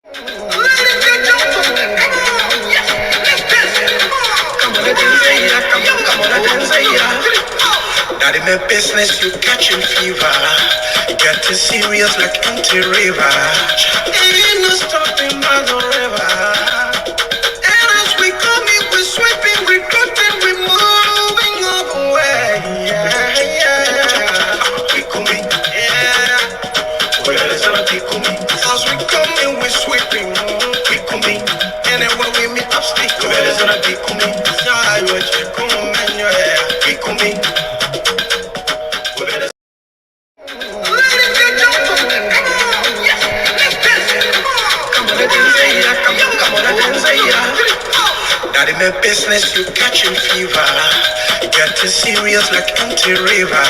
Ladies and gentlemen, come on, yes, let's dance. Come on, let's dance. Come on, let's dance. Not in the business, you catching fever. Getting serious like empty river. Ain't no stopping by the river. And as we coming, we sweeping, we cutting, we moving up away. Yeah, yeah. We coming, yeah. Well, it's gonna be coming. As we coming, we sweeping, we coming. And then when we meet up, speak. Well, it's gonna be coming. Yeah, you're coming, yeah. We coming. Well, ladies and gentlemen, come on, yes, let's dance. Come on, let's dance. Come on, let's dance. Not in the business, you catching fever. Getting serious like empty river.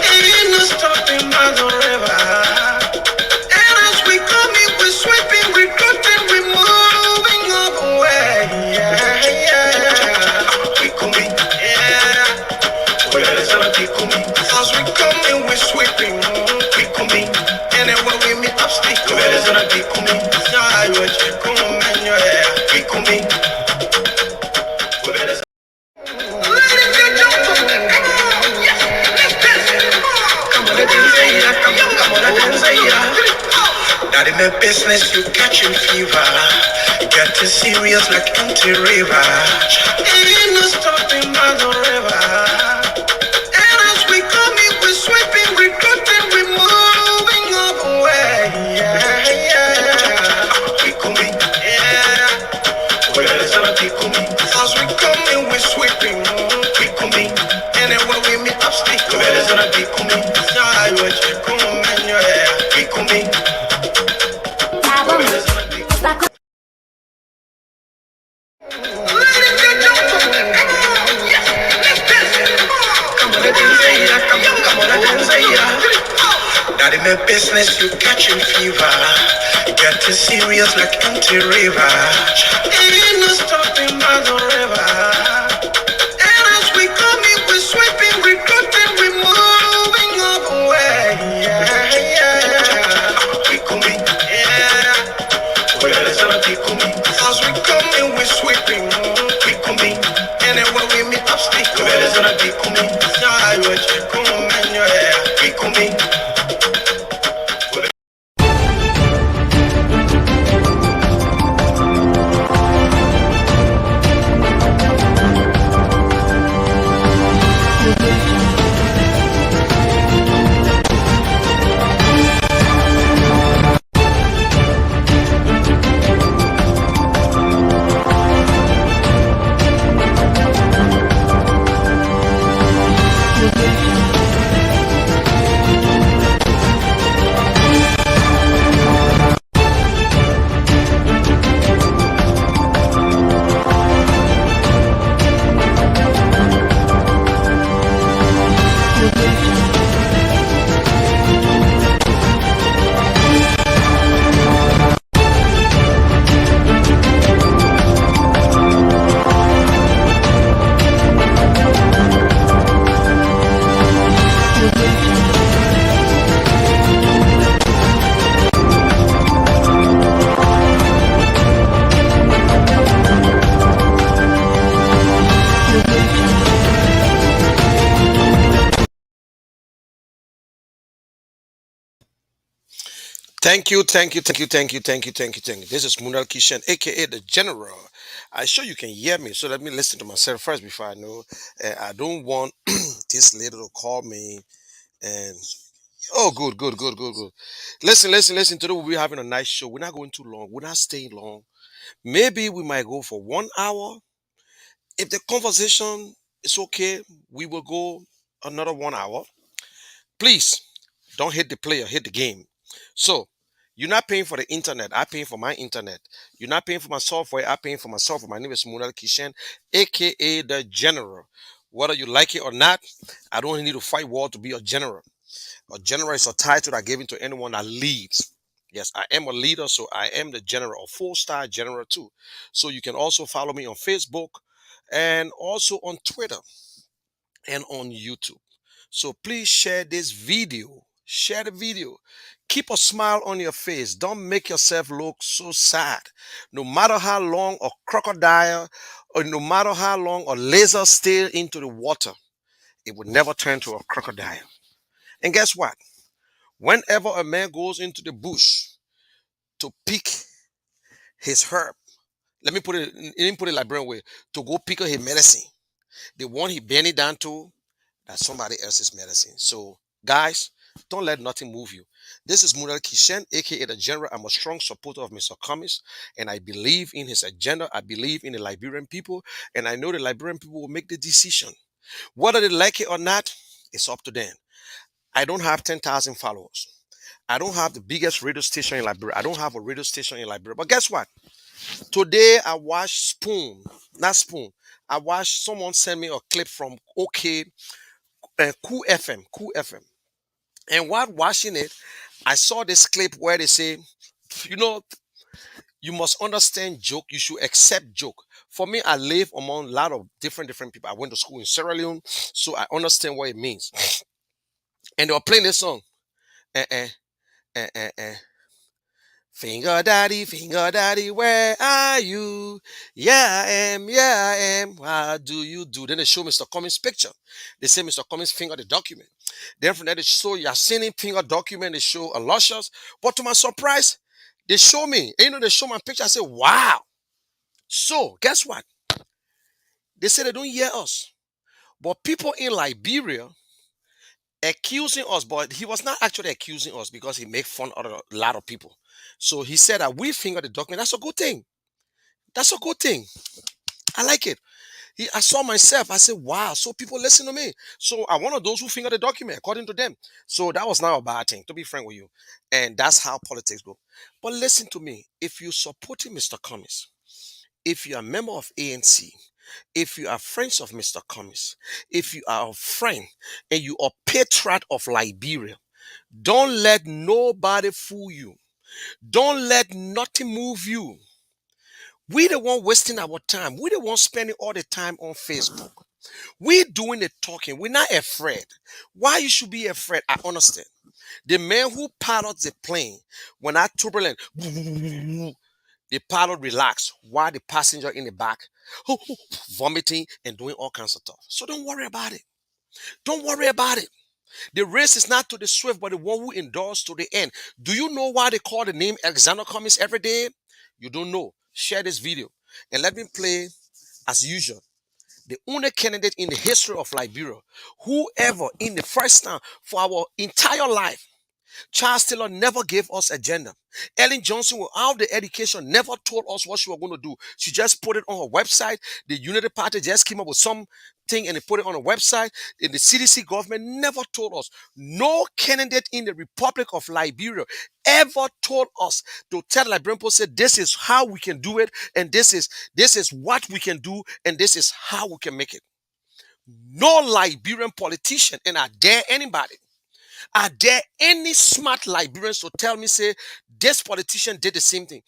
Ain't no stopping by the river. And as we coming, we sweeping, we cutting, we moving up away. Yeah, yeah. We coming, yeah. Well, it's gonna be coming. As we coming, we sweeping, we coming. And then when we meet up, speak. Well, it's gonna be coming. Yeah, you're coming, yeah. We coming. Well, it's ladies and gentlemen, come on, yes, let's dance. Come on, let's dance. Come on, let's dance. Not in the business, you catching fever. Getting serious like empty river. Ain't no stopping by the river. And as we coming, we sweeping, we cutting, we moving up away. Yeah, yeah. We coming, yeah. Well, it's gonna be coming. As we coming, we sweeping, we coming. And then when we meet up, speak. Well, it's gonna be coming. Yeah, you're coming, yeah. We coming. Well, it's gonna be coming. Ladies and gentlemen, come on, yes, let's dance. Come on, let's dance. Come on, let's dance. Not in the business, you catching fever. Getting serious like empty river. Ain't no stopping by the river. And as we coming, we sweeping, we cutting, we moving up away. Yeah, yeah. We coming, yeah. Well, it's gonna be coming. As we coming, we sweeping, we coming. And then when we meet up, speak. Well, it's gonna be coming. Yeah, you're coming, yeah. We coming. Thank you. This is Munal Kishan, aka the General. I sure you can hear me, so let me listen to myself first before I know. I don't want this lady to call me and oh, good. Listen. Today we'll be having a nice show. We're not going too long. We're not staying long. Maybe we might go for 1 hour. If the conversation is okay, we will go another 1 hour. Please don't hit the player, hit the game. So you're not paying for the internet. I'm paying for my internet. You're not paying for my software. I'm paying for my software. My name is Munal Kishen, aka the General. Whether you like it or not, I don't need to fight war to be a general. A general is a title that given to anyone that leads. Yes, I am a leader, so I am the general, a four-star general too. So you can also follow me on Facebook and also on Twitter and on YouTube. So please share this video Share the video. Keep a smile on your face. Don't make yourself look so sad. No matter how long a crocodile or no matter how long a laser stare into the water, it would never turn to a crocodile. And guess what? Whenever a man goes into the bush to pick his herb, let me put it like Brent way, to go pick up his medicine. The one he bend it down to, that's somebody else's medicine. So, guys, don't let nothing move you. This is Munal Kishen, aka the General. I'm a strong supporter of Mr. Cummings, and I believe in his agenda. I believe in the Liberian people, and I know the Liberian people will make the decision. Whether they like it or not, it's up to them. I don't have 10,000 followers. I don't have the biggest radio station in Liberia. I don't have a radio station in Liberia. But guess what? Today I watched Spoon, not Spoon. I watched someone send me a clip from Cool FM, Cool FM. And while watching it, I saw this clip where they say, you know, you must understand joke. You should accept joke. For me, I live among a lot of different people. I went to school in Sierra Leone, so I understand what it means. And they were playing this song. Eh, eh, eh, eh, eh. Finger daddy, where are you? Yeah, I am. What do you do? Then they show Mr. Cummings' picture. They say Mr. Cummings finger the document. Then from there they show Yasini finger document. They show Aloysius. But to my surprise, they show me. And, they show my picture. I say, wow. So guess what? They say they don't hear us. But people in Liberia accusing us, but he was not actually accusing us because he made fun of a lot of people. So he said that we finger the document. That's a good thing. That's a good thing. I like it. I saw myself. I said, wow. So people listen to me. So I'm one of those who finger the document, according to them. So that was not a bad thing, to be frank with you. And that's how politics go. But listen to me. If you supporting Mr. Cummings, if you are a member of ANC, if you are friends of Mr. Cummings, if you are a friend and you are patriot of Liberia, don't let nobody fool you. Don't let nothing move you. We the one wasting our time. We the one spending all the time on Facebook. We doing the talking. We're not afraid. Why you should be afraid? I understand. The man who pilots the plane, when I turbulent, the pilot relax while the passenger in the back vomiting and doing all kinds of stuff. So don't worry about it. Don't worry about it. The race is not to the swift, but the one who endures to the end. Do you know why they call the name Alexander Cummings every day? You don't know. Share this video and let me play as usual. The only candidate in the history of Liberia, whoever in the first time for our entire life, Charles Taylor never gave us agenda. Ellen Johnson, without the education, never told us what she was going to do. She just put it on her website. The Unity Party just came up with something and they put it on a website. And the CDC government never told us. No candidate in the Republic of Liberia ever told us to tell Liberian people, say, this is how we can do it, and this is what we can do, and this is how we can make it. No Liberian politician, and I dare anybody. Are there any smart Liberians to tell me, say, this politician did the same thing?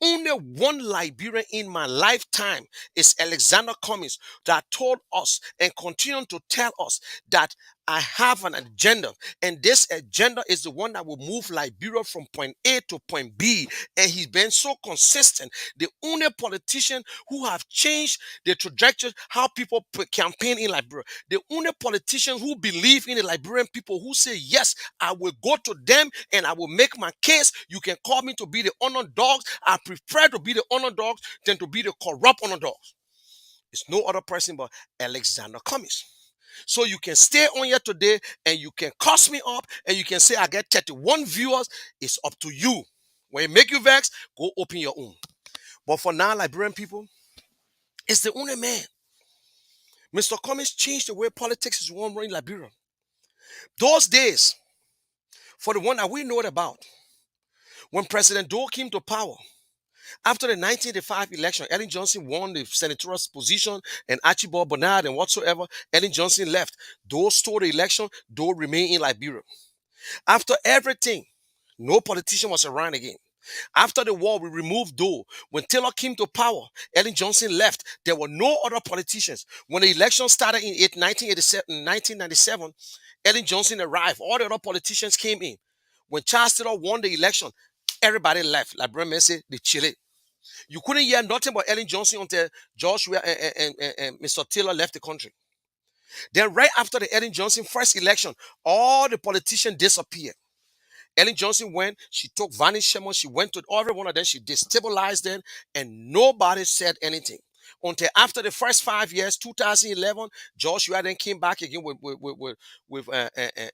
Only one Liberian in my lifetime is Alexander Cummings that told us and continue to tell us that I have an agenda, and this agenda is the one that will move Liberia from point A to point B. And he's been so consistent. The only politician who have changed the trajectory, how people campaign in Liberia. The only politician who believe in the Liberian people, who say, yes, I will go to them and I will make my case. You can call me to be the underdogs. I prefer to be the underdogs than to be the corrupt underdogs. It's no other person but Alexander Cummings. So you can stay on here today and you can cuss me up and you can say I get 31 viewers. It's up to you. When it make you vex, go open your own. But for now, Liberian people, it's the only man. Mr. Cummings changed the way politics is run in Liberia. Those days, for the one that we know about, when President Doe came to power, after the 1985 election, Ellen Johnson won the senatorial position and Archibald Bernard and whatsoever. Ellen Johnson left. Doe stole the election. Doe remained in Liberia. After everything, no politician was around again. After the war, we removed Doe. When Taylor came to power, Ellen Johnson left. There were no other politicians. When the election started in 1997, Ellen Johnson arrived. All the other politicians came in. When Charles Taylor won the election, everybody left. Like Brent said, they chilled. You couldn't hear nothing about Ellen Johnson until Joshua and Mr. Taylor left the country. Then, right after the Ellen Johnson first election, all the politicians disappeared. Ellen Johnson went, she took Vanny Sherman, she went to every one of them, she destabilized them, and nobody said anything. Until after the first 5 years, 2011, Joshua then came back again with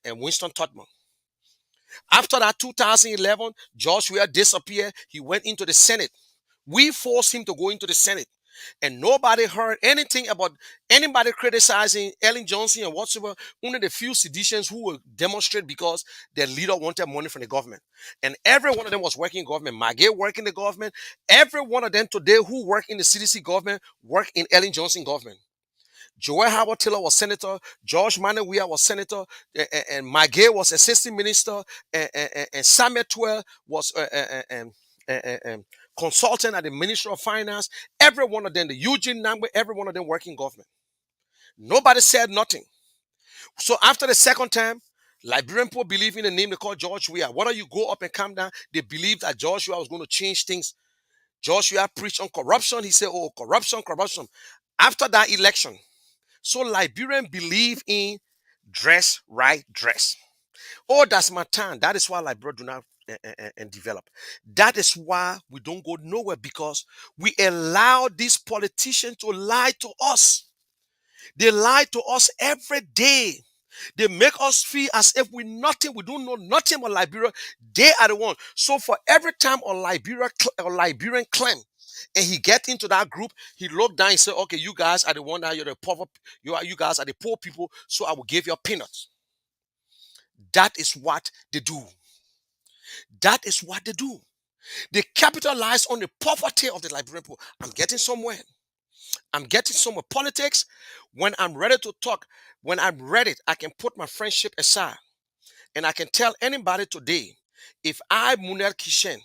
Winston Tubman. After that, 2011, Joshua disappeared. He went into the Senate. We forced him to go into the Senate. And nobody heard anything about anybody criticizing Ellen Johnson and whatsoever. Only the few seditionists who will demonstrate because their leader wanted money from the government. And every one of them was working in government. Maggie worked in the government. Every one of them today who work in the CDC government work in Ellen Johnson government. Joel Howard Taylor was senator. George Manawia was senator. And Maggie was assistant minister. And Samuel Twell was consultant at the Ministry of Finance. Every one of them, the Eugene Nangbe, every one of them working government. Nobody said nothing. So after the second time, Liberian people believe in the name they call George Weah. Whether you go up and come down, they believed that George Weah was going to change things. George Weah preached on corruption. He said, oh, corruption, corruption. After that election, so Liberian believe in dress, right, dress. Oh, that's my time. That is why Liberia do not and develop. That is why we don't go nowhere, because we allow these politicians to lie to us. They lie to us every day. They make us feel as if we nothing, we don't know nothing about Liberia. They are the one. So for every time a Liberian claim, and he get into that group, he look down and say, okay, you guys are the one that you're the poor, you guys are the poor people, so I will give you peanuts. That is what they do. That is what they do. They capitalize on the poverty of the Liberian people. I'm getting somewhere. I'm getting somewhere. Politics, when I'm ready to talk, when I'm ready, I can put my friendship aside. And I can tell anybody today, if I, Munel Kishen,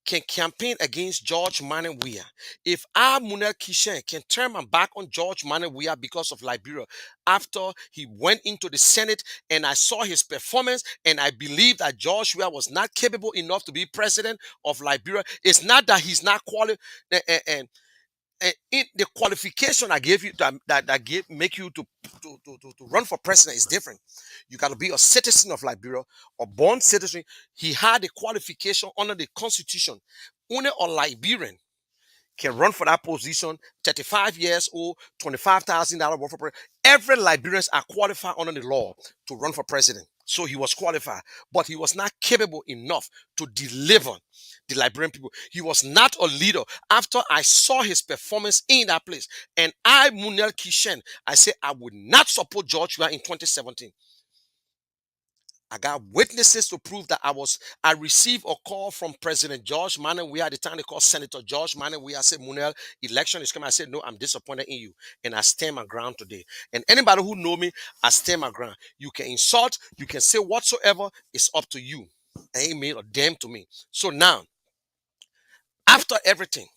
can campaign against George Manuel Weah, if I, Munel Kishen, can turn my back on George Manuel Weah because of Liberia, after he went into the Senate and I saw his performance and I believe that George Weah was not capable enough to be president of Liberia, it's not that he's not qualified. And the qualification I gave you make you to run for president is different. You got to be a citizen of Liberia or born citizen. He had the qualification under the constitution. Only a Liberian can run for that position, 35 years old, $25,000 worth of president. Every Liberians are qualified under the law to run for president. So he was qualified, but he was not capable enough to deliver the Liberian people. He was not a leader. After I saw his performance in that place, and I, Munel Kishen, I said I would not support George Weah in 2017. I got witnesses to prove that I received a call from President George Manuel Weah at the time. They called Senator George Manuel Weah. I said, Munel, election is coming. I said, no, I'm disappointed in you. And I stand my ground today. And anybody who know me, I stand my ground. You can insult, you can say whatsoever. It's up to you. Amen or damn to me. So now, after everything,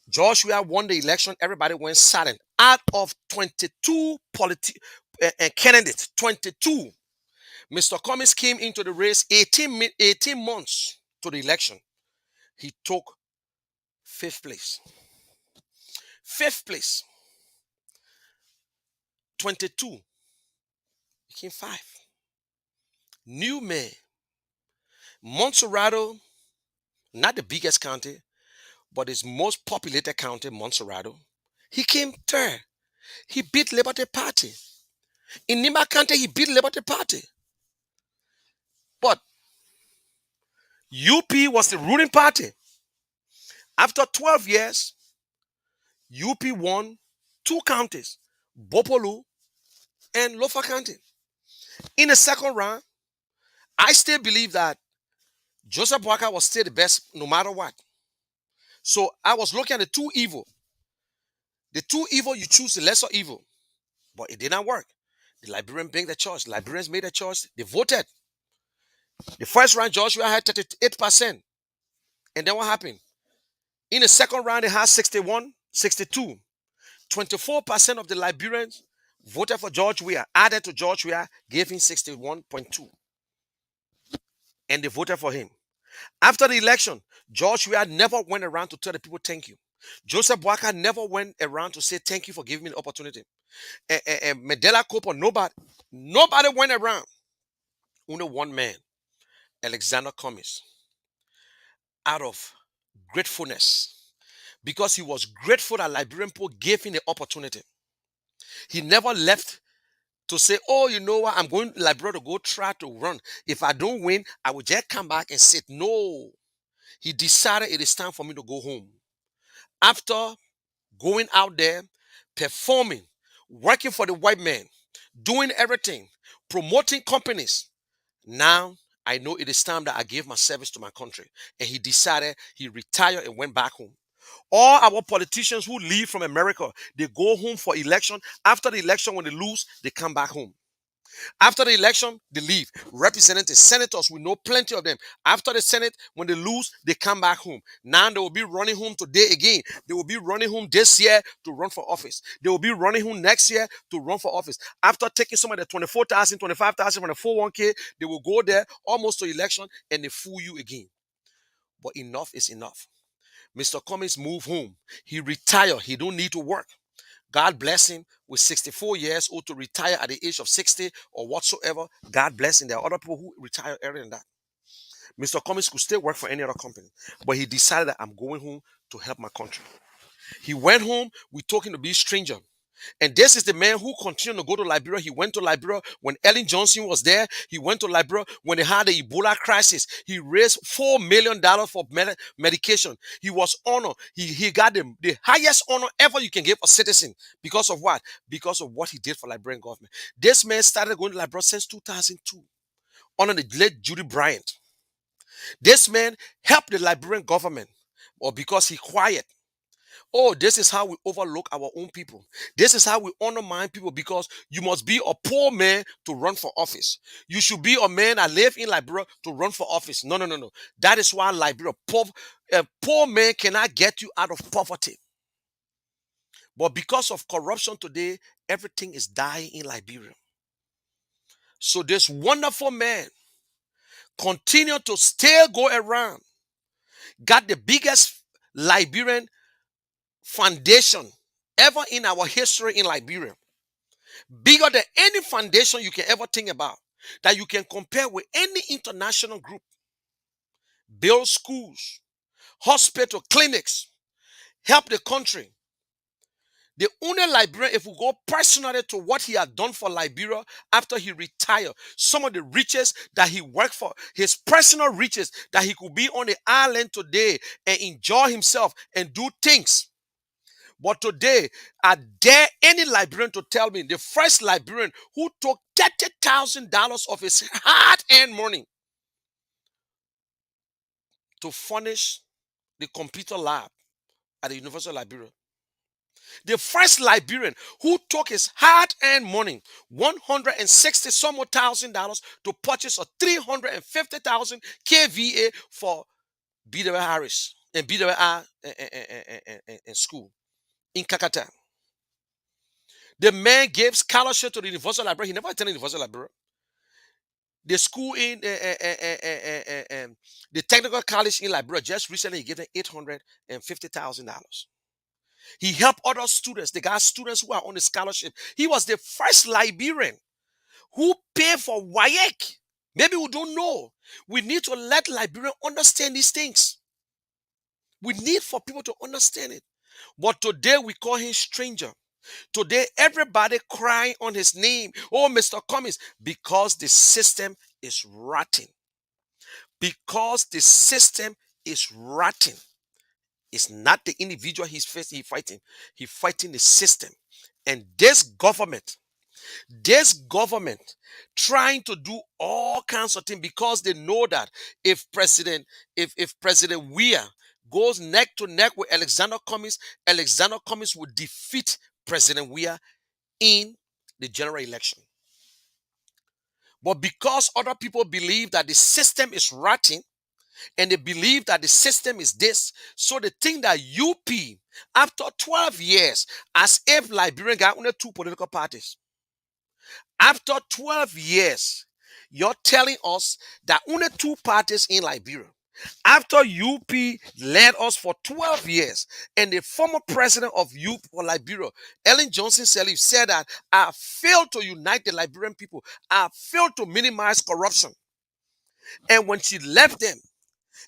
George Weah won the election. Everybody went silent. Out of 22 candidates, 22. Mr. Cummings came into the race 18 months to the election. He took fifth place. Fifth place. 22. Became 5. New mayor. Montserrado, not the biggest county, but its most populated county, Montserrado. He came third. He beat Liberty Party. In Nima County, he beat Liberty Party. But UP was the ruling party. After 12 years, UP won 2 counties, Bopolu and Lofa County. In the second round, I still believe that Joseph Boakai was still the best no matter what. So I was looking at the two evil. The two evil, you choose the lesser evil. But it did not work. The Liberians made the choice. The Liberians made a choice. They voted. The first round, George Weah had 38%. And then what happened? In the second round, they had 61, 62. 24% of the Liberians voted for George Weah. Added to George Weah, gave him 61.2. And they voted for him. After the election, George Weah never went around to tell the people thank you. Joseph Boakai never went around to say thank you for giving me the opportunity. And Medela Cooper, nobody went around. Only one man, Alexander Cummings, out of gratefulness, because he was grateful that Liberian people gave him the opportunity. He never left to say, oh, you know what, I'm going to Liberia to go try to run. If I don't win, I will just come back and sit. No. He decided it is time for me to go home. After going out there, performing, working for the white man, doing everything, promoting companies, now I know it is time that I give my service to my country. And he decided, he retired and went back home. All our politicians who leave from America, they go home for election. After the election, when they lose, they come back home. After the election, they leave. Representatives, senators, we know plenty of them. After the Senate, when they lose, they come back home. Now they will be running home today again. They will be running home this year to run for office. They will be running home next year to run for office. After taking some of the 24,000, 25,000 from the 401k, they will go there almost to election and they fool you again. But enough is enough. Mr. Cummings moved home. He retired. He don't need to work. God bless him with 64 years old to retire at the age of 60 or whatsoever. God bless him. There are other people who retire earlier than that. Mr. Cummings could still work for any other company, but he decided that I'm going home to help my country. He went home. We told him to be a stranger. And this is the man who continued to go to Liberia. He went to Liberia when Ellen Johnson was there. He went to Liberia when they had the Ebola crisis. He raised $4 million for medication. He was honored. He got the highest honor ever you can give a citizen. Because of what? Because of what he did for Liberian government. This man started going to Liberia since 2002 under the late Judy Bryant. This man helped the Liberian government, or because he quiet. Oh, this is how we overlook our own people. This is how we undermine people, because you must be a poor man to run for office. You should be a man that live in Liberia to run for office. No, no, no, no. That is why Liberia, a poor man cannot get you out of poverty. But because of corruption today, everything is dying in Liberia. So this wonderful man continued to still go around, got the biggest Liberian foundation ever in our history in Liberia. Bigger than any foundation you can ever think about, that you can compare with any international group. Build schools, hospital, clinics, help the country. The only Liberian, if we go personally to what he had done for Liberia after he retired, some of the riches that he worked for, his personal riches, that he could be on the island today and enjoy himself and do things. But today, I dare any Liberian to tell me the first Liberian who took $30,000 of his hard-earned money to furnish the computer lab at the University of Liberia. The first Liberian who took his hard-earned money, 160 some more $1,000, to purchase a 350,000 kVA for B.W. Harris and BWI and school in Kakata. The man gave scholarship to the University of Liberia. He never attended the University of Liberia. The school in the technical college in Liberia just recently gave them $850,000. He helped other students. They got students who are on the scholarship. He was the first Liberian who paid for WAEC. Maybe we don't know. We need to let Liberians understand these things. We need for people to understand it. But today we call him stranger. Today, everybody crying on his name. Oh, Mr. Cummings, because the system is rotten. Because the system is rotten. It's not the individual he's fighting. He's fighting the system. And this government trying to do all kinds of things, because they know that if President Weah goes neck to neck with Alexander Cummings will defeat President Weah in the general election. But because other people believe that the system is rotten and they believe that the system is this, so they think that UP, after 12 years, as if Liberia got only two political parties. After 12 years, you're telling us that only two parties in Liberia. After UP led us for 12 years, and the former president of UP for Liberia, Ellen Johnson Sirleaf, said that I failed to unite the Liberian people. I failed to minimize corruption. And when she left them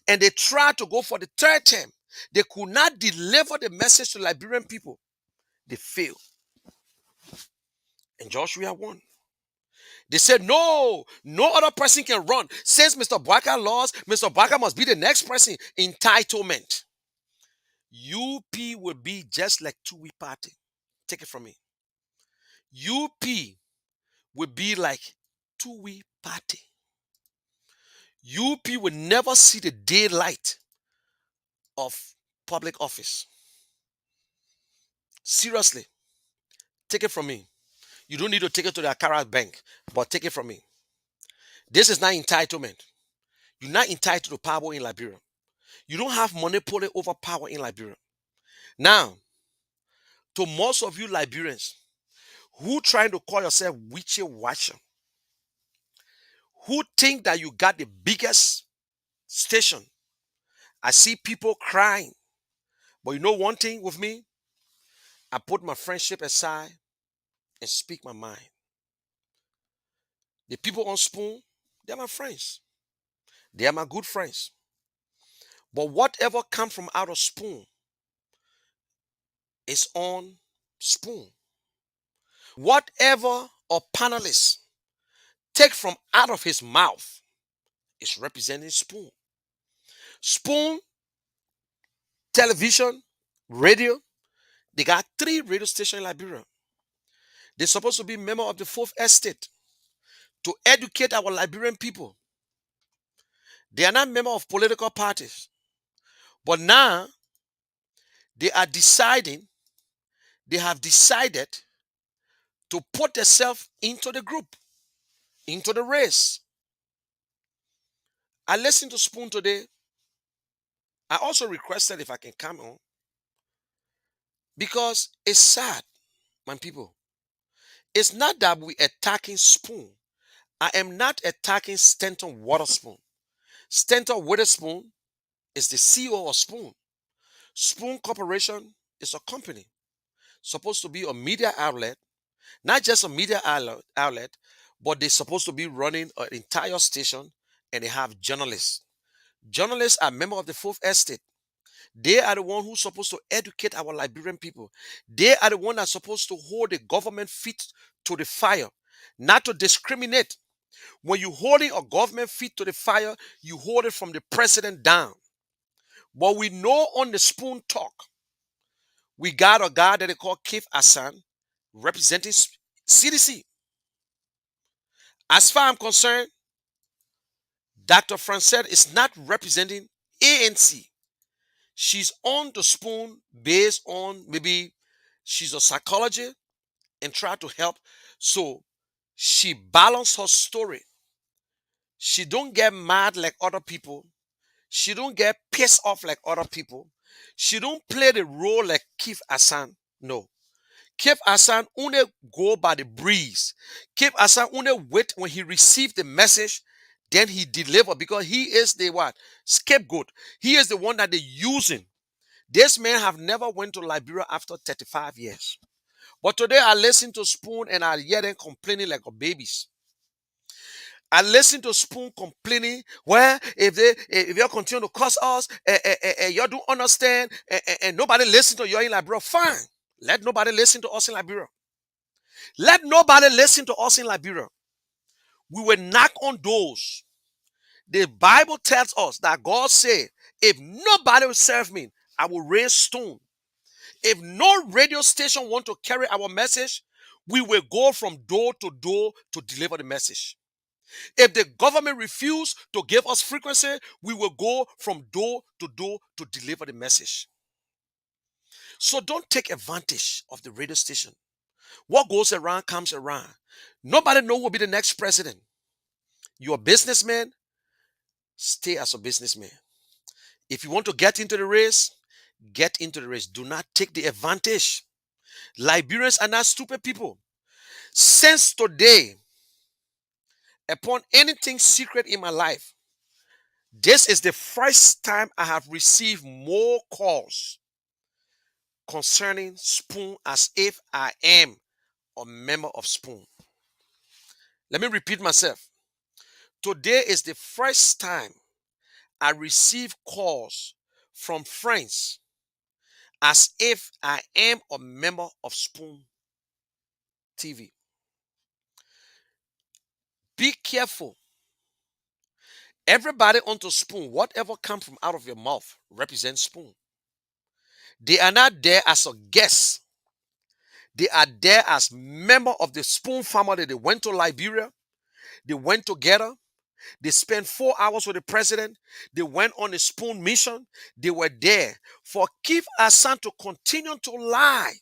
and they tried to go for the third term, they could not deliver the message to Liberian people. They failed. And Joshua won. They said, no, no other person can run. Since Mr. Bwaka lost, Mr. Bwaka must be the next person. Entitlement. UP will be just like two-week party. Take it from me. UP will be like two-week party. UP will never see the daylight of public office. Seriously, take it from me. You don't need to take it to the Akara Bank, but take it from me. This is not entitlement. You're not entitled to power in Liberia. You don't have monopoly over power in Liberia. Now, to most of you Liberians who trying to call yourself witchy watcher, who think that you got the biggest station, I see people crying. But you know one thing with me? I put my friendship aside and speak my mind. The people on Spoon, they're my friends. They are my good friends. But whatever comes from out of Spoon is on Spoon. Whatever a panelist take from out of his mouth is representing Spoon. Spoon, television, radio, they got 3 radio stations in Liberia. They're supposed to be member of the 4th estate to educate our Liberian people. They are not member of political parties. But now they are deciding, they have decided to put themselves into the group, into the race. I listened to Spoon today. I also requested if I can come on because it's sad, my people. It's not that we attacking Spoon. I am not attacking Stanton Waterspoon. Stanton Witherspoon is the CEO of Spoon. Spoon Corporation is a company supposed to be a media outlet, not just a media outlet, but they're supposed to be running an entire station and they have journalists. Journalists are members of the 4th estate. They are the one who's supposed to educate our Liberian people. They are the one that's supposed to hold the government feet to the fire, not to discriminate. When you're holding a government feet to the fire, you hold it from the president down. But we know on the Spoon talk, we got a guy that they call Keith Hassan representing CDC. As far as I'm concerned, Dr. Francette is not representing ANC. She's on the Spoon based on maybe she's a psychologist and try to help. So she balance her story. She don't get mad like other people. She don't get pissed off like other people. She don't play the role like Keith Hassan. No. Keith Hassan only go by the breeze. Keith Hassan only wait when he received the message, then he deliver because he is the what? Scapegoat. He is the one that they're using. This man have never went to Liberia after 35 years. But today I listen to Spoon and I hear them complaining like a babies. I listen to Spoon complaining, well, if you continue to curse us, you don't understand, and nobody listen to you in Liberia, fine. Let nobody listen to us in Liberia. Let nobody listen to us in Liberia. We will knock on doors. The Bible tells us that God said, if nobody will serve me, I will raise stone. If no radio station want to carry our message, we will go from door to deliver the message. If the government refuse to give us frequency, we will go from door to deliver the message. So don't take advantage of the radio station. What goes around comes around. Nobody knows who will be the next president. You're a businessman, stay as a businessman. If you want to get into the race, get into the race. Do not take the advantage. Liberians are not stupid people. Since today, upon anything secret in my life, this is the first time I have received more calls concerning Spoon as if I am a member of Spoon. Let me repeat myself. Today is the first time I receive calls from friends as if I am a member of Spoon TV. Be careful. Everybody onto Spoon, whatever comes from out of your mouth represents Spoon. They are not there as a guest. They are there as member of the Spoon family. They went to Liberia. They went together. They spent 4 hours with the president. They went on a Spoon mission. They were there for Keith Hassan to continue to lie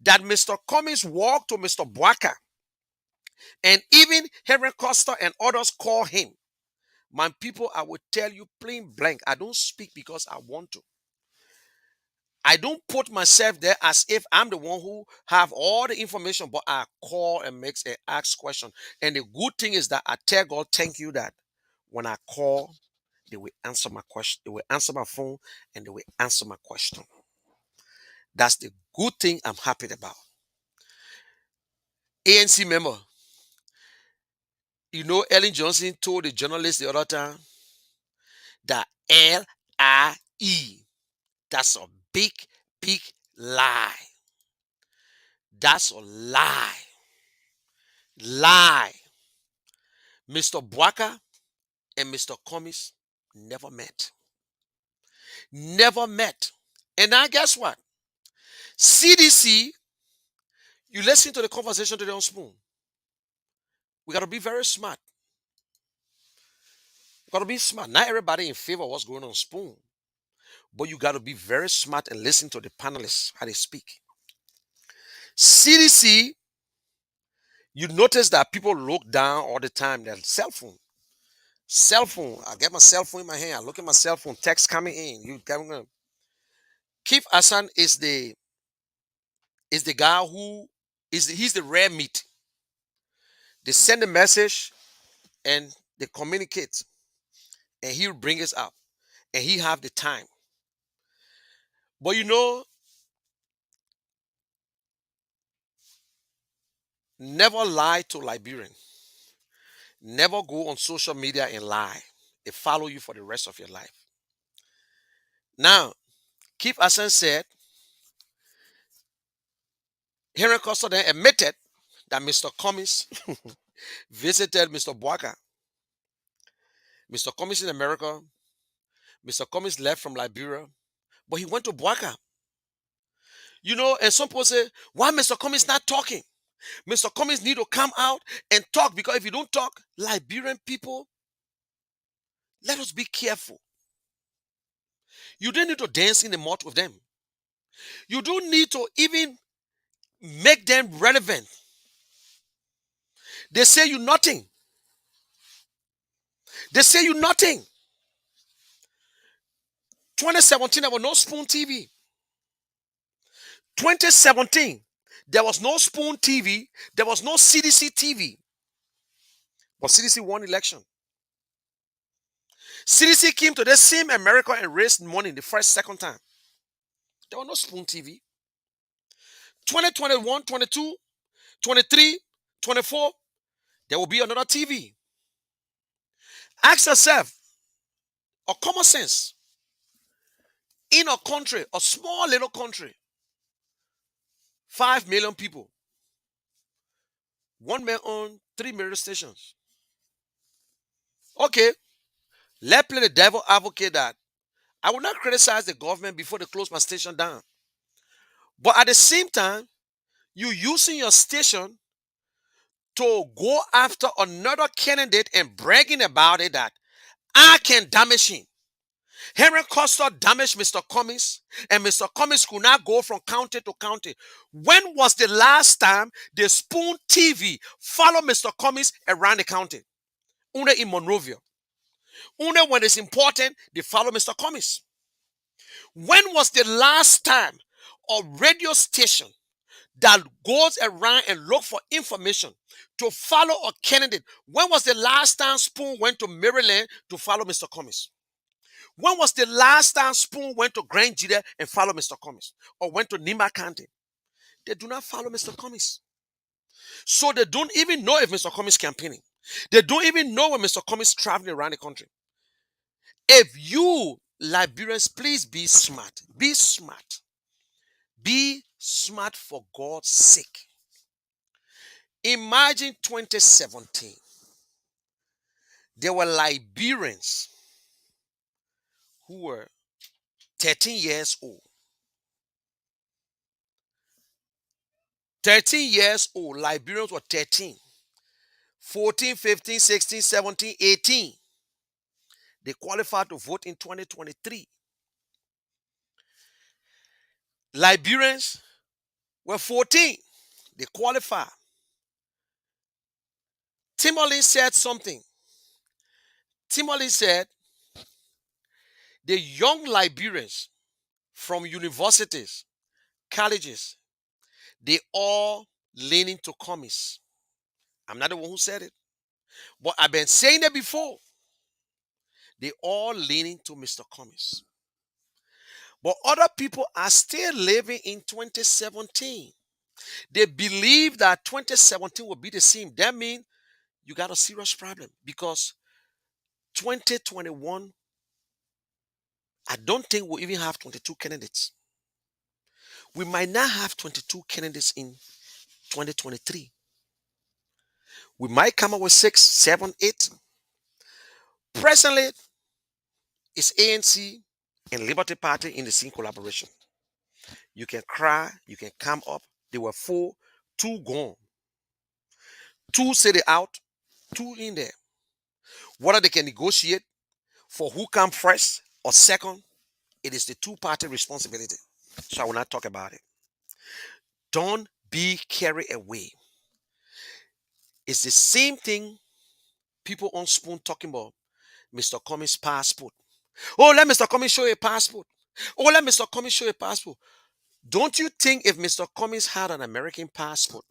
that Mr. Cummings walked to Mr. Boaka, and even Henry Costa and others call him. My people, I will tell you plain blank, I don't speak because I want to. I don't put myself there as if I'm the one who have all the information, but I call and ask question. And the good thing is that I tell God, thank you that when I call, they will answer my question. They will answer my phone and they will answer my question. That's the good thing I'm happy about. ANC member, you know, Ellen Johnson told the journalist the other time that LIE, that's a big, big lie. That's a lie. Lie. Mr. Boaka and Mr. Cummings never met. Never met. And now guess what? CDC, you listen to the conversation today on Spoon. We got to be very smart. We got to be smart. Not everybody in favor of what's going on Spoon. But you got to be very smart and listen to the panelists, how they speak. CDC, you notice that people look down all the time their cell phone. Cell phone. I get my cell phone in my hand. I look at my cell phone. Text coming in. Keith Hassan is the guy who he's the rare meat. They send a message and they communicate, and he'll bring us up, and he have the time. But you know, never lie to Liberian. Never go on social media and lie. It follow you for the rest of your life. Now, Keith Hassan said Henry Costa then admitted that Mr. Cummings visited Mr. Boaka. Mr. Cummings in America. Mr. Cummings left from Liberia, but he went to Boaka. You know, and some people say, why Mr. Cummings not talking? Mr. Cummings need to come out and talk, because if you don't talk, Liberian people, let us be careful. You don't need to dance in the mud with them. You don't need to even make them relevant. They say you nothing. They say you nothing. 2017, there was no Spoon TV. 2017, there was no Spoon TV. There was no CDC TV. But CDC won election. CDC came to the same America and raised money the first, second time. There was no Spoon TV. 2021, 22, 23, 24, there will be another TV. Ask yourself, a common sense, in a country, a small little country, 5 million people, one man own 3 radio stations. Okay, let's play the devil advocate that I will not criticize the government before they close my station down. But at the same time, you using your station to go after another candidate and bragging about it that I can damage him. Henry Costa damaged Mr. Cummings, and Mr. Cummings could not go from county to county. When was the last time the Spoon TV followed Mr. Cummings around the county? Una in Monrovia. Una when it's important, they follow Mr. Cummings. When was the last time a radio station that goes around and look for information to follow a candidate? When was the last time Spoon went to Maryland to follow Mr. Cummings? When was the last time Spoon went to Grand Judea and followed Mr. Cummings? Or went to Nima County? They do not follow Mr. Cummings. So they don't even know if Mr. Cummings campaigning. They don't even know when Mr. Cummings traveling around the country. If you Liberians, please be smart. Be smart. Be smart for God's sake. Imagine 2017. There were Liberians who were 13 years old. 13 years old. Liberians were 13. 14, 15, 16, 17, 18. They qualified to vote in 2023. Liberians were 14. They qualified. Timberlake said something. Timberlake said the young Liberians from universities, colleges, they all leaning to Cummings. I'm not the one who said it, but I've been saying it before. They all leaning to Mr. Cummings. But other people are still living in 2017. They believe that 2017 will be the same. That means you got a serious problem because 2021, I don't think we'll even have 22 candidates. We might not have 22 candidates in 2023. We might come up with 6, 7, 8. Presently, it's ANC and Liberty Party in the same collaboration. You can cry, you can come up. There were 4, 2 gone. 2 say they out, 2 in there. Whether they can negotiate for who come first or second, it is the two-party responsibility. So I will not talk about it. Don't be carried away. It's the same thing people on Spoon talking about Mr. Cummings' passport. Oh, let Mr. Cummings show a passport. Oh, let Mr. Cummings show a passport. Don't you think if Mr. Cummings had an American passport,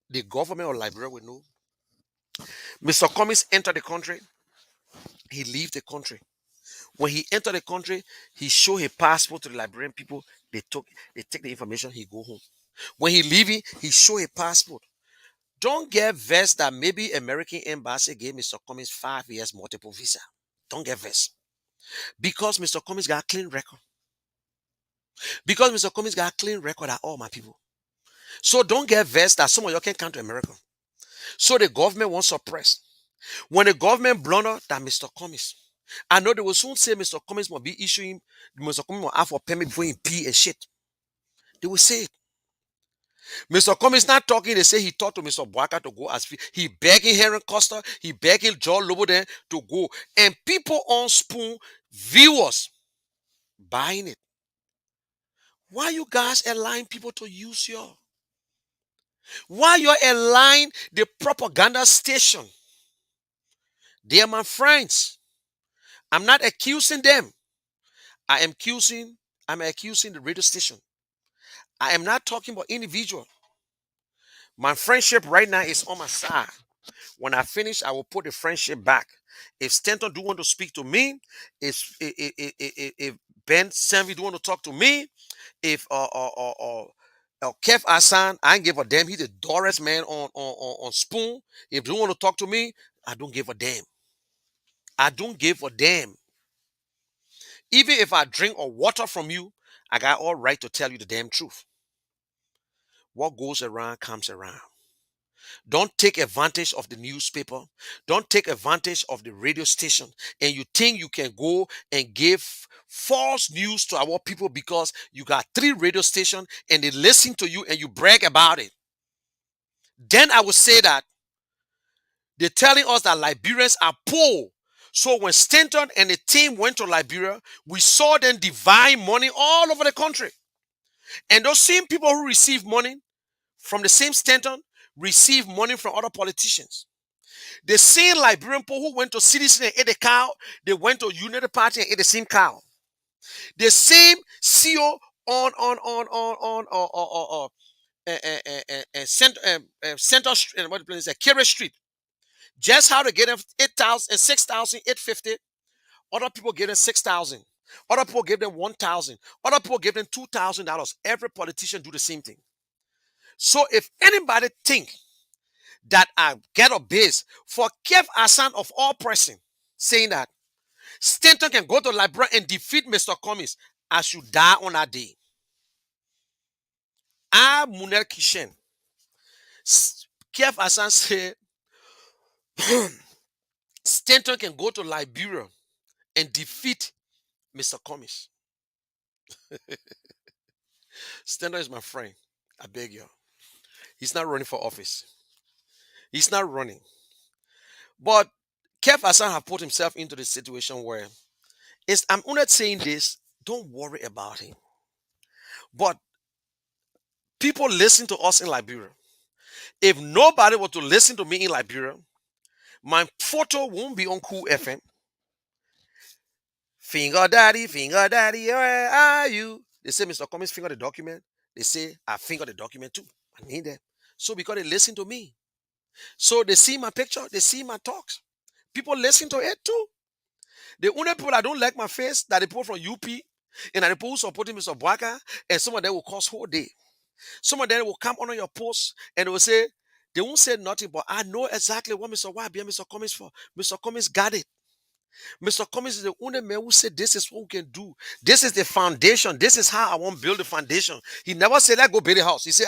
the government or Liberia would know? Mr. Cummings entered the country, he leave the country. When he entered the country, he show his passport to the Liberian people. They take the information, he go home. When he leaving, he show a passport. Don't get vexed that maybe American embassy gave Mr. Cummings 5 years multiple visa. Don't get vexed. Because Mr. Cummings got a clean record. Because Mr. Cummings got a clean record at all my people. So don't get vexed that some of you can come to America. So the government won't suppress. When the government blunder that Mr. Cummings, I know they will soon say Mr. Cummings must be issuing, Mr. Cummings will have for permit before he pee and shit. They will say it. Mr. Cummings not talking, they say he talked to Mr. Boaka to go as he begging Henry Costa, he begging John Loboden to go. And people on Spoon, viewers, buying it. Why you guys allowing people to use your? Why you're allowing the propaganda station? They are my friends. I'm not accusing them. I'm accusing the radio station. I am not talking about individual. My friendship right now is on my side. When I finish, I will put the friendship back. If Stanton do want to speak to me, if Ben Samvi do want to talk to me, if Kev Hassan, I ain't give a damn. He's the Doris man on Spoon. If they want to talk to me, I don't give a damn. I don't give a damn. Even if I drink or water from you, I got all right to tell you the damn truth. What goes around comes around. Don't take advantage of the newspaper. Don't take advantage of the radio station. And you think you can go and give false news to our people because you got 3 radio stations and they listen to you and you brag about it. Then I would say that they're telling us that Liberians are poor. So when Stanton and the team went to Liberia, we saw them divide money all over the country. And those same people who receive money from the same Stanton receive money from other politicians. The same Liberian people who went to Citizen and ate the cow, they went to Unity Party and ate the same cow. The same CEO on Center Street, what the place is, Carey Street. Just how to get them 8,000 and 6,850. Other people gave them 6,000. Other people gave them 1,000. Other people gave them $2,000. Every politician do the same thing. So if anybody think that I get a base for Kev Hassan of all person saying that Stanton can go to Liberia and defeat Mr. Cummings, I should die on that day. I, Munel Kishen, Kev Hassan said Stanton can go to Liberia and defeat Mr. Cummings. Stanton is my friend. I beg you. He's not running for office. He's not running. But Kev Hassan have put himself into the situation where I'm not saying this, don't worry about him. But people listen to us in Liberia. If nobody were to listen to me in Liberia, my photo won't be on Cool FM. Finger daddy, where are you? They say Mr. Cummings finger the document. They say I finger the document too. I need them. So because they listen to me. So they see my picture, they see my talks. People listen to it too. The only people that don't like my face, that the people from UP, and that the people who supporting Mr. Bwaka, and some of them will cause whole day. Some of them will come on your post and they will say, they won't say nothing, but I know exactly what Mr. YB and Mr. Cummings for. Mr. Cummings got it. Mr. Cummings is the only man who said this is what we can do. This is the foundation. This is how I want to build the foundation. He never said, let's go build a house. He said,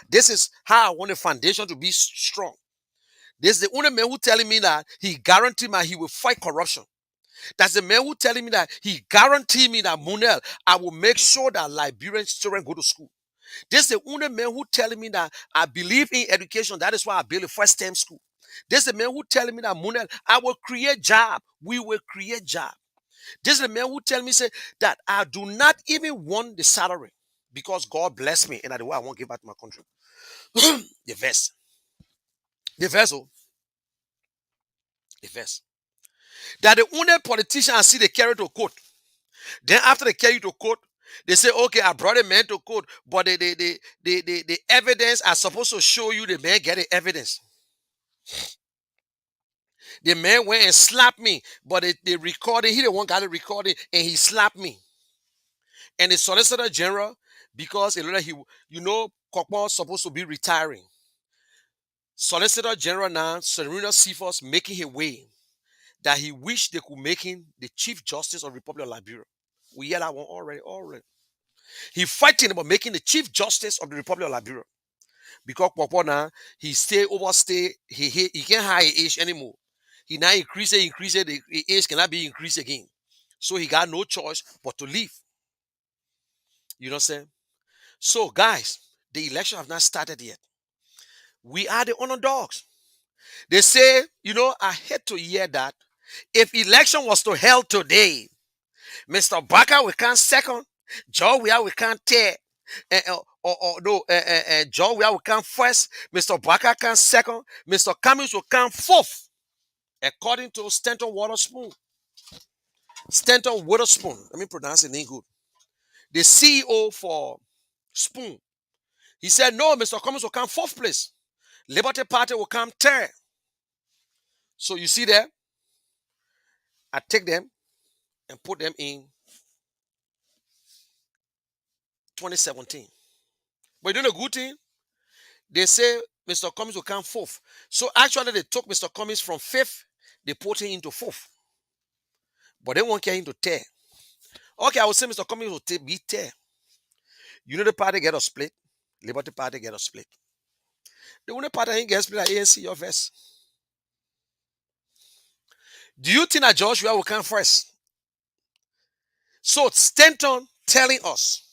this is how I want the foundation to be strong. This is the only man who telling me that he guaranteed me he will fight corruption. That's the man who telling me that he guaranteed me that Munel, I will make sure that Liberian children go to school. This is the only man who telling me that I believe in education. That is why I built a first term school. This is the man who telling me that Munel, I will create job. We will create job. This is the man who tell me say that I do not even want the salary because God bless me and that's the way I want to give back to my country. The verse. The verse. Oh, the verse. That the only politician I see they carry to court. Then after they carry to court, they say, okay, I brought a man to court, but the evidence are supposed to show you the man get the evidence. The man went and slapped me, but they recorded, he the one got it recorded, and he slapped me. And the Solicitor General, because Kokpo supposed to be retiring. Solicitor General now, Serena Cephas, making his way that he wished they could make him the Chief Justice of the Republic of Liberia. We hear that one already. He fighting about making the Chief Justice of the Republic of Liberia. Because Kokpo now, he overstay, he can't high age anymore. He now increase it, the age cannot be increased again. So he got no choice but to leave. You know what I'm saying? So guys, the election have not started yet. We are the underdogs. They say, I hate to hear that. If election was to held today, Mr. Baka we can't second, Joe we can't tear, Joe we can't first, Mr. Baka can't second, Mr. Cummings will can't fourth, according to Stanton Waterspoon. Stanton Waterspoon, let me pronounce the name good. The CEO for Spoon. He said, no, Mr. Cummings will come fourth place. Liberty Party will come third. So you see there, I take them and put them in 2017. But you know the good thing? They say Mr. Cummings will come fourth. So actually they took Mr. Cummings from fifth, they put him into fourth. But they won't carry him to third. Okay, I would say Mr. Cummings will be third. The party get a split. Liberty Party get a split. The only party ain't get split at ANC, your verse. Do you think that Joshua will come first? So Stanton telling us,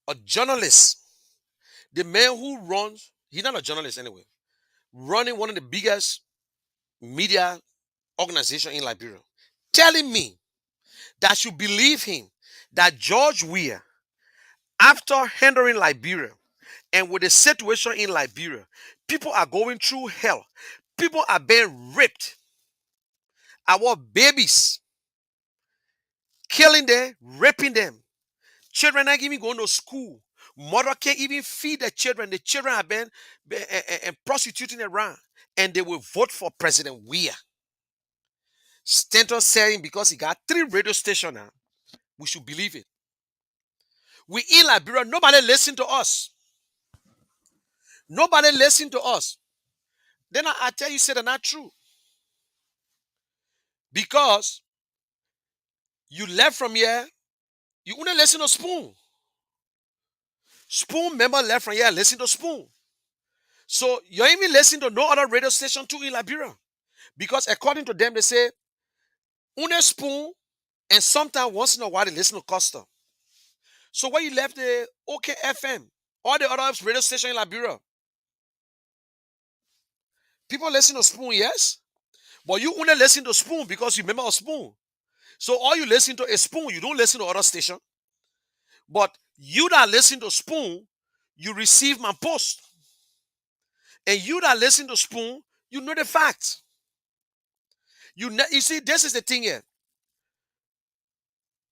a journalist, the man who runs, he's not a journalist anyway, running one of the biggest media organization in Liberia, telling me that I should believe him that George Weah, after handling Liberia and with the situation in Liberia, people are going through hell. People are being raped. Our babies, killing them, raping them. Children are even going to school. Mother can't even feed the children. The children have been prostituting around. And they will vote for President Weah. Stanton saying because he got 3 radio stations now, we should believe it. We in Liberia, nobody listen to us. Nobody listen to us. Then I tell you, say they're not true. Because you left from here, you only listen to Spoon. Spoon member left from here, listen to Spoon. So you even listen to no other radio station too in Liberia. Because according to them, they say, only Spoon, and sometimes once in a while they listen to Costa. So when you left the OKFM, all the other radio station in Liberia, people listen to Spoon, yes? But you only listen to Spoon because you remember a Spoon. So all you listen to is Spoon. You don't listen to other station. But you that listen to Spoon, you receive my post. And you that listen to Spoon, you know the facts. You see, this is the thing here.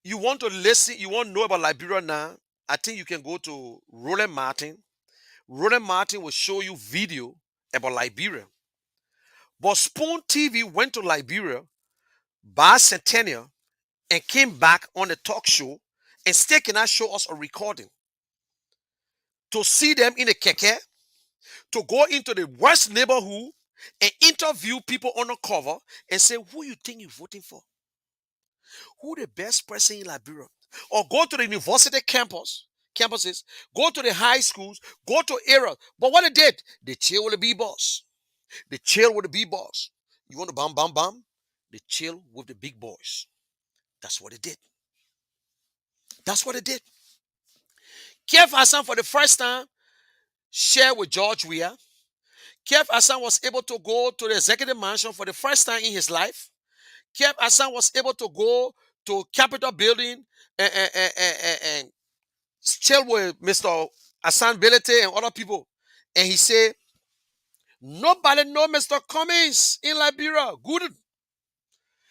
You want to listen, you want to know about Liberia now, I think you can go to Roland Martin. Roland Martin will show you video about Liberia. But Spoon TV went to Liberia, bicentennial, and came back on the talk show and still cannot show us a recording. To see them in a keke, to go into the worst neighborhood and interview people undercover and say, who you think you're voting for? Who the best person in Liberia? Or go to the university campuses, go to the high schools, go to areas. But what they did, they chill with the B-boss. They chill with the B-boss. You want to bam, bam, bam? They chill with the big boys. That's what they did. That's what they did. Kev Hassan, for the first time, shared with George Weah. Kev Hassan was able to go to the executive mansion for the first time in his life. Kev Hassan was able to go to Capitol building and chill with Mr. Hassan Belete and other people. And he said, nobody know Mr. Cummings in Liberia. Good.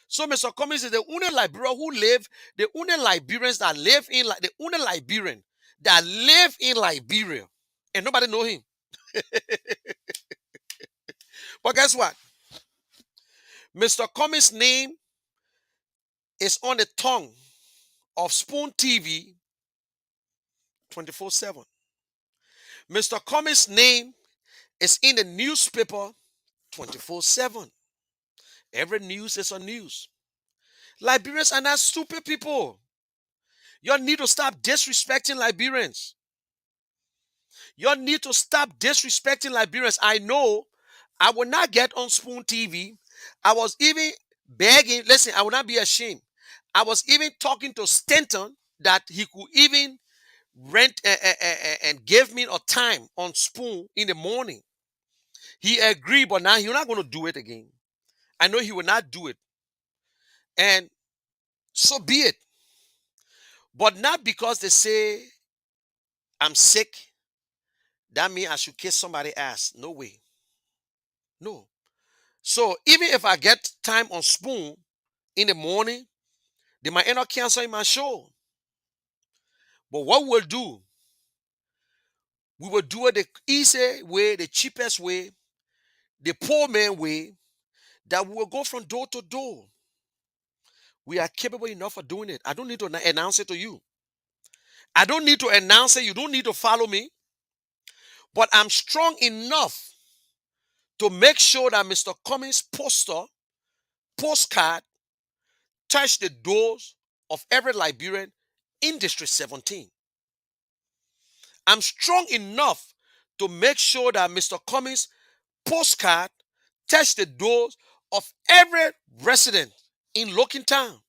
So Mr. Cummings is the only Liberian who live, the only Liberians that live in, the only Liberian that live in Liberia. And nobody know him. But guess what? Mr. Cummings' name is on the tongue of Spoon TV 24/7. Mr. Cummings' name is in the newspaper 24/7. Every news is on news. Liberians are not stupid people. You need to stop disrespecting Liberians. You need to stop disrespecting Liberians. I know I will not get on Spoon TV. I was even begging, listen, I will not be ashamed. I was even talking to Stanton that he could even rent and give me a time on Spoon in the morning. He agreed, but now he's not going to do it again. I know he will not do it. And so be it. But not because they say I'm sick, that means I should kiss somebody's ass. No way. No. So even if I get time on Spoon in the morning, they might end up canceling my show. But what we'll do, we will do it the easy way, the cheapest way, the poor man way, that we will go from door to door. We are capable enough of doing it. I don't need to announce it to you. I don't need to announce it. You don't need to follow me. But I'm strong enough to make sure that Mr. Cummings' postcard, touch the doors of every Liberian in District 17. I'm strong enough to make sure that Mr. Cummings' postcard touch the doors of every resident in Lokin Town.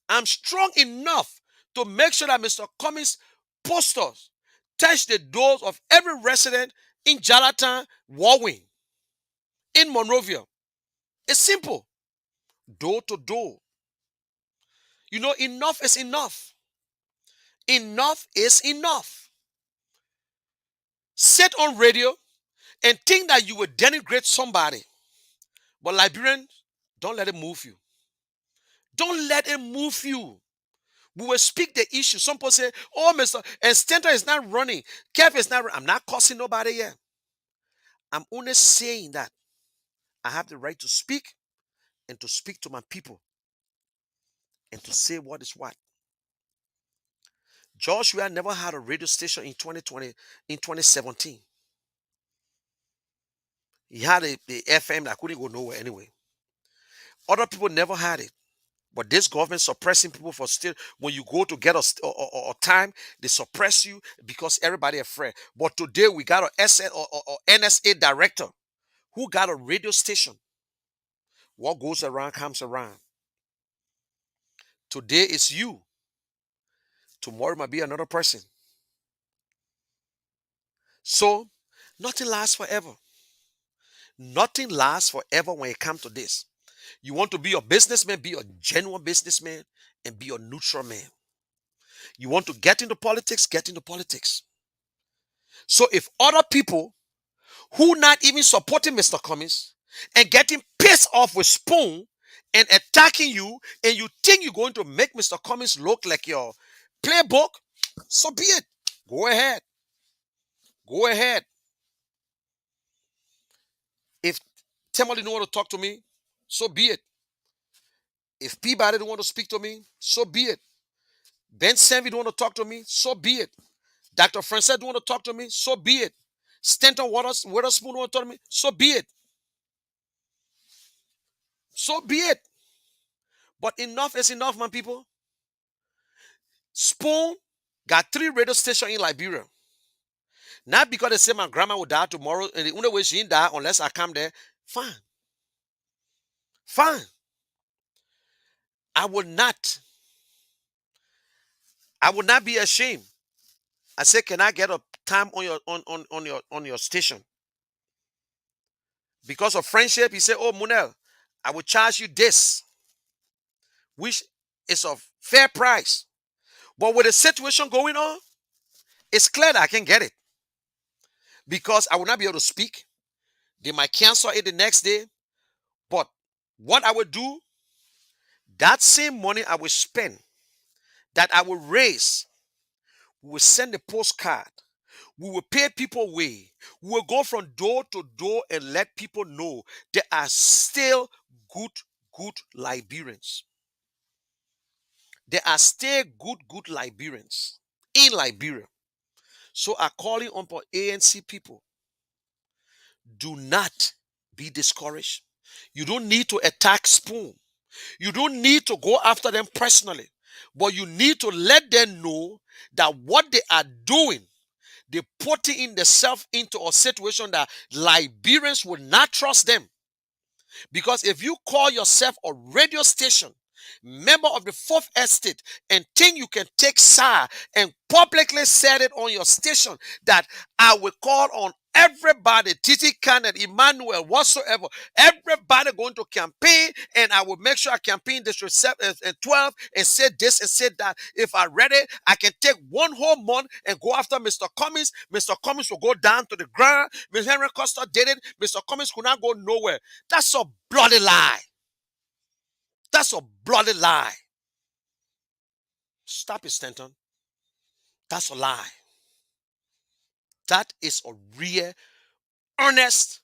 I'm strong enough to make sure that Mr. Cummings' posters touch the doors of every resident in Jarlaton, Warwing, in Monrovia. It's simple. Door to door. You know, enough is enough. Enough is enough. Sit on radio and think that you will denigrate somebody. But Liberian, don't let it move you. Don't let it move you. We will speak the issue. Some people say, oh, Mr. And Stanton is not running. Kev is not running. I'm not cursing nobody yet. I'm only saying that I have the right to speak and to speak to my people and to say what is what. Joshua never had a radio station in 2020, in 2017. He had the FM that couldn't go nowhere anyway. Other people never had it. But this government suppressing people for still, when you go to get a time, they suppress you because everybody afraid. But today we got a SN or NSA director who got a radio station. What goes around comes around. Today is you. Tomorrow might be another person. So nothing lasts forever. Nothing lasts forever when it comes to this. You want to be a businessman, be a genuine businessman, and be a neutral man. You want to get into politics, get into politics. So if other people who not even supporting Mr. Cummings and getting pissed off with Spoon and attacking you, and you think you're going to make Mr. Cummings look like your playbook, so be it. Go ahead. Go ahead. If Temali don't want to talk to me, so be it. If Peabody don't want to speak to me, so be it. Ben Sanvi don't want to talk to me, so be it. Dr. Francis don't want to talk to me, so be it. Stanton Witherspoon don't want to talk to me, so be it. So be it. But enough is enough, my people. Spoon got 3 radio stations in Liberia. Not because they say my grandma will die tomorrow, and the only way she didn't die unless I come there. Fine. Fine. I will not be ashamed. I say, can I get a time on your station? Because of friendship, he said, oh Munel, I will charge you this, which is of fair price. But with the situation going on, it's clear that I can get it. Because I will not be able to speak. They might cancel it the next day. But what I will do, that same money I will spend, that I will raise, we will send a postcard. We will pay people way. We will go from door to door and let people know there are still good Liberians. There are still good Liberians in Liberia. So I'm calling on for ANC people. Do not be discouraged. You don't need to attack Spoon. You don't need to go after them personally. But you need to let them know that what they are doing, they're putting in themselves into a situation that Liberians will not trust them. Because if you call yourself a radio station, member of the Fourth Estate, and think you can take side and publicly said it on your station that I will call on everybody, Titi Khan and Emmanuel, whatsoever, everybody going to campaign, and I will make sure I campaign this and 12 and say this and say that. If I read it, I can take one whole month and go after Mr. Cummings. Mr. Cummings will go down to the ground. Mr. Henry Costa did it. Mr. Cummings could not go nowhere. That's a bloody lie. That's a bloody lie. Stop it, Stanton. That's a lie. That is a real, honest,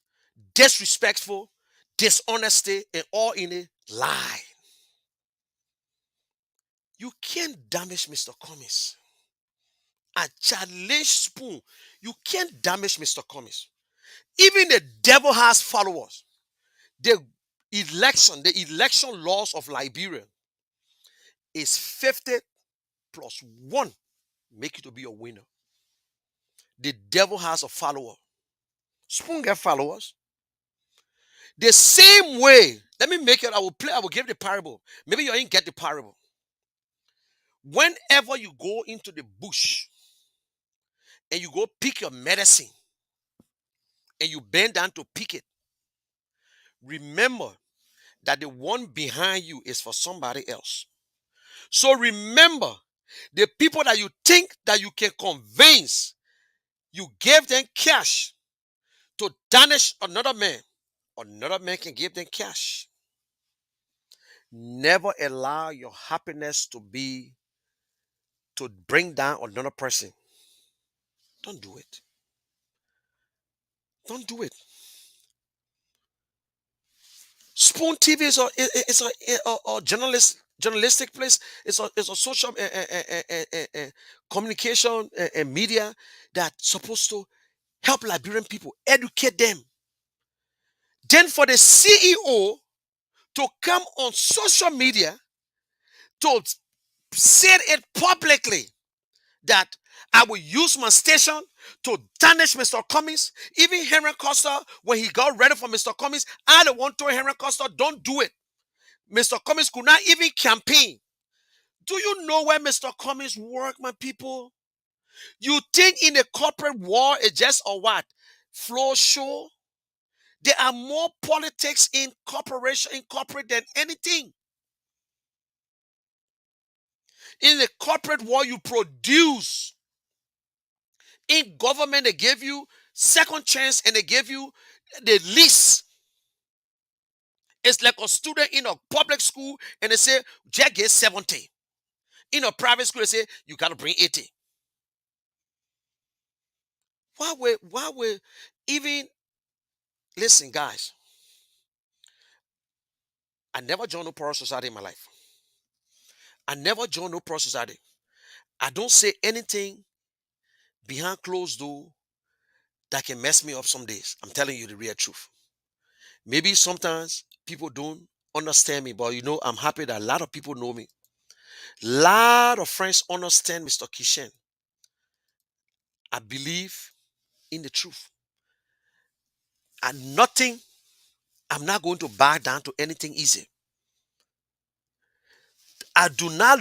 disrespectful, dishonesty, and all in a lie. You can't damage Mr. Cummings. I challenge Spoon. You can't damage Mr. Cummings. Even the devil has followers. The election laws of Liberia is 50 plus 1 make you to be a winner. The devil has a follower. Spoon get followers. The same way, let me make it, I will give the parable. Maybe you ain't get the parable. Whenever you go into the bush and you go pick your medicine and you bend down to pick it, remember that the one behind you is for somebody else. So remember, the people that you think that you can convince, you gave them cash to tarnish another man can give them cash. Never allow your happiness to bring down another person. Don't do it. Don't do it. Spoon TV is a journalistic place. It's a social communication and media that's supposed to help Liberian people, educate them. Then for the CEO to come on social media to say it publicly that I will use my station to tarnish Mr. Cummings. Even Henry Costa, when he got ready for Mr. Cummings, I don't want to Henry Costa, don't do it. Mr. Cummings could not even campaign. Do you know where Mr. Cummings work, my people? You think in the corporate war it's just a what? Floor show? There are more politics in corporate than anything. In the corporate war, you produce. In government, they give you second chance and they give you the least. It's like a student in a public school and they say, Jack gets 70. In a private school, they say, you got to bring 80. Why we even, listen, guys, I never joined no pro society in my life. I never joined no pro society. I don't say anything behind closed door that can mess me up some days. I'm telling you the real truth. Maybe sometimes people don't understand me, but I'm happy that a lot of people know me. Lot of friends understand Mr. Kishen. I believe in the truth. And nothing, I'm not going to back down to anything easy. I do not,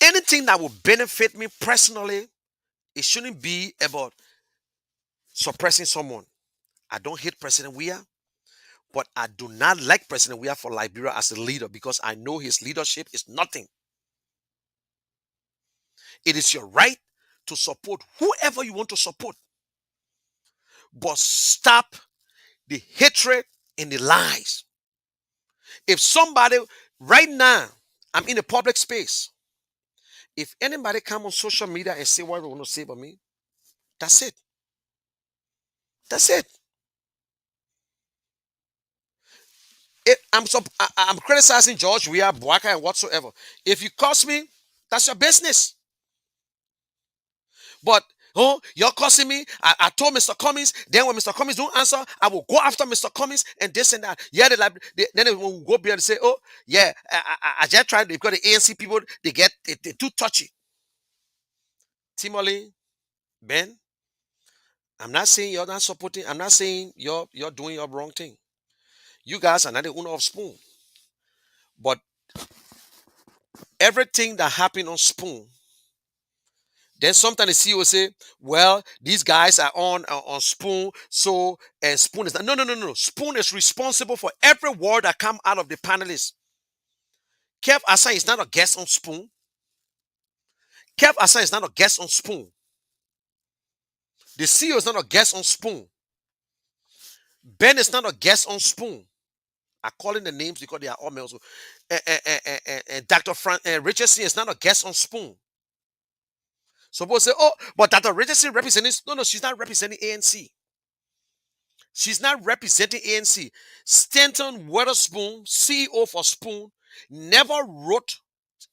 anything that will benefit me personally, it shouldn't be about suppressing someone. I don't hate President Weah, but I do not like President Weah for Liberia as a leader because I know his leadership is nothing. It is your right to support whoever you want to support, but stop the hatred and the lies. If somebody, right now, I'm in a public space. If anybody come on social media and say what they want to say about me, that's it. That's it. I'm criticizing George Weah, Boaka, and whatsoever. If you curse me, that's your business. But you're cursing me. I told Mr. Cummings. Then when Mr. Cummings don't answer, I will go after Mr. Cummings and this and that. Yeah, then they will go beyond and say, oh yeah, I just tried because the ANC people they too touchy. Timothy, Ben, I'm not saying you're not supporting. I'm not saying you're doing your wrong thing. You guys are not the owner of Spoon, but everything that happened on Spoon. Then sometimes the CEO say, "Well, these guys are on Spoon, so and Spoon is not." No. Spoon is responsible for every word that come out of the panelists. Kev Assan is not a guest on Spoon. Kev Assan is not a guest on Spoon. The CEO is not a guest on Spoon. Ben is not a guest on Spoon. I call in the names because they are all males. And Dr. Richardson is not a guest on Spoon. So people say, oh, but Dr. Richardson representing. No, she's not representing ANC. She's not representing ANC. Stanton Weatherspoon, CEO for Spoon, never wrote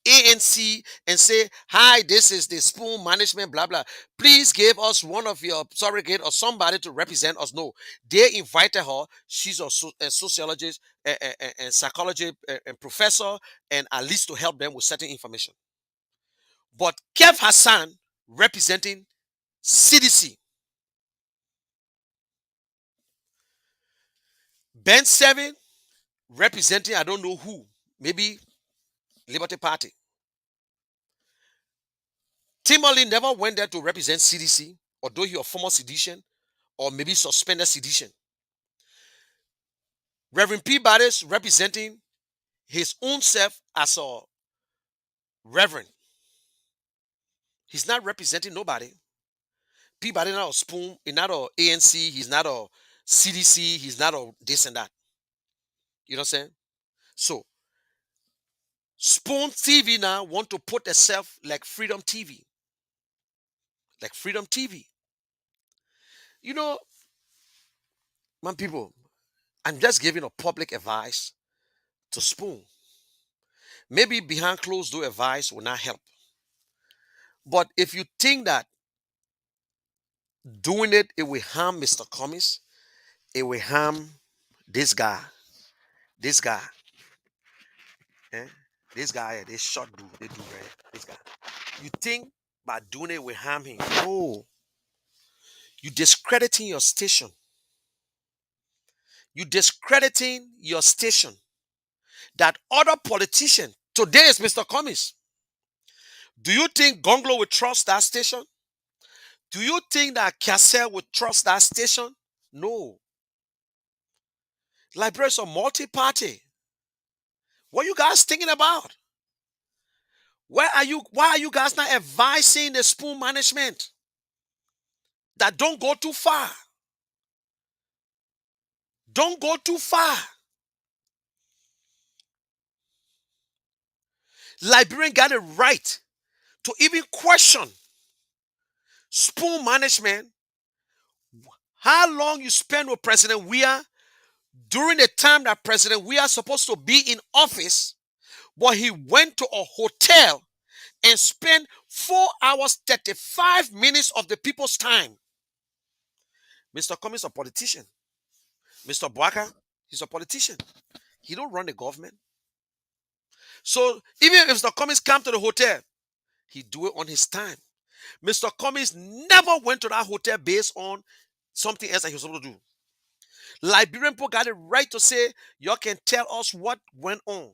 ANC and say, hi, this is the Spoon management, blah, blah. Please give us one of your surrogate or somebody to represent us. No, they invited her. She's a sociologist and psychology and professor, and at least to help them with certain information. But Kev Hassan representing CDC. Ben Seven representing I don't know who, maybe Liberty Party. Timothy never went there to represent CDC, although he was former sedition or maybe suspended sedition. Reverend P. Barris representing his own self as a reverend. He's not representing nobody. P. Barris not a Spoon, he's not a ANC, he's not a CDC, he's not a this and that. You know what I'm saying? So Spoon TV now want to put itself like Freedom TV. Like Freedom TV. You know, man, people, I'm just giving a public advice to Spoon. Maybe behind closed door advice will not help. But if you think that doing it will harm Mr. Cummings, it will harm this guy, this guy, eh? This guy, this short dude, they do right. This guy. You think by doing it will harm him? No. You discrediting your station. You discrediting your station. That other politician. Today is Mr. Cummings. Do you think Gonglo would trust that station? Do you think that Cassell would trust that station? No. Liberals are multi-party. What are you guys thinking about? Why are you guys not advising the Spoon management that don't go too far? Don't go too far. Liberian got a right to even question Spoon management. How long you spend with President Weah during the time that President Weah is supposed to be in office, but he went to a hotel and spent 4 hours 35 minutes of the people's time. Mr. Cummings is a politician. Mr. Bwaka, he's a politician. He don't run the government. So even if Mr. Cummings come to the hotel, he do it on his time. Mr. Cummings never went to that hotel based on something else that he was supposed to do. Liberian people got the right to say, y'all can tell us what went on.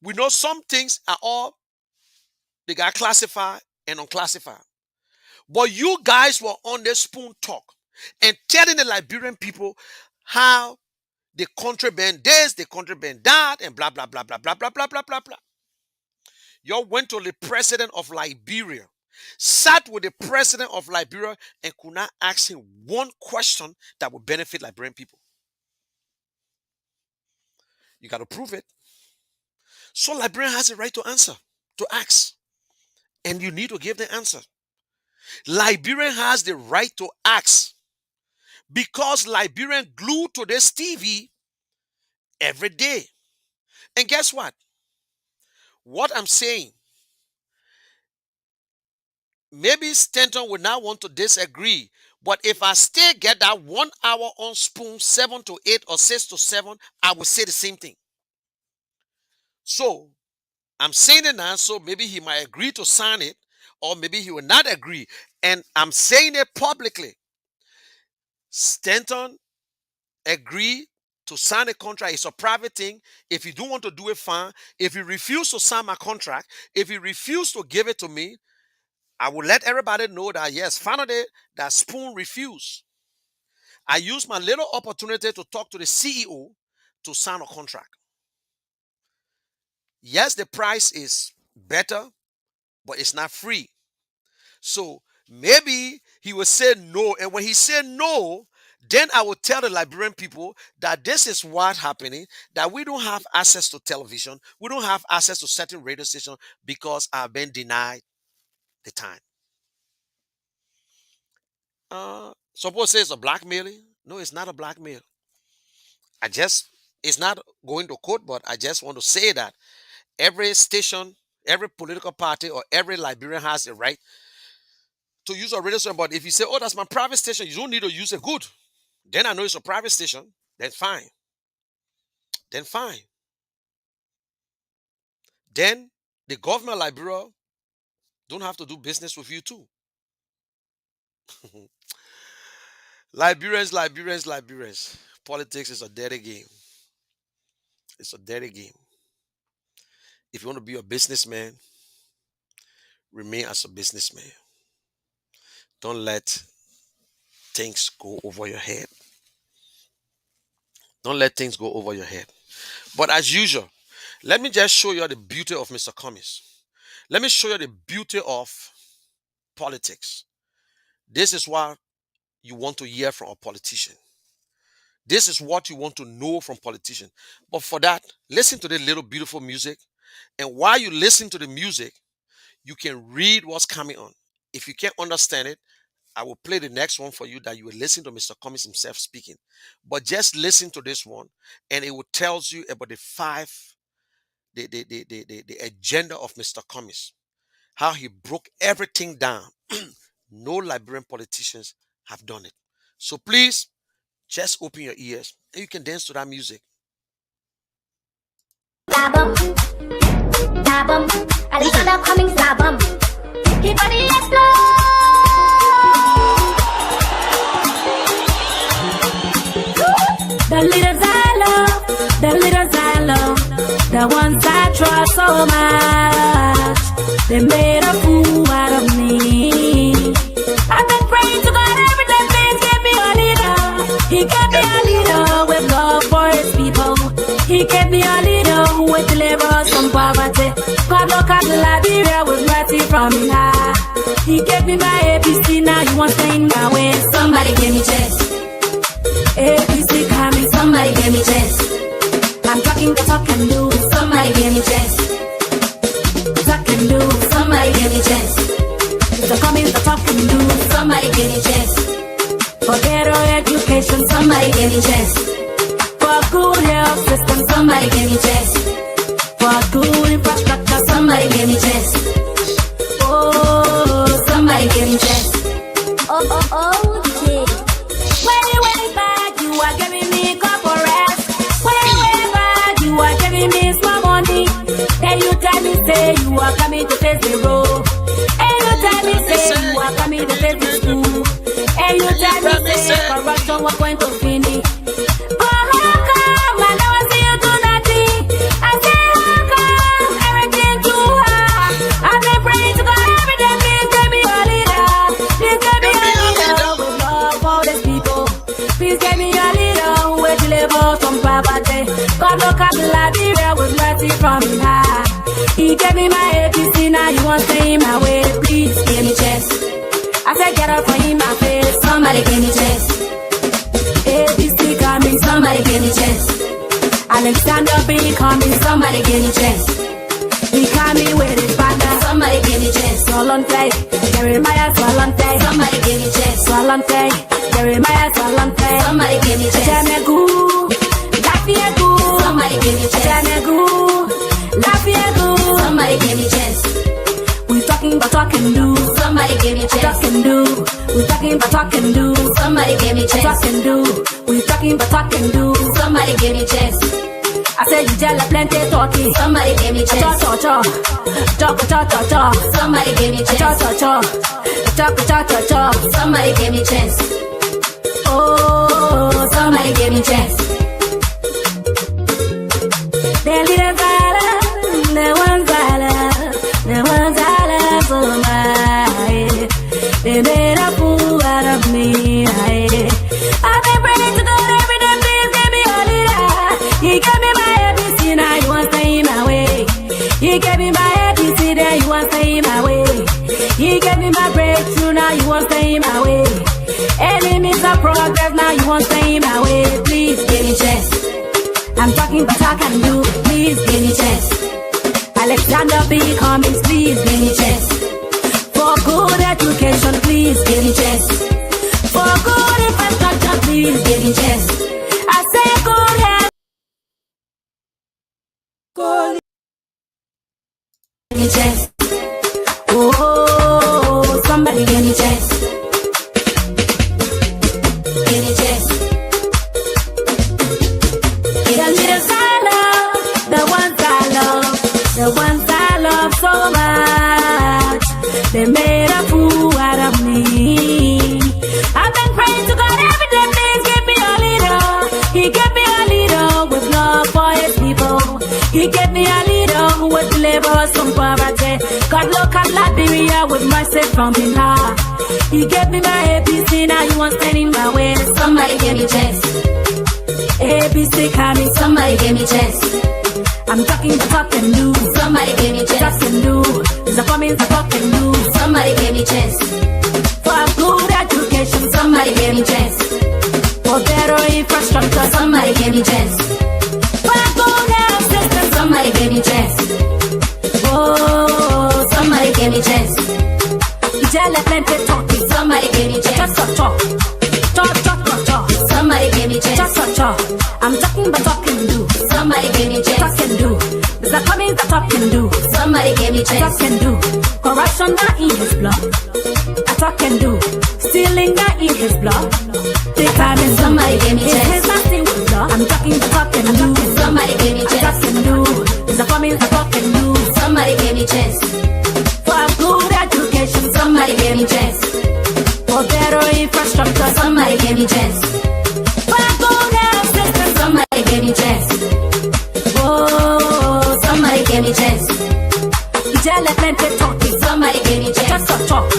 We know some things are all, they got classified and unclassified. But you guys were on the Spoon talk and telling the Liberian people how they contraband this, they contraband that, and blah, blah, blah, blah, blah, blah, blah, blah, blah, blah. Y'all went to the president of Liberia, sat with the president of Liberia, and could not ask him one question that would benefit Liberian people. You got to prove it. So Liberian has a right to answer, to ask. And you need to give the answer. Liberian has the right to ask because Liberian glued to this TV every day. And guess what? What I'm saying, maybe Stanton would not want to disagree, but if I still get that 1 hour on Spoon, 7 to 8 or 6 to 7, I will say the same thing. So I'm saying it now, so maybe he might agree to sign it, or maybe he will not agree. And I'm saying it publicly. Stanton agree to sign a contract. It's a private thing. If you don't want to do it, fine. If you refuse to sign my contract, if you refuse to give it to me, I will let everybody know that yes, finally that Spoon refused. I used my little opportunity to talk to the CEO to sign a contract. Yes, the price is better, but it's not free. So maybe he will say no. And when he said no, then I will tell the Liberian people that this is what's happening, that we don't have access to television. We don't have access to certain radio stations because I've been denied the time. Suppose say it's a blackmailing. No, it's not a blackmail. It's not going to court, but I just want to say that every station, every political party, or every Liberian has the right to use a radio station. But if you say, oh, that's my private station, you don't need to use it, good. Then I know it's a private station. Then fine. Then fine. Then the government of Liberia don't have to do business with you too. Liberians, Liberians, Liberians. Politics is a dirty game. It's a dirty game. If you want to be a businessman, remain as a businessman. Don't let things go over your head. Don't let things go over your head. But as usual, let me just show you the beauty of Mr. Cummings. Let me show you the beauty of politics. This is what you want to hear from a politician. This is what you want to know from politicians. But for that, listen to the little beautiful music. And while you listen to the music, you can read what's coming on. If you can't understand it, I will play the next one for you that you will listen to Mr. Cummings himself speaking. But just listen to this one, and it will tell you about the agenda of Mr. Cummings, how he broke everything down. No Liberian politicians have done it. So please, just open your ears and you can dance to that music. Album, album, Alexander Cummings album. Keep body explode. The leaders I love, the leaders I love, the ones I trust so much, they made a fool out of me. I've been praying to God every day, please give me a leader. He gave me a leader with love for his people. He gave me a leader who will deliver us from poverty. God look at Liberia with mercy from him high. He gave me my ABC, now you want to stay in my way. Somebody give me chance. ABC coming, somebody give me chance. I'm talking the talk and do, somebody give me chance. Talk and do, somebody give me chance. The coming, the talk and do, somebody give me chance. For better education, somebody give me chance. For good health system, somebody give me chance. For good infrastructure, somebody give me chance. Oh, somebody give me chance. Okay. Way back, you are giving me corporate. Way back, you are giving me small money. Then you tell me say you are coming to face the road. And you tell me say you are coming to face the school. And you tell me say corruption was going to finish. But how come I never see you do nothing? I say how come everything too hard? I've been praying to God every day, please give me a leader. Please give me a leader with love for these people. Please give me a leader who will deliver from poverty. God look at Liberia with mercy from him high. He gave me my ABC, now you want to stay in my way. Please give me chance. I said get up for him my face. Somebody give me chance. ABC coming, somebody give me chance. Alexander B coming, somebody give me chance. He coming with his partner, somebody give me chance. Solonte, Jeremiah Solonte, somebody give me chance. Solonte, Jeremiah Solonte, somebody give me chance. Jamegu, Lafiegu, somebody give me chance. Jamegu, Lafiegu, somebody give me chance. We talking about talk and do, somebody give me chance. Talk and do, we talking about talk and do, somebody give me chance. Talk and do, we talking about talk and do, somebody give me chance. I said you tell a plenty talking, somebody give me chance. Talk, somebody give me chance. Talk, somebody give me chance. Oh, somebody give me chance. The leaders I love, the ones I love, the ones I love so much, they made a fool out of me. I've been praying to God every day, please give me a leader. He gave me my ABC, now you want to stay in my way. He gave me my ABC, then you want to stay in my way. He gave me my breakthrough, now you want to stay in my way. Enemies of progress, now you want to stay in my way. Please give me chance. I'm talking but I can do, please give me chance. Alexander B. Cummings, please give me chance. For good education, please give me chance. For good infrastructure, please give me chance. I say good health, good, give me chance. Oh, somebody give me chance. Give me chance. The leaders I love, the ones I love, the ones I love so much, they made a fool out of me. I've been praying to God every day, please give me a leader. He gave me a leader with love for his people. He gave me a leader who would deliver us from poverty. God look at Liberia with mercy from him high. He gave me my ABC, now you want to stand in my way. Somebody give me chance. ABC coming, somebody give me chance. I'm talking the talk and do, somebody give me chance. Talk and do, the coming the talk and do, somebody give me chance. For good education, Somebody give me chance. For better infrastructure, somebody give me chance. For a good health system, somebody give me chance. Oh, somebody give me chance. Tell a plenty talking, somebody give me chance. Talk. Somebody give me chance. Talk. I'm talking but talking do. Somebody give me chance. Talk and do. There's a coming that talk and do. Somebody give me chance. Talk and do. Corruption that in his blood. I talk and do. Stealing that in his blood. They come in. Somebody give me chance. It's nothing with blood. I'm talking but talk and do. Somebody give me chance. Talk and do. There's a coming that talk and do. Somebody give me chance. For a good education, somebody give me chance. For better infrastructure, somebody give me chance. For a good health system, somebody give me chance. Oh, somebody give me chance. Tell a plenty talking, somebody give me chance. Talk.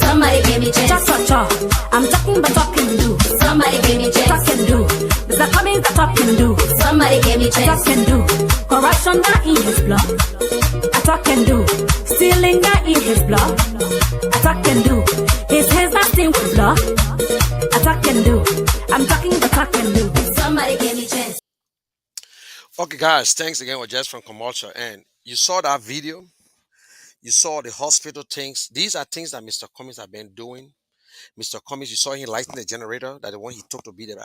Somebody give me chance. Talk. I'm talking but talking do. Somebody give me chance. Talk and do. There's a coming that talk and do. Somebody give me chance. Talk and do. Corruption that in his blood. I talk and do. Stealing that in his blood. I talk and do. His hands not stained with blood. I talk and do. I'm talking but talk and do. Somebody give me chance. Okay, guys, thanks again for Jess from Commercial. And you saw that video. You saw the hospital things. These are things that Mr. Cummings have been doing. Mr. Cummings, you saw him lighting the generator, that the one he took to be there.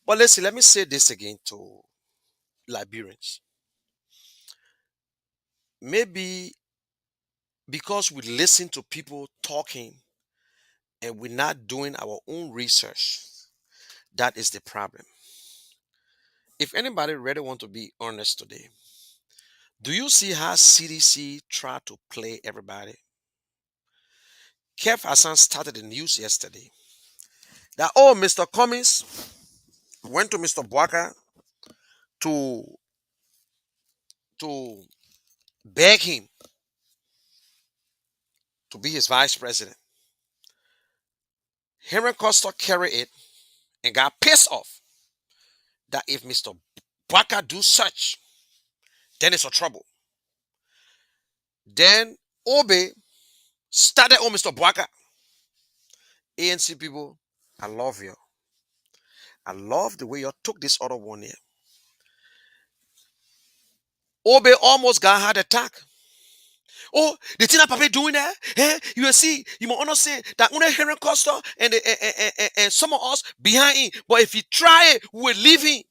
But listen, let me say this again to Liberians. Maybe because we listen to people talking and we're not doing our own research, that is the problem. If anybody really want to be honest today, do you see how CDC try to play everybody? Kev Hassan started the news yesterday that, oh, Mr. Cummings went to Mr. Bwaka to to beg him to be his vice president. Henry Costa carried it and got pissed off that if Mr. Bwaka do such, then it's a trouble. Then Obe started on Mr. Bwaka. ANC people, I love you. I love the way you took this other one here. Obe almost got heart attack. Oh, the thing that Papa doing there, you will see, you must understand that only Henry Costa and some of us behind him. But if he try it, we will leave him.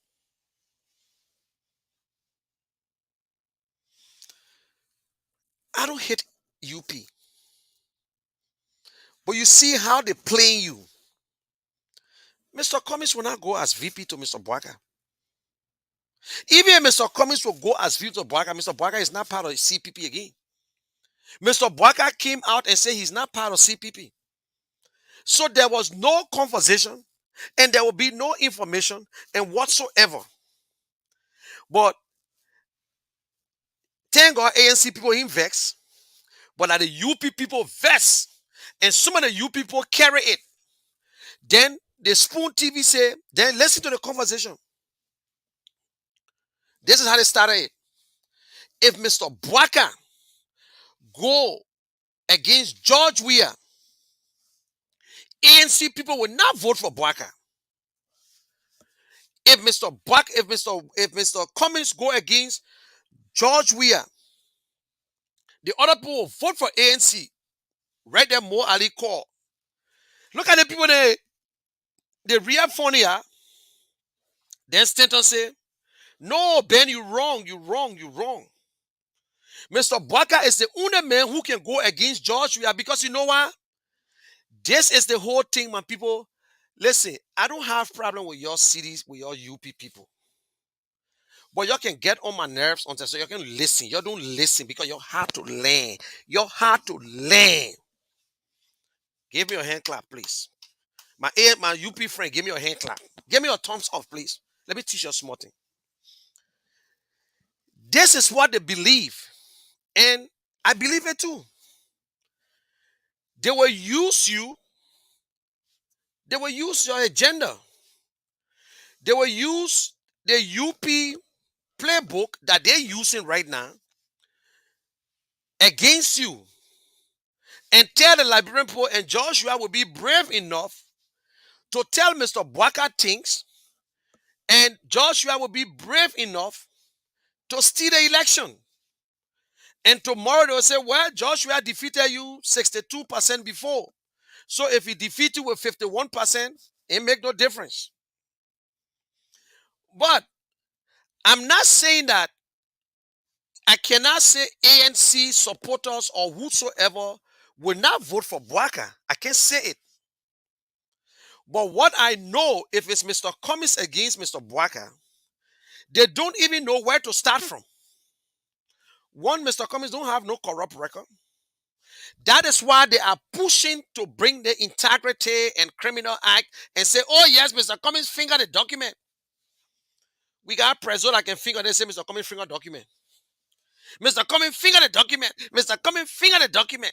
I don't hate UP. But you see how they playing you. Mr. Cummings will not go as VP to Mr. Bwaka. Even if Mr. Cummings will go as VP to Bwaka, Mr. Bwaka is not part of CPP again. Mr. Bwaka came out and said he's not part of CPP. So there was no conversation and there will be no information and whatsoever. But thank God ANC people in vex, but that the UP people vex, and some of the UP people carry it. Then the Spoon TV say, then listen to the conversation. This is how they started it. If Mr. Bwaka go against George Weah, ANC people will not vote for Bwaka. If Mr. Cummings go against George Weah, the other people will vote for ANC. Right there, Mo Ali call. Look at the people they react funny. Then Stanton say, no, Ben, you wrong. Mr. Bwaka is the only man who can go against George Weah because you know what? This is the whole thing, man. People, listen, I don't have problem with your cities, with your UP people. But y'all can get on my nerves until so you can listen. You don't listen because you have to learn. You have to learn. Give me your hand clap, please. My UP friend, give me your hand clap. Give me your thumbs up, please. Let me teach you a small thing. This is what they believe. And I believe it too. They will use you. They will use your agenda. They will use the UP playbook that they're using right now against you. and tell the Liberian people, and Joshua will be brave enough to tell Mr. Bwaka things, and Joshua will be brave enough to steal the election. And tomorrow they'll say, well, Joshua defeated you 62% before. So if he defeats you with 51%, it make no difference. But I'm not saying that I cannot say ANC supporters or whosoever will not vote for Bwaka. I can't say it. But what I know, if it's Mr. Cummings against Mr. Bwaka, they don't even know where to start from. One, Mr. Cummings don't have no corrupt record. That is why they are pushing to bring the Integrity and Criminal Act and say, oh yes, Mr. Cummings finger the document. We got Prezo that can finger, they say Mr. Cummings finger document. Mr. Cummings finger the document. Mr. Cummings finger the document.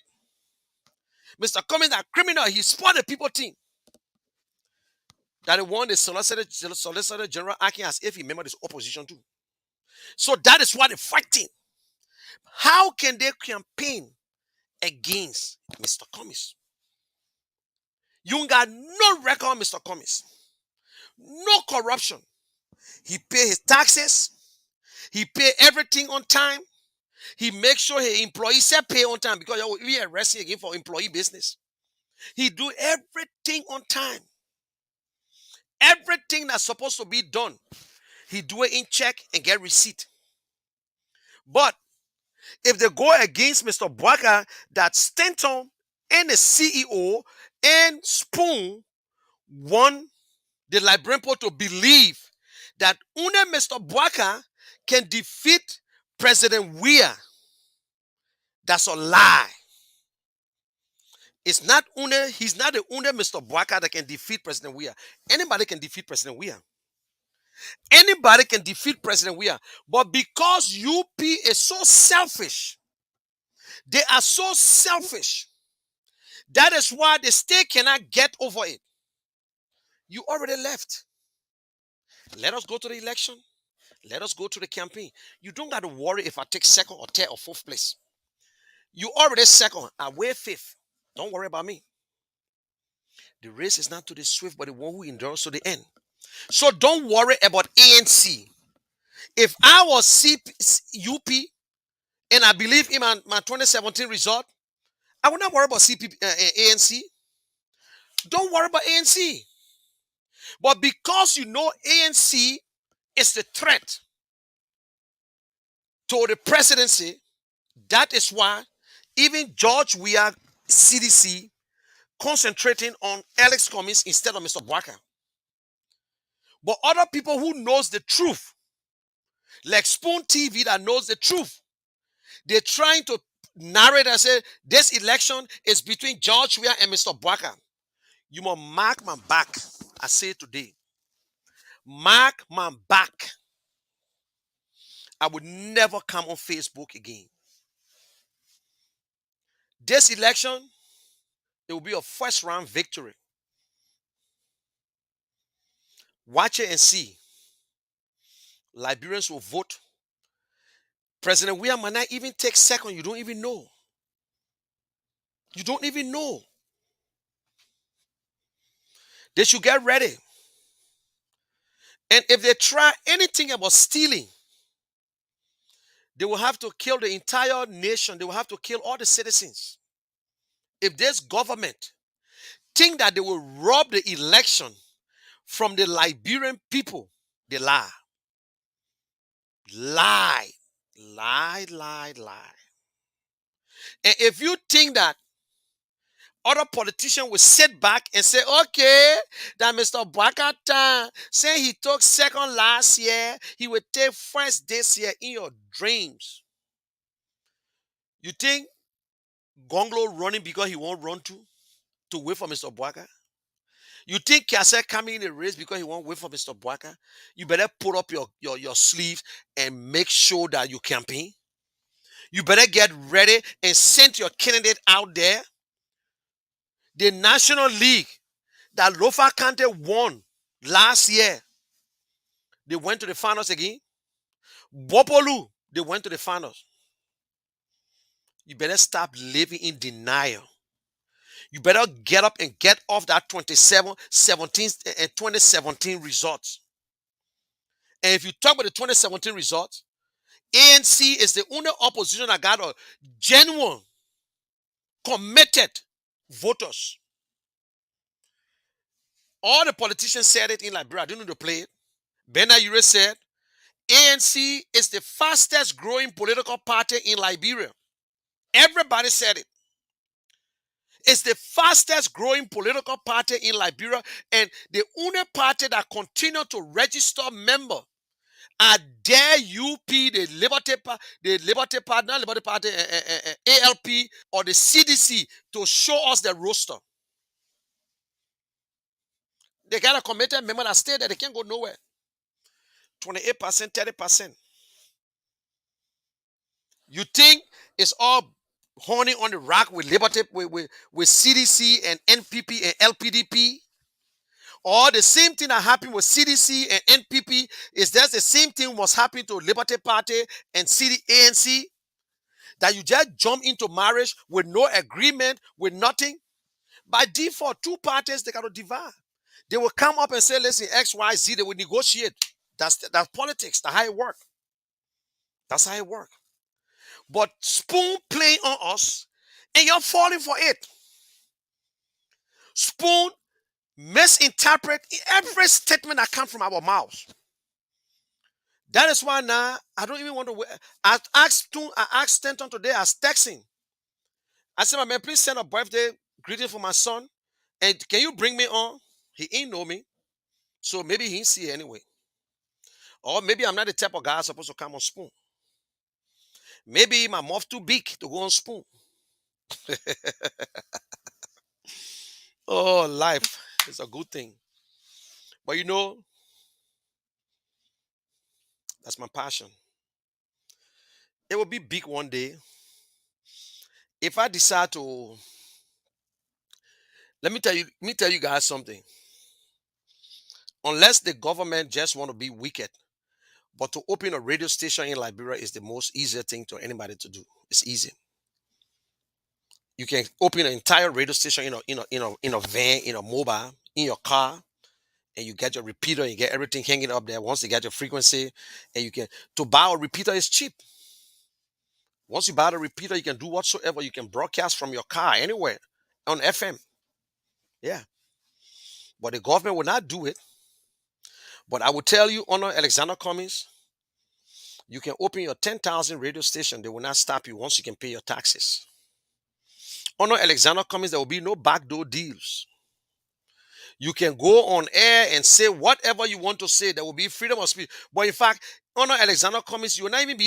Mr. Cummings a criminal, he spoiled the people team. That the one the Solicitor General acting as if he member this opposition too. So that is why they're fighting. How can they campaign against Mr. Cummings? You got no record, Mr. Cummings. No corruption. He pay his taxes. He pay everything on time. He makes sure his employees pay on time because we arrest him again for employee business. He do everything on time. Everything that's supposed to be done, he do it in check and get receipt. But if they go against Mr. Bwaka, that Stanton and the CEO and Spoon want the Liberian people to believe that only Mr. Bwaka can defeat President Weah. That's a lie. It's not only, he's not the only Mr. Bwaka that can defeat President Weah. Anybody can defeat President Weah. Anybody can defeat President Weah. But because UP is so selfish, they are so selfish. That is why the state cannot get over it. You already left. Let us go to the election. Let us go to the campaign. You don't got to worry if I take second or third or fourth place. You already second. I weigh fifth. Don't worry about me. The race is not to the swift, but the one who endures to the end. So don't worry about ANC. If I was UP and I believe in my 2017 result, I would not worry about ANC. Don't worry about ANC. But because you know ANC is the threat to the presidency, that is why even George Weah CDC concentrating on Alex Cummings instead of Mr. Bwaka. But other people who knows the truth, like Spoon TV that knows the truth, they're trying to narrate and say this election is between George Weah and Mr. Bwaka. You must mark my back. I say it today. Mark my back. I would never come on Facebook again. This election, it will be a first round victory. Watch it and see. Liberians will vote. President Weah might not even take second. You don't even know. You don't even know. They should get ready. And if they try anything about stealing, they will have to kill the entire nation. They will have to kill all the citizens. If this government think that they will rob the election from the Liberian people, they lie. Lie. Lie, lie, lie. And if you think that other politicians will sit back and say, okay, that Mr. Bwaka say he took second last year, he will take first this year, in your dreams. You think Gonglo running because he won't run to wait for Mr. Bwaka? You think Kiase coming in the race because he won't wait for Mr. Bwaka? You better put up your sleeves and make sure that you campaign. You better get ready and send your candidate out there. The National League that Lofa Kante won last year, they went to the finals again. Bopolu, they went to the finals. You better stop living in denial. You better get up and get off that 17 and 2017 results. And if you talk about the 2017 results, ANC is the only opposition that got a genuine, committed voters. All the politicians said it in Liberia. I didn't know to play it. Benayure said ANC is the fastest growing political party in Liberia. Everybody said it. It's the fastest growing political party in Liberia and the only party that continue to register member at their UP, the Liberty Party, not Liberty Party, ALP, or the CDC to show us the roster. They got a committed member that stay there. They can't go nowhere. 28%, 30%. You think it's all honey on the rock with Liberty, with CDC and NPP and LPDP? Or the same thing that happened with CDC and NPP is that's the same thing was happening to Liberty Party and ANC? That you just jump into marriage with no agreement, with nothing? By default, two parties, they got to divide. They will come up and say, listen, X, Y, Z, they will negotiate. That's politics. That's how it works. That's how it works. But Spoon playing on us, and you're falling for it. Spoon misinterpret every statement that comes from our mouths. That is why now I don't even want to. I asked Stanton today. I was texting. I said, my man, please send a birthday greeting for my son, and can you bring me on? He ain't know me, so maybe he ain't see it anyway. Or maybe I'm not the type of guy supposed to come on Spoon. Maybe my mouth too big to go on Spoon. Oh, life is a good thing. But that's my passion. It will be big one day. If I decide to, let me tell you guys something. Unless the government just want to be wicked, but to open a radio station in Liberia is the most easier thing to anybody to do. It's easy. You can open an entire radio station in a van, in a mobile, in your car, and you get your repeater and you get everything hanging up there. Once you get your frequency, and you can to buy a repeater is cheap. Once you buy the repeater, you can do whatsoever. You can broadcast from your car anywhere on FM. Yeah. But the government will not do it. But I will tell you, Honor Alexander Cummings, you can open your 10,000 radio station. They will not stop you once you can pay your taxes. Honor Alexander Cummings, there will be no backdoor deals. You can go on air and say whatever you want to say. There will be freedom of speech. But in fact, Honor Alexander Cummings, you will not even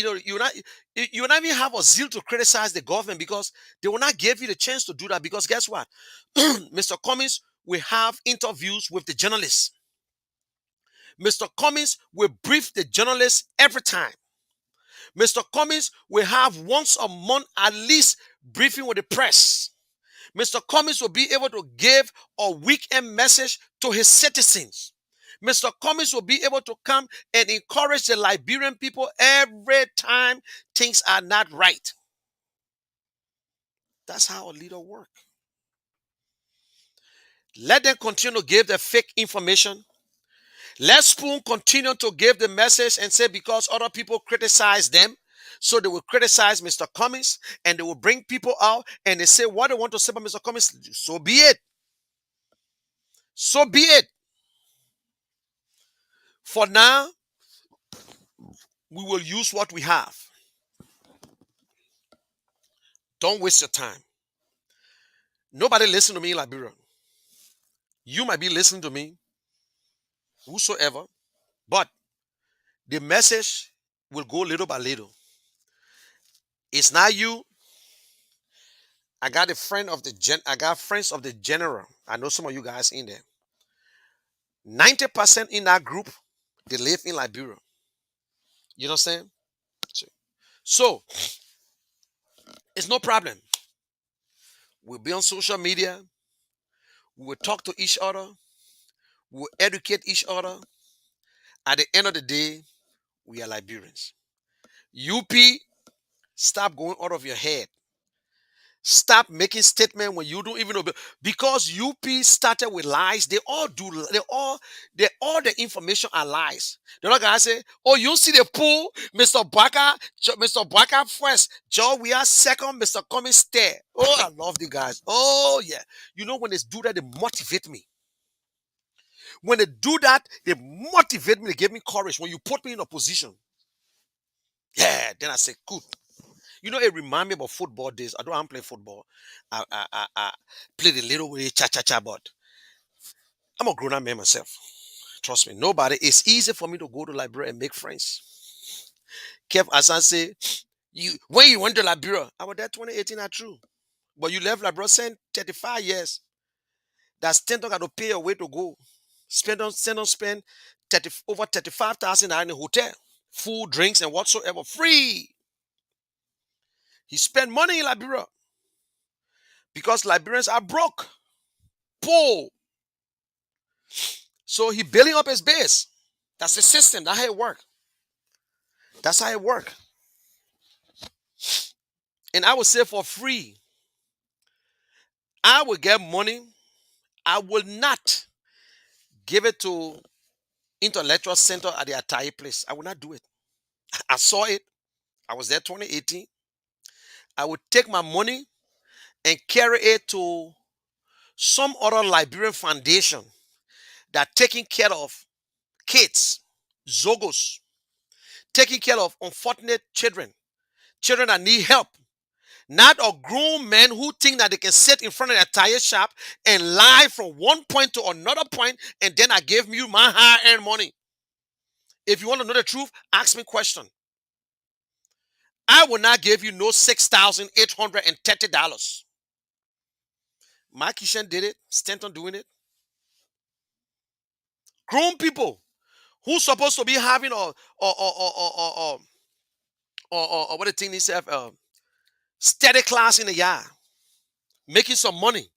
even have a zeal to criticize the government because they will not give you the chance to do that. Because guess what? Mr. Cummings will have interviews with the journalists. Mr. Cummings will brief the journalists every time. Mr. Cummings will have once a month at least briefing with the press. Mr. Cummings will be able to give a weekend message to his citizens. Mr. Cummings will be able to come and encourage the Liberian people every time things are not right. That's how a leader works. Let them continue to give the fake information. Let Spoon continue to give the message and say because other people criticize them, so they will criticize Mr. Cummings and they will bring people out and they say what they want to say about Mr. Cummings. So be it. So be it. For now, we will use what we have. Don't waste your time. Nobody listen to me in Liberia. You might be listening to me, whosoever, but the message will go little by little. It's not you. I got I got friends of the general. I know some of you guys in there. 90% in that group, they live in Liberia. You understand? So it's no problem. We'll be on social media. We will talk to each other. We will educate each other. At the end of the day, we are Liberians. UP, stop going out of your head. Stop making statements when you don't even know. Because UP started with lies. They all the information are lies. The other guy say, oh, you see the pool, Mr. Mr. Baka first, Joe, we are second, Mr. Cummings third. Oh, I love the guys. Oh, yeah. You know, when they do that, they motivate me. When they do that, they motivate me, they give me courage. When you put me in a position, yeah, then I say, good. You know, it reminds me about football days. I don't play football. I played a little way cha-cha-cha, but I'm a grown-up man myself. Trust me, nobody. It's easy for me to go to Liberia and make friends. Kev Asan say, you when you went to Liberia, I was there 2018, not true. But you left Liberia, spent 35 years. That's 10 got to pay your way to go. Spend 30, over 35,000 in a hotel. Food, drinks, and whatsoever. Free. He spent money in Liberia because Liberians are broke. Poor. So he building up his base. That's the system. That's how it work. That's how it work. And I would say for free, I will get money. I will not give it to intellectual center at the Atayi place. I will not do it. I saw it. I was there 2018. I would take my money and carry it to some other Liberian foundation that taking care of kids, zogos, taking care of unfortunate children that need help. Not a grown man who think that they can sit in front of a tire shop and lie from one point to another point, and then I give you my hard-earned money. If you want to know the truth, ask me question. I will not give you no $6,830. My Kishan did it. Stanton doing it. Grown people who supposed to be having or what the thing is steady class in the yard, making some money.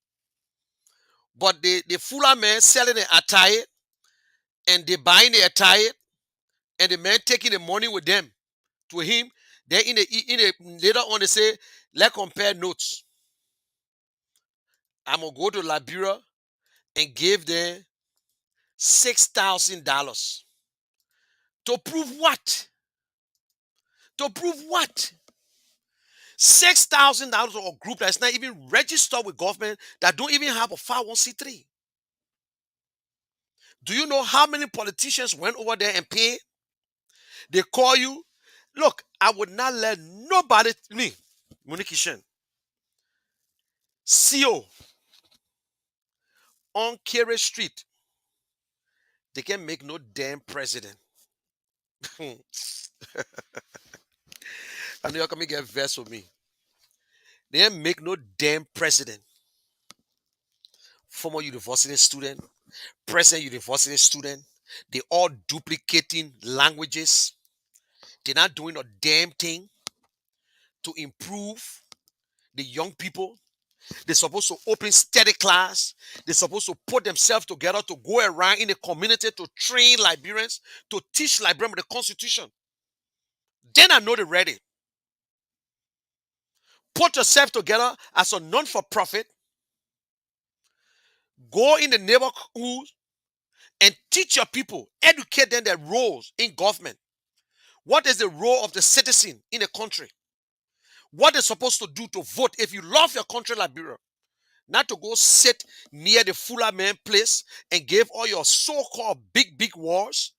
But the fuller man selling the attire and they buying the attire and the man taking the money with them to him. Then in the later on they say, let's compare notes. I'm gonna go to Liberia and give them $6,000. To prove what? To prove what? $6,000 or a group that's not even registered with government, that don't even have a 501c3. Do you know how many politicians went over there and paid? They call you. Look, I would not let nobody, me, Munikishan, CO on Kere Street, they can make no damn president. I know you're coming to get vexed with me. They can make no damn president. Former university student, present university student, they all duplicating languages. They're not doing a damn thing to improve the young people. They're supposed to open study class. They're supposed to put themselves together to go around in the community to train Liberians, to teach Liberians the Constitution. Then I know they're ready. Put yourself together as a non-for-profit. Go in the neighborhood and teach your people, educate them their roles in government. What is the role of the citizen in a country? What they're supposed to do to vote if you love your country, Liberia. Not to go sit near the Fuller man place and give all your so-called big wars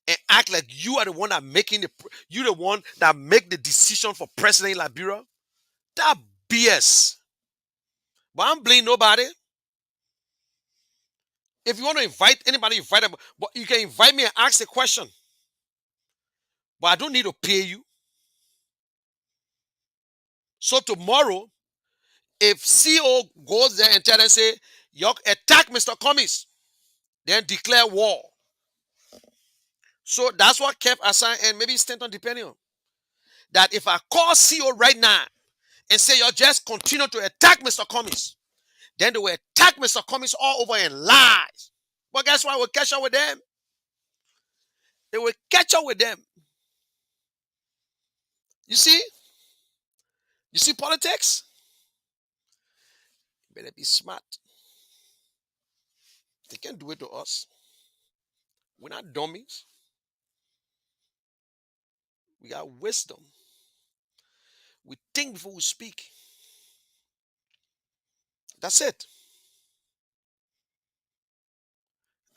and act like you are the one that you the one that make the decision for president in Liberia. That BS. But I'm blaming nobody. If you want to invite anybody, invite them. But you can invite me and ask a question. But I don't need to pay you. So tomorrow, if CO goes there and tell them, say, you attack Mr. Cummings, then declare war. So that's what kept Assange and maybe Stanton depending on. That if I call CO right now and say, you just continue to attack Mr. Cummings, then they will attack Mr. Cummings all over and lies. But guess what? We'll catch up with them. They will catch up with them. You see? You see politics? Better be smart. They can't do it to us. We're not dummies. We got wisdom. We think before we speak. That's it.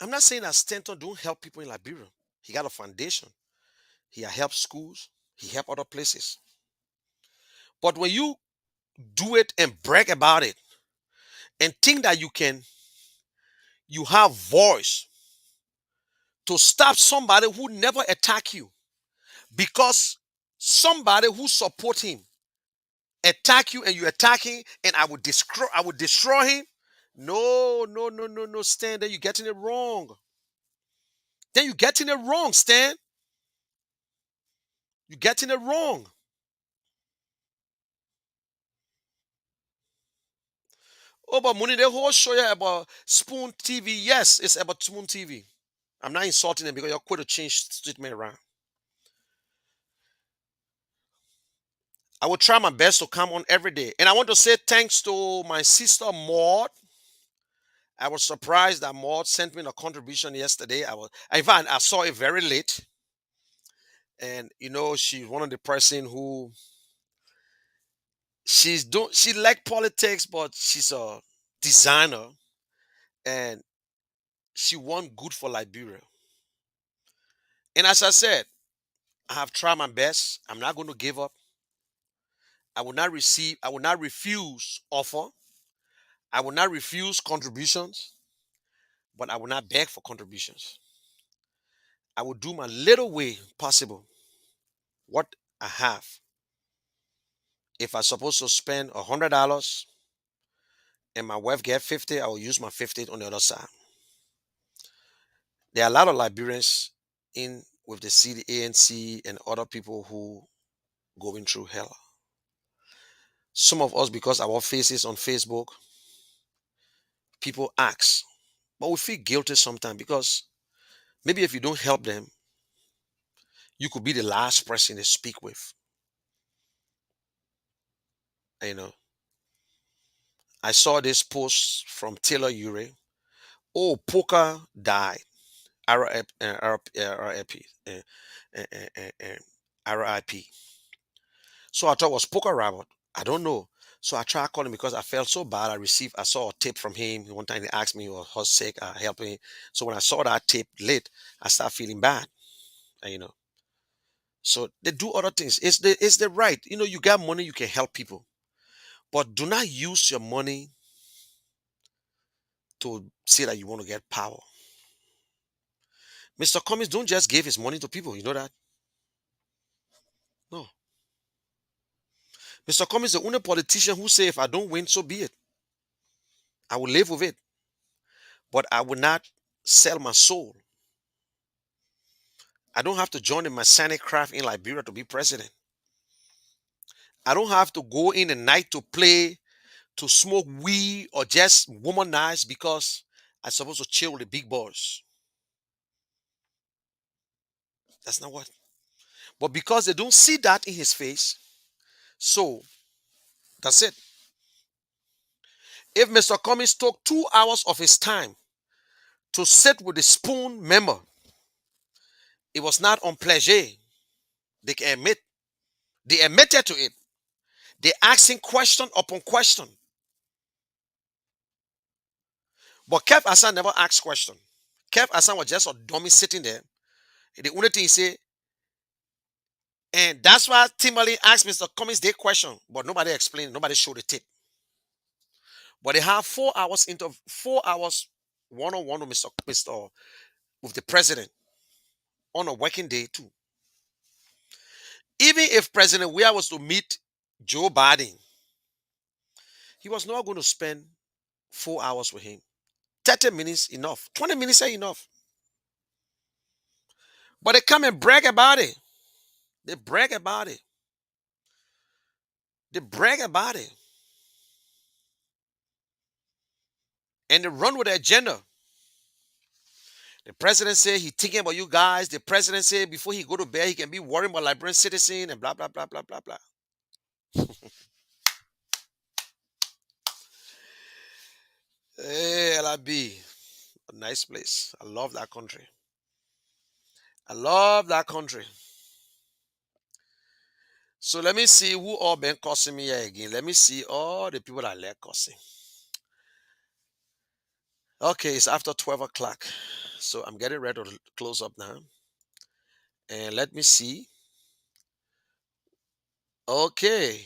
I'm not saying that Stanton don't help people in Liberia. He got a foundation. He helped schools. He helped other places. But when you do it and brag about it and think that you have voice to stop somebody who never attack you because somebody who support him attack you and you attacking and I would destroy him. No, no, no, no, no, Stan. Then you're getting it wrong. Then you're getting it wrong, Stan. You're getting it wrong. Oh, but money, the whole show you about Spoon TV. Yes, it's about Spoon TV. I'm not insulting them because you're quite to change statement around. I will try my best to come on every day. And I want to say thanks to my sister Maud. I was surprised that Maud sent me a contribution yesterday. In fact, I saw it very late. And she's one of the person who she like politics, but she's a designer and she want good for Liberia. And as I said, I have tried my best. I'm not going to give up. I will not refuse offer. I will not refuse contributions, but I will not beg for contributions. I will do my little way possible what I have. If I'm supposed to spend $100 and my wife get 50, I will use my 50 on the other side. There are a lot of Liberians in with the ANC and other people who going through hell. Some of us, because our faces on Facebook, people ask, but we feel guilty sometimes because maybe if you don't help them, you could be the last person they speak with. You know, I saw this post from Taylor Ure. Oh, Poker died. RIP. RIP. So I thought it was Poker Robert. I don't know. So I tried calling because I felt so bad. I saw a tape from him. One time he asked me, he was sick, helping. So when I saw that tape late, I started feeling bad. And. So they do other things. It's the right. You got money, you can help people. But do not use your money to say that you want to get power. Mr. Cummings don't just give his money to people. You know that? No. Mr. Cummings is the only politician who say if I don't win, so be it. I will live with it. But I will not sell my soul. I don't have to join the Masonic craft in Liberia to be president. I don't have to go in the night to play, to smoke weed, or just womanize because I'm supposed to chill with the big boys. That's not what. But because they don't see that in his face, so that's it. If Mr. Cummings took 2 hours of his time to sit with the Spoon member, it was not on pleasure. They can admit. They admitted to it. They asking question upon question. But Kev Hassan never asked question. Kev Hassan was just a dummy sitting there. The only thing he said, and that's why Timberlake asked Mr. Cummings their question, but nobody explained, nobody showed the tape. But they have 4 hours into 4 hours one-on-one with with the president on a working day too. Even if President Weah was to meet Joe Biden, he was not going to spend 4 hours with him. 30 minutes enough. 20 minutes are enough. But they come and brag about it. They brag about it. They brag about it. And they run with the agenda. The president said he thinking about you guys. The president said before he go to bed, he can be worrying about Liberian citizen and blah, blah, blah, blah, blah, blah. Hey, LIB. A nice place. I love that country. I love that country. So let me see who all been cussing me here again. Let me see all the people that like cussing. Okay, it's after 12 o'clock. So I'm getting ready to close up now. And let me see. Okay.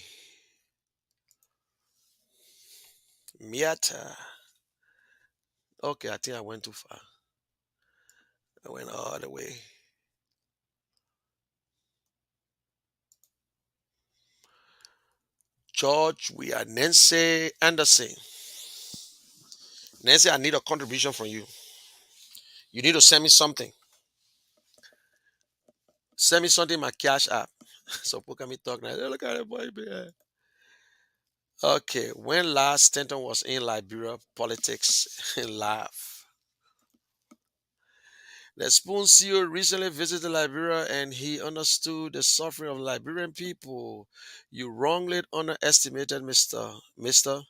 Miata. Okay, I think I went too far. I went all the way. George, we are Nancy Anderson. Nancy, I need a contribution from you. You need to send me something. Send me something in my cash app. So put me talk now. Look at the boy. Man. Okay, when last Stanton was in Liberia politics, laugh. The Spoon CEO recently visited Liberia and he understood the suffering of Liberian people. You wrongly underestimated Mr.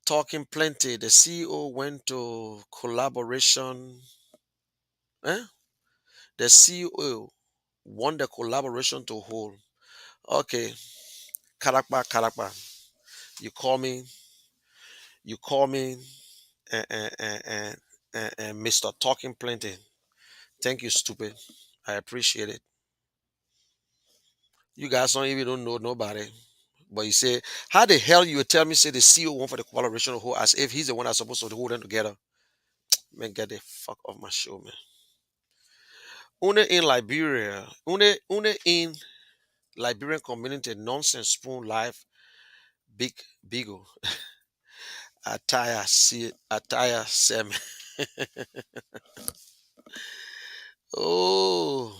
Talking Plenty. The CEO went to collaboration. Eh? The CEO want the collaboration to hold. Okay, Karakpa, Karakpa. You call me, you call me, and Mr. Talking Plenty. Thank you, stupid. I appreciate it. You guys don't know nobody. But you say, how the hell you would tell me say the CEO want for the collaboration to hold as if he's the one that's supposed to hold them together? Man, get the fuck off my show, man. Une in Liberia, une in Liberian community, nonsense spoon life, big bigo, attire sem. Oh,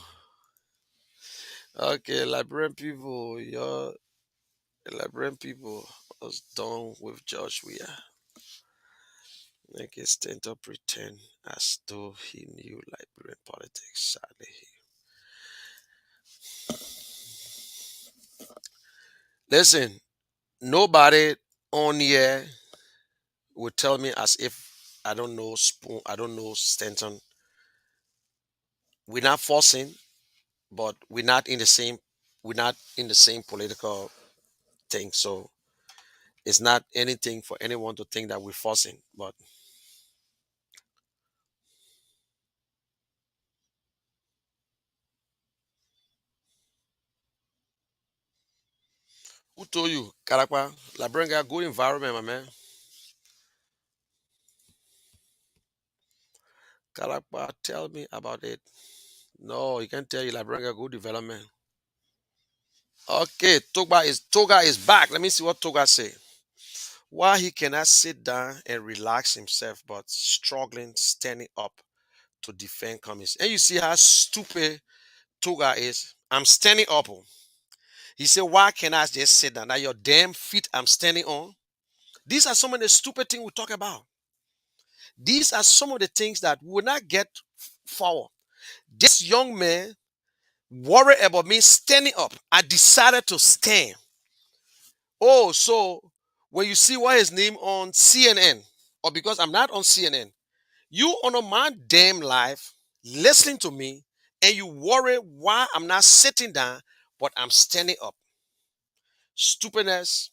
okay, Liberian people, you're Liberian people was done with George Weah. Make it stand to pretend as though he knew Liberian politics. Sadly, listen, nobody on here would tell me as if I don't know Spoon, I don't know Stanton. We're not forcing, but we're not in the same political thing. So it's not anything for anyone to think that we're forcing. But who told you, Karakwa? Liberian got good environment, my man. Karakwa, tell me about it. No, he can't tell you Liberian got good development. Okay, Toga is back. Let me see what Toga say. Why he cannot sit down and relax himself, but struggling, standing up to defend commies. And you see how stupid Toga is. I'm standing up. Oh. He said, why can I just sit down? Now your damn feet I'm standing on. These are some of the stupid things we talk about. These are some of the things that we will not get forward. This young man worried about me standing up. I decided to stand. Oh, so when you see what his name on CNN, or because I'm not on CNN, you on my damn life listening to me, and you worry why I'm not sitting down, but I'm standing up. Stupidness.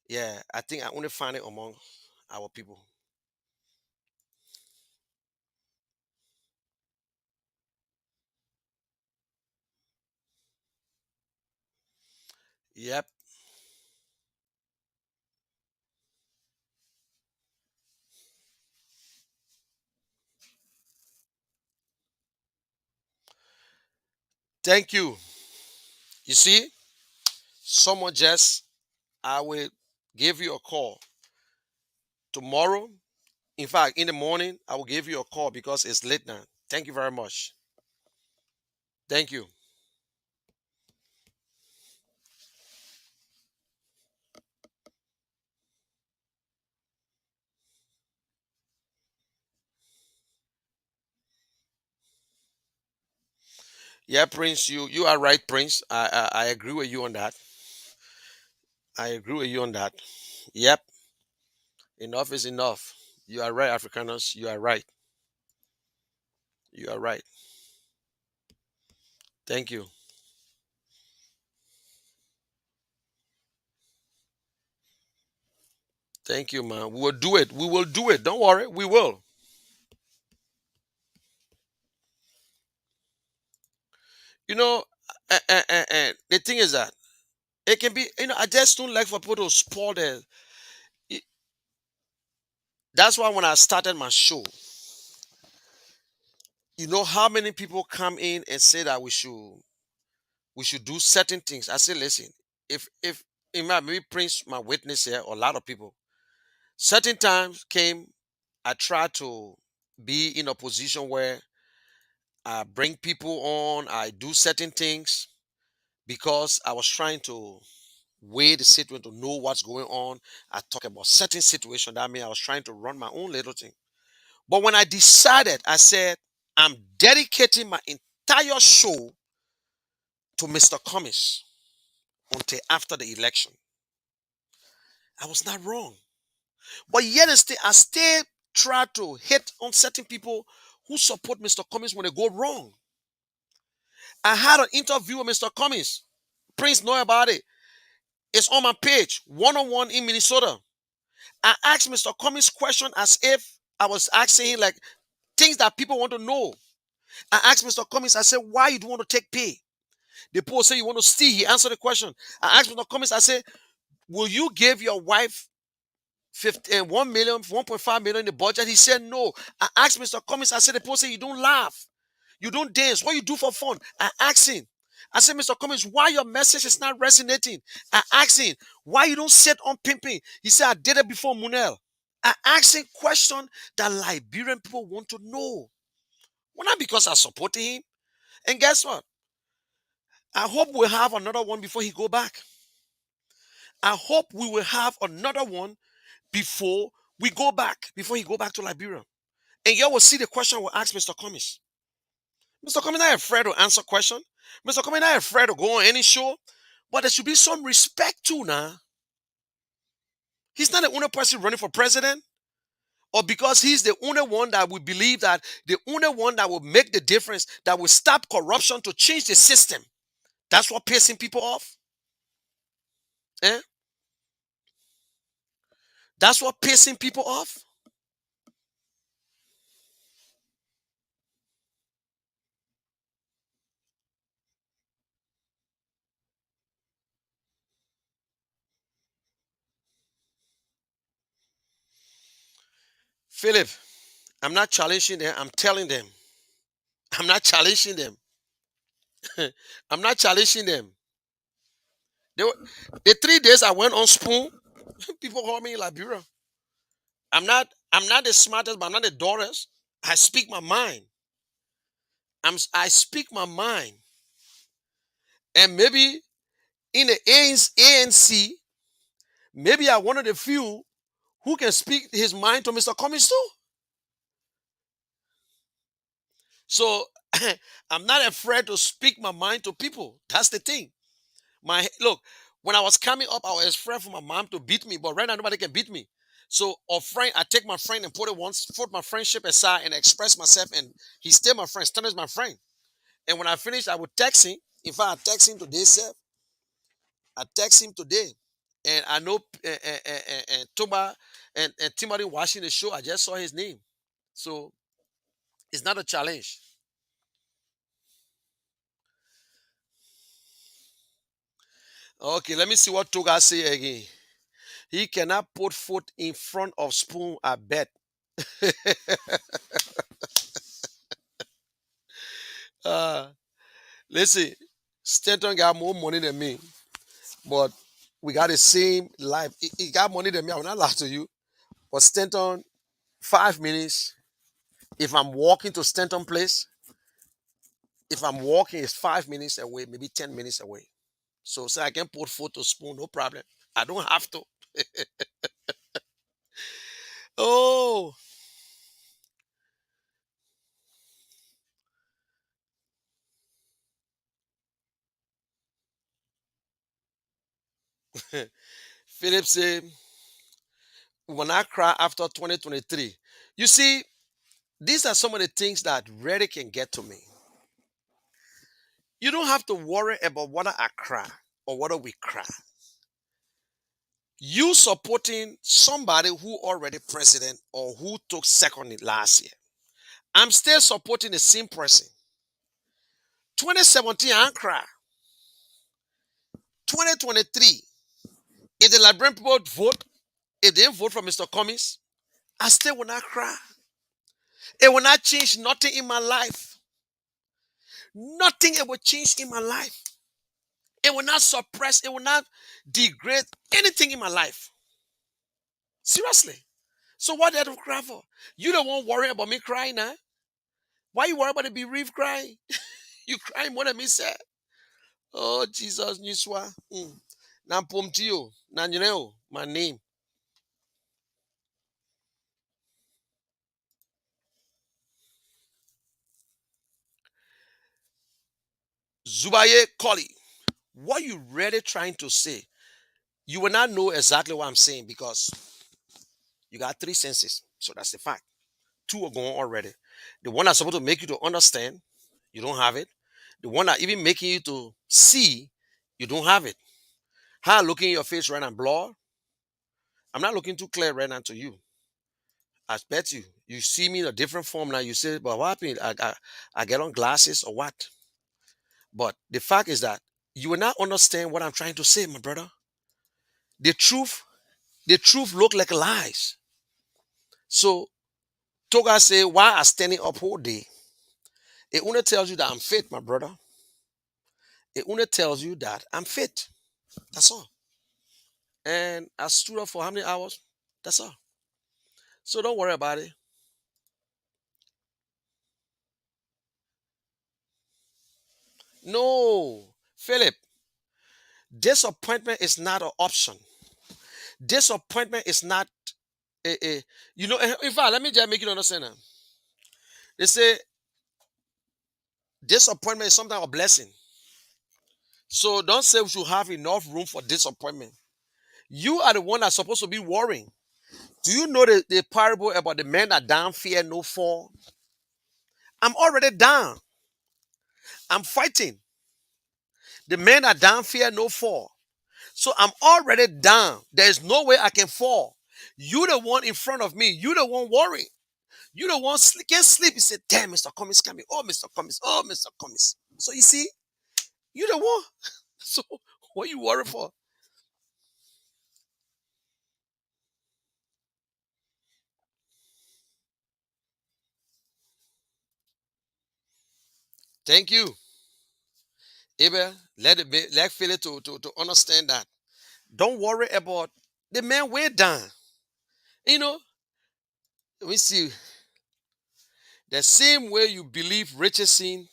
Yeah, I think I only find it among our people. Yep. Thank you. You see, someone just, I will give you a call tomorrow. In fact, in the morning, I will give you a call because it's late now. Thank you very much. Thank you. Yeah, Prince, you are right, Prince. I agree with you on that. I agree with you on that. Yep. Enough is enough. You are right, Afrikaners. You are right. You are right. Thank you. Thank you, man. We will do it. We will do it. Don't worry. We will. You know, the thing is that it can be, I just don't like for people to spoil the. it- That's why when I started my show, you know how many people come in and say that we should do certain things. I say, listen, if in my maybe Prince, my witness here, or a lot of people, certain times came, I try to be in a position where I bring people on, I do certain things because I was trying to weigh the situation to know what's going on. I talk about certain situation. That means I was trying to run my own little thing. But when I decided, I said, I'm dedicating my entire show to Mr. Cummings until after the election. I was not wrong. But yet and still, I still try to hit on certain people who support Mr. Cummings when they go wrong. I had an interview with Mr. Cummings. Prince know about it. It's on my page, 101 in Minnesota. I asked Mr. Cummings question as if I was asking him like things that people want to know. I asked Mr. Cummings, I said, why you don't want to take pay? The people say you want to steal. He answered the question. I asked Mr. Cummings, I said, will you give your wife 1 million, 1.5 million in the budget? He said no. I asked Mr. Cummings, I said, the people say you don't laugh. You don't dance. What you do for fun? I asked him. I said, Mr. Cummings, why your message is not resonating? I asked him, why you don't sit on pimping? He said, I did it before Munel. I asked him question that Liberian people want to know. Well, not because I supported him. And guess what? I hope we'll have another one before he go back. I hope we will have another one before we go back, before he go back to Liberia. And you will see the question we'll ask Mr. Cummings. Mr. Cummings not afraid to answer question. Mr. Cummings not afraid to go on any show. But there should be some respect too now. He's not the only person running for president. Or because he's the only one that we believe that the only one that will make the difference, that will stop corruption to change the system. That's what pissing people off. Eh? That's what pissing people off. Philip, I'm not challenging them. I'm telling them. I'm not challenging them. I'm not challenging them. The 3 days I went on spoon, people call me Liberia. I'm not the smartest, but I'm not the dullest. I speak my mind. I speak my mind. And maybe in the ANC, maybe I'm one of the few who can speak his mind to Mr. Cummings too. So I'm not afraid to speak my mind to people. That's the thing. Look, when I was coming up, I was afraid for my mom to beat me, but right now nobody can beat me. So a friend, I take my friend and put my friendship aside and express myself, and he's still my friend. Still is my friend. And when I finish, I would text him. In fact, I text him today, sir. I text him today, and I know Toba and Timothy watching the show. I just saw his name, so it's not a challenge. Okay, let me see what Toga say again. He cannot put foot in front of spoon. I bet. Uh, listen, Stanton got more money than me, but we got the same life. He got money than me. I will not lie to you. But Stanton, 5 minutes. If I'm walking to Stanton Place, if I'm walking, it's 5 minutes away, maybe 10 minutes away. So I can put food to spoon, no problem. I don't have to. Oh, Philip said, We will not cry after 2023. You see, these are some of the things that really can get to me. You don't have to worry about whether I cry or whether we cry. You supporting somebody who already president or who took second in last year. I'm still supporting the same person. 2017, I cry. 2023, if the Liberian people vote, if they didn't vote for Mr. Cummings, I still will not cry. It will not change nothing in my life. Nothing it will change in my life. It will not suppress, it will not degrade anything in my life. Seriously. So what did I cry for? You don't want to worry about me crying now? Why you worry about the bereaved crying? You crying more than me, sir. Oh, Jesus, Niswa. Now, Pomtio, now, my name. Zubaye Koli. What you really trying to say? You will not know exactly what I'm saying because you got three senses. So that's the fact. Two are gone already. The one that's supposed to make you to understand, you don't have it. The one that even making you to see, you don't have it. How I look in your face right now, blur. I'm not looking too clear right now to you. I bet you. You see me in a different form now. You say, but what happened? I get on glasses or what? But the fact is that you will not understand what I'm trying to say, my brother. The truth, the truth look like lies. So Toga say, why I standing up all day? It only tells you that I'm fit, my brother. It only tells you that I'm fit. That's all. And I stood up for how many hours? That's all. So don't worry about it. No, Philip, disappointment is not an option. Disappointment is not a in fact, let me just make you understand now. They say disappointment is sometimes a blessing. So don't say we should have enough room for disappointment. You are the one that's supposed to be worrying. Do you know the parable about the man that down fear no fall? I'm already down. I'm fighting. The man that down fear no fall. So I'm already down. There's no way I can fall. You the one in front of me. You the one worrying. You the one can't sleep. You say, damn, Mr. Cummings coming. Oh, Mr. Cummings. Oh, Mr. Cummings. So you see, you the one. So what you worry for? Thank you. Abel, let it be, let Philip to understand that. Don't worry about the man way down. You know, we see the same way you believe Richardson,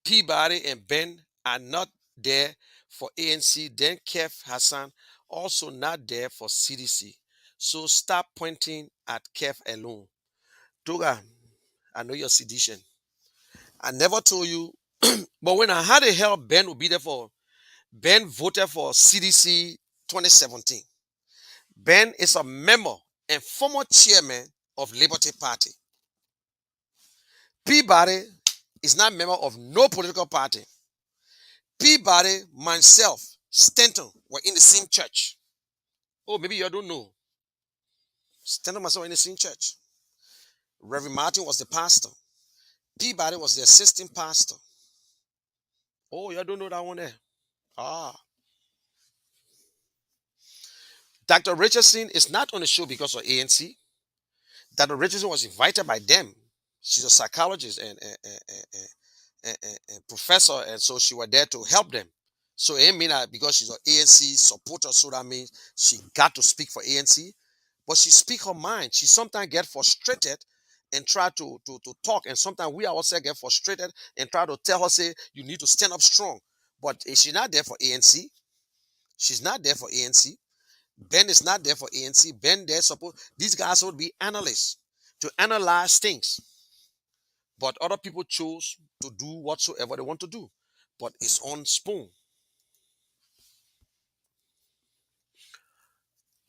Peabody, and Ben are not there for ANC, then Kev Hassan also not there for CDC. So stop pointing at Kev alone. Toga, I know your sedition. I never told you, but when I had a help, Ben would be there for. Ben voted for CDC 2017. Ben is a member and former chairman of Liberty Party. Peabody is not a member of no political party. Peabody, myself, Stanton were in the same church. Oh, maybe you don't know. Stanton and myself were in the same church. Reverend Martin was the pastor. Peabody was the assistant pastor. Oh, you don't know that one there. Ah. Dr. Richardson is not on the show because of ANC. Dr. Richardson was invited by them. She's a psychologist and professor, and so she was there to help them. So it mean that because she's an ANC supporter, so that means she got to speak for ANC. But she speak her mind. She sometimes get frustrated and try to talk. And sometimes we ourselves get frustrated and try to tell her, say, you need to stand up strong. But she's not there for ANC. She's not there for ANC. Ben is not there for ANC. Ben there suppose these guys would be analysts to analyze things. But other people chose to do whatsoever they want to do. But it's on spoon.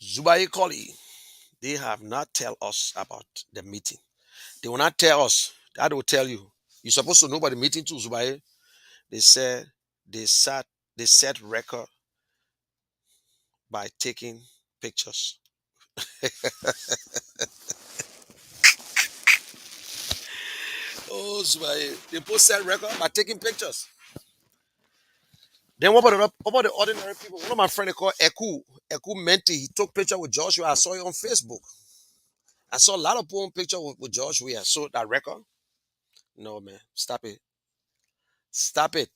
Zubai Koli. They have not tell us about the meeting. They will not tell us. That will tell you. You're supposed to know about the meeting too, Zubaye. They said they sat they set record by taking pictures. Oh, Zubaye. They both set record by taking pictures. Then what about the ordinary people? One of my friends called Eku Menti. He took picture with Joshua. I saw it on Facebook. I saw a lot of people on picture with Joshua. I saw that record. No man, stop it. Stop it.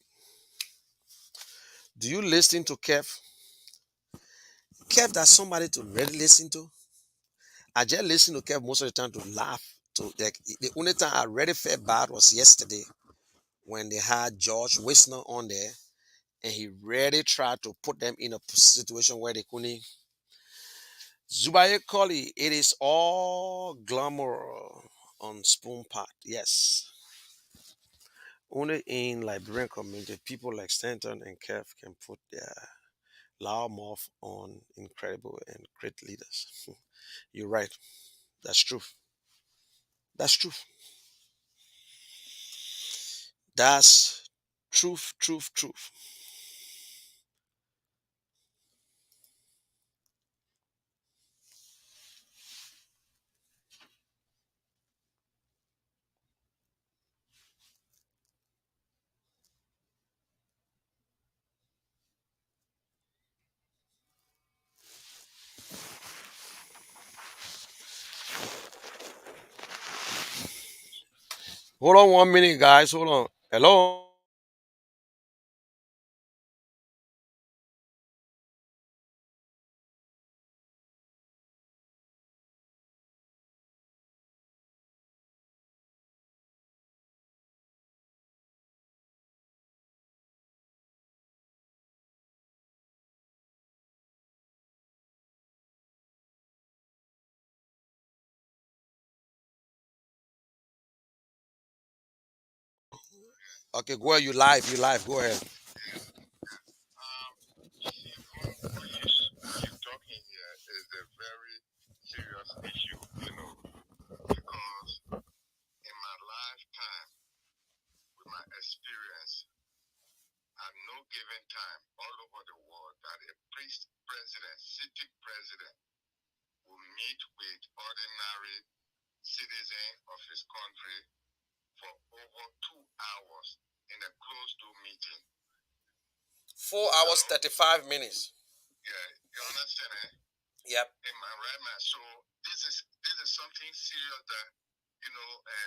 Do you listen to Kev? Kev, that's somebody to really listen to. I just listen to Kev most of the time to laugh. To like the only time I really felt bad was yesterday when they had George Wisner on there and he really tried to put them in a situation where they couldn't. Zubaye Koli, it is all glamour on Spoon Pot. Yes. Only in Liberian community, people like Stanton and Kev can put their loud mouth on incredible and great leaders. You're right. That's true. That's true. That's truth, truth, truth. Hold on 1 minute, guys. Hold on. Hello. Okay, go ahead. You live. You live. Go ahead. See, what you talking here is a very serious issue, because in my lifetime, with my experience, at no given time, all over the world, that a president, city president, will meet with ordinary citizen of his country for over 2 hours in a closed-door meeting. 4 hours, 35 minutes. Yeah, you understand, eh? Yep. In my right mind. So this is something serious that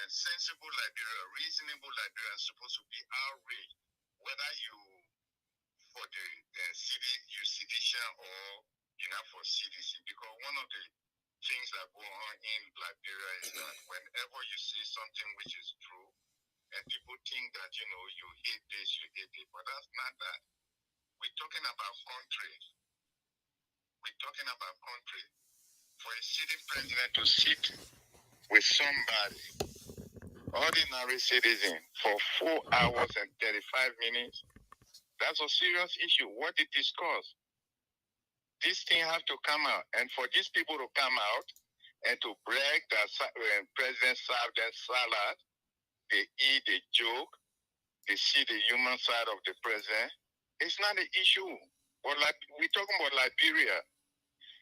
sensible Liberia, reasonable Liberia is supposed to be outraged, whether you for the city you citizen or you're not for CDC, because one of the things that go on in Liberia is that whenever you see something which is true, and people think that you hate this, you hate it, but that's not that. We're talking about country. We're talking about country. For a sitting president to sit with somebody, ordinary citizen, for 4 hours and 35 minutes, that's a serious issue. What they discuss, this thing have to come out. And for these people to come out and to brag that President served them salad, they eat, they joke, they see the human side of the president, it's not an issue. But like we're talking about Liberia,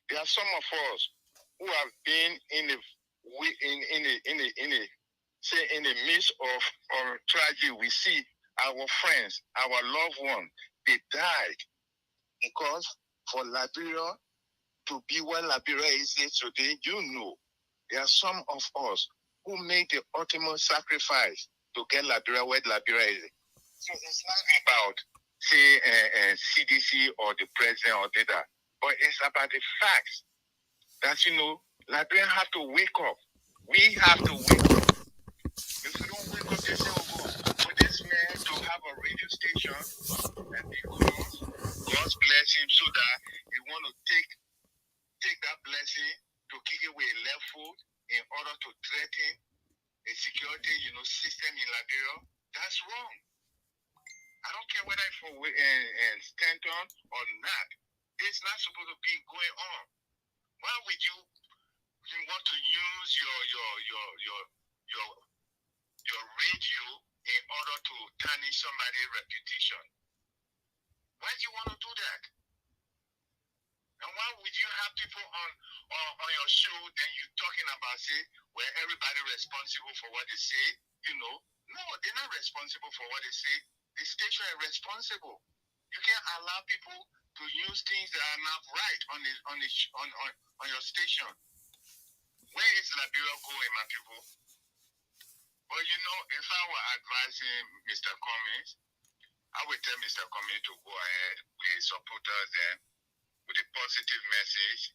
there are some of us who have been in the say in the midst of tragedy. We see our friends, our loved ones, they died because for Liberia to be where Liberia is today, there are some of us who made the ultimate sacrifice to get Liberia where Liberia is. So it's not about say CDC or the president or that, but it's about the facts that Liberians have to wake up. We have to wake up. If we don't wake up, this thing will go. For this man to have a radio station, and because God's bless him so that he want to take that blessing to kick away left foot in order to threaten a security system in Liberia, that's wrong. I don't care whether it's for Stanton or not. It's not supposed to be going on. Why would you You want to use your radio in order to tarnish somebody's reputation. Why do you want to do that? And why would you have people on your show, then you talking about, say, where everybody responsible for what they say, you know? No, they're not responsible for what they say. The station is responsible. You can't allow people to use things that are not right on your station. Where is Liberia going, my people? Well, you know, if I were advising Mr. Cummings, I would tell Mr. Cummings to go ahead with supporters and with a positive message.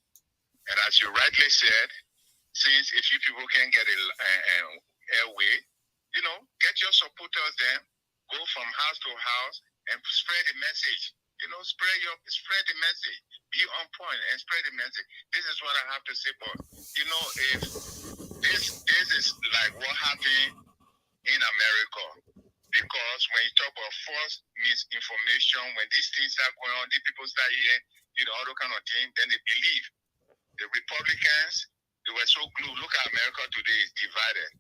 And as you rightly said, since if you people can get an airway, you know, get your supporters then, go from house to house and spread the message. You know, spread the message. Be on point and spread the message. This is what I have to say, but you know, if this is like what happened in America. Because when you talk about false misinformation, when these things are going on, these people start hearing, you know, all those kind of things, then they believe. The Republicans, they were so glued. Look at America today is divided.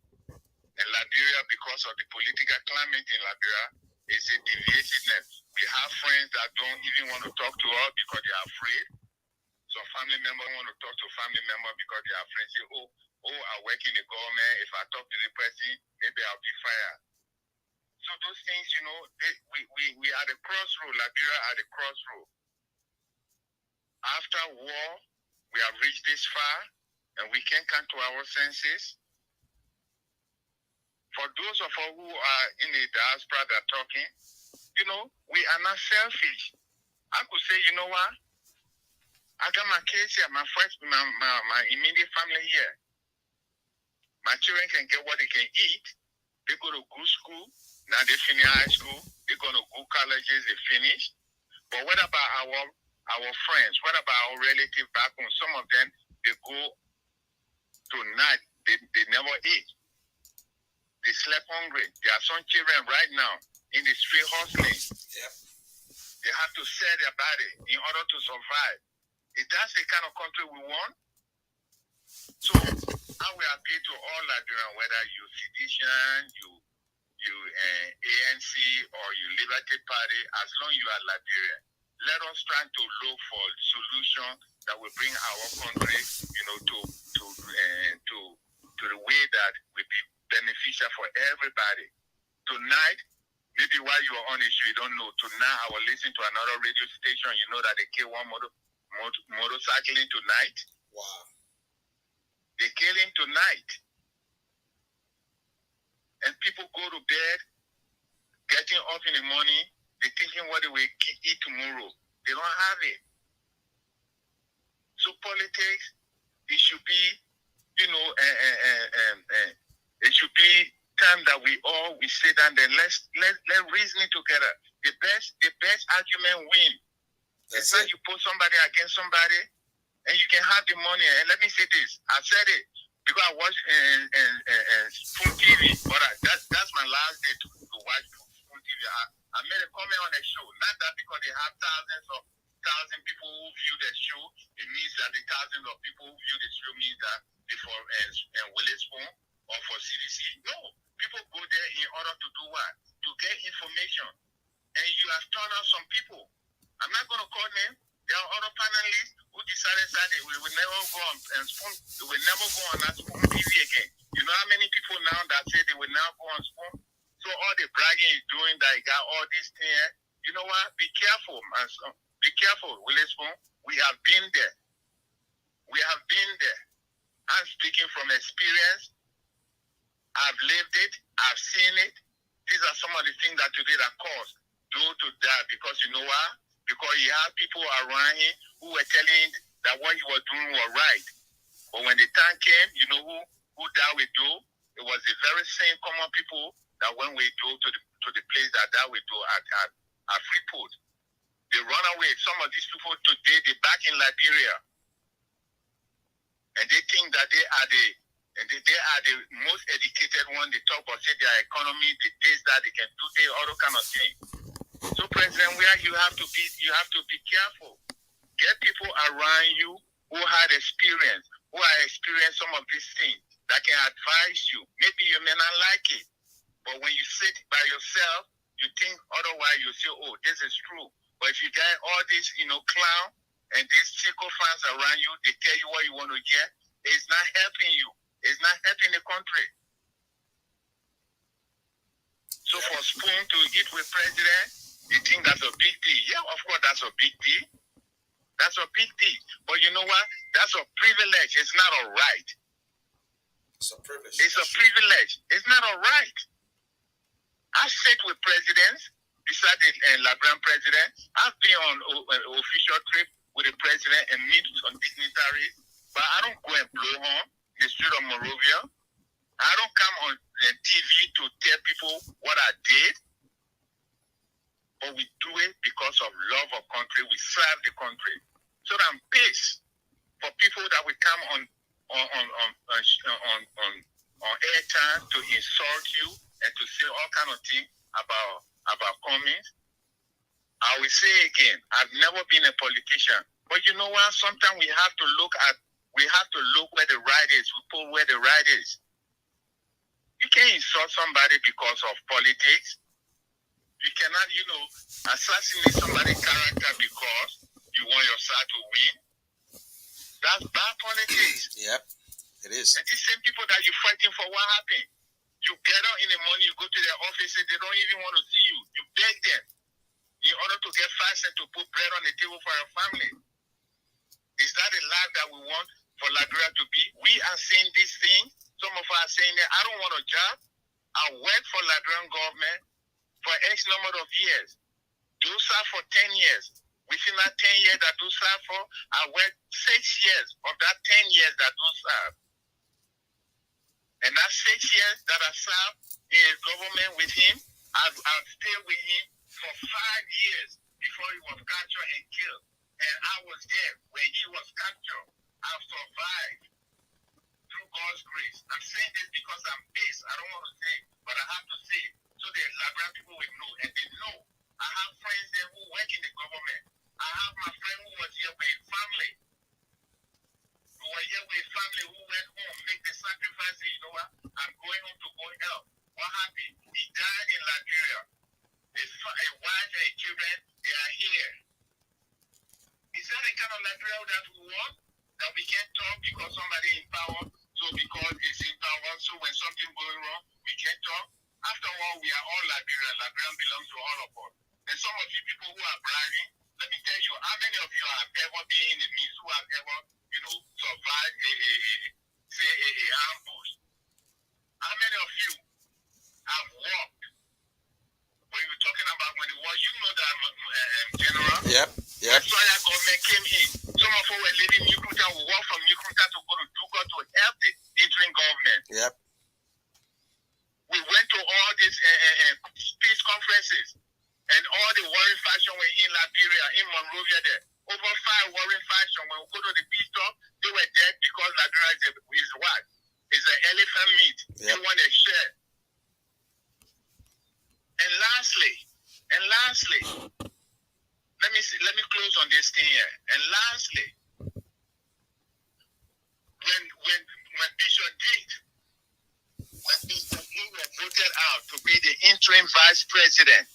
And Liberia, because of the political climate in Liberia, is a divisiveness. We have friends that don't even want to talk to us because they are afraid. Some family members want to talk to family members because they are afraid. Say, I work in the government. If I talk to the person, maybe I'll be fired. So those things, you know, we are at the crossroad. Liberia at the crossroad. After war, we have reached this far, and we can come to our senses. For those of us who are in the diaspora that are talking, you know, we are not selfish. I could say, you know what? I got my kids here, my immediate family here. My children can get what they can eat. They go to good school. Now they finish high school. They go to good colleges. They finish. But what about our friends? What about our relatives back home? Some of them, they go to night. They never eat. They slept hungry. There are some children right now in the street hustling. Yep. They have to sell their body in order to survive. If that's the kind of country we want, so I will appeal to all Liberians, whether you sedition, you ANC or you Liberty Party, as long as you are Liberian, let us try to look for solutions that will bring our country, you know, to the way that will be beneficial for everybody. Tonight, maybe while you are on the show, you don't know. Tonight, I will listen to another radio station. You know that they killed one motorcycling tonight. Wow. They killed him tonight. And people go to bed, getting up in the morning, they're thinking what they will eat tomorrow. They don't have it. So politics, it should be, you know, it should be time that we sit down there. Let's reason together. The best argument win. It's like you put somebody against somebody, and you can have the money. And let me say this: I said it because I watch Spoon TV, but that's my last day to watch Spoon TV. I made a comment on the show. Not that because they have thousand people who view the show, it means that the thousands of people who view the show means that before Willis Spoon or for CDC. No, people go there in order to do what? To get information. And you have turned out some people. I'm not going to call them. There are other panelists who decided that they will never go on and Spoon. They will never go on that Spoon TV again. You know how many people now that say they will now go on Spoon? So all the bragging is doing that he got all these things. You know what? Be careful, man. Be careful, Willis Spoon. We have been there. We have been there. I'm speaking from experience. I've lived it. I've seen it. These are some of the things that today that caused Joe to die, because you know why? Because he had people around him who were telling him that what he was doing was right. But when the time came, you know who died with Joe? It was the very same common people that went with Joe to the place that died with Joe at Freeport. They run away. Some of these people today, they're back in Liberia. And they think that they are the most educated one. They talk about, say, their economy, the this, that they can do, all those kind of things. So, President, you have to be careful. Get people around you who had experience, who have experienced some of these things that can advise you. Maybe you may not like it, but when you sit by yourself, you think otherwise, you say, oh, this is true. But if you get all these, clown and these sycophants around you, they tell you what you want to hear, it's not helping you. It's not helping the country. So for Spoon to eat with president, you think that's a big deal. Yeah, of course, that's a big deal. That's a big deal. But you know what? That's a privilege. It's not a right. It's a privilege. It's a privilege. It's not a right. I sit with presidents, beside the Liberian president. I've been on an official trip with the president and meet some dignitaries, but I don't go and blow on the street of Monrovia. I don't come on the TV to tell people what I did, but we do it because of love of country. We serve the country. So I'm pissed for people that will come on airtime to insult you and to say all kind of things about Cummings. I will say again, I've never been a politician, but you know what? Sometimes we have to look where the right is. We put where the right is. You can't insult somebody because of politics. You cannot, assassinate somebody's character because you want your side to win. That's bad politics. Yep, it is. And these same people that you're fighting for, what happened? You get up in the morning, you go to their office, and they don't even want to see you. You beg them in order to get 5 cents to put bread on the table for your family. Is that a life that we want for Liberia to be? We are saying these things. Some of us are saying that I don't want a job. I work for Liberian government for X number of years. Do serve for 10 years. Within that 10 years that do serve for, I work 6 years of that 10 years that do serve. And that 6 years that I serve in his government with him, I've stayed with him for 5 years before he was captured and killed. And I was there when he was captured. I've survived through God's grace. I'm saying this because I'm pissed. I don't want to say it, but I have to say it. So the Liberian people will know, and they know. I have friends there who work in the government. I have my friend who was here with his family. Who were here with his family, who went home, make the sacrifice. You know what? I'm going home to go help. What happened? He died in Liberia. A wife and children, they are here. Is that the kind of Liberia that we want? That we can't talk because somebody in power, so because it's in power, so when something going wrong, we can't talk? After all, we are all Liberian. Liberian belongs to all of us. And some of you people who are bragging, let me tell you, how many of you have ever been in the midst, who have ever, survived a ambush? How many of you have walked? When you're talking about when it was, that general. Yep. When Soya government came in, some of us were living in Newcruta, we walked from Newcruta to go to Duga to help the interim government. Yep. We went to all these peace conferences, and all the warring factions were in Liberia, in Monrovia there. Over 5 warring factions, when we go to the peace talk, they were dead because Liberia is what? It's an elephant meat. Yep. They want to share. And lastly, let me close on this thing here. And lastly, when Bishop Date was voted out to be the interim vice president,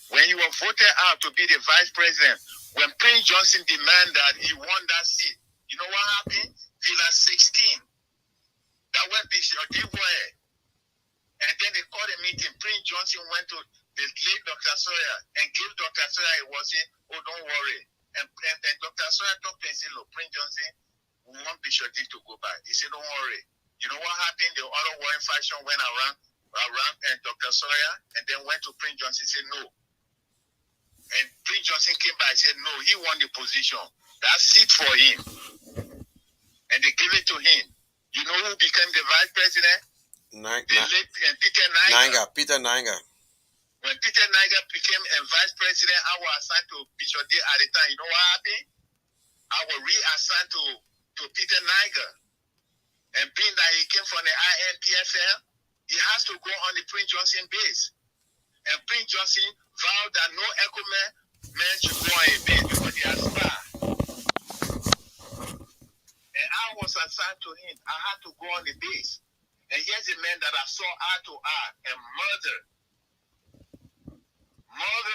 when he was voted out to be the vice president, when Prince Johnson demanded that he won that seat, you know what happened? Villa 16. That was Bishop Date were. And then they called a meeting. Prince Johnson went to the late Dr. Sawyer and gave Dr. Sawyer a was saying, oh, don't worry. And Dr. Sawyer talked to him and said, look, Prince Johnson, we want Bishop D to go back. He said, don't worry. You know what happened? The other warring faction went around and Dr. Sawyer and then went to Prince Johnson and said, no. And Prince Johnson came back and said, no, he won the position. That seat for him. And they gave it to him. You know who became the vice president? Peter Niger. Peter Niger. When Peter Niger became a vice president, I was assigned to Bishop D at the time. You know what happened? I was reassigned to Peter Niger. And being that he came from the INPFL, he has to go on the Prince Johnson base. And Prince Johnson vowed that no Echo man should go on a base because he has spy. assigned to him. I had to go on the base. And here's a man that I saw eye to eye and murder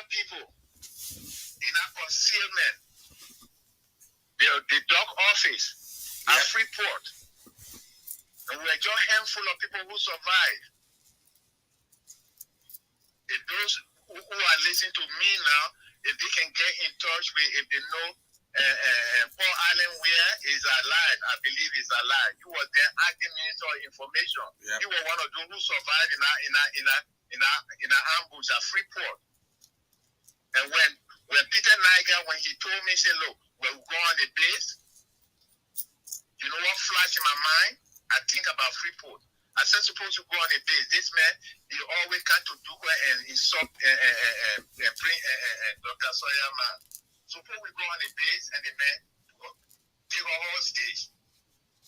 people in a concealment. The dock office at Freeport. And we're just a handful of people who survived. If those who are listening to me now, if they can get in touch with, if they know Paul Allen Ware is alive, I believe he's alive. He was the acting minister of information. Yep. He was one of those who survived in an ambush at Freeport. And when Peter Niger, when he told me, he said, look, we'll go on the base, you know what flashed in my mind? I think about Freeport. I said, suppose you go on a base. This man, he always come to Dukwa and insult Dr. Sawyer man. Suppose we go on a base and the man take a hostage,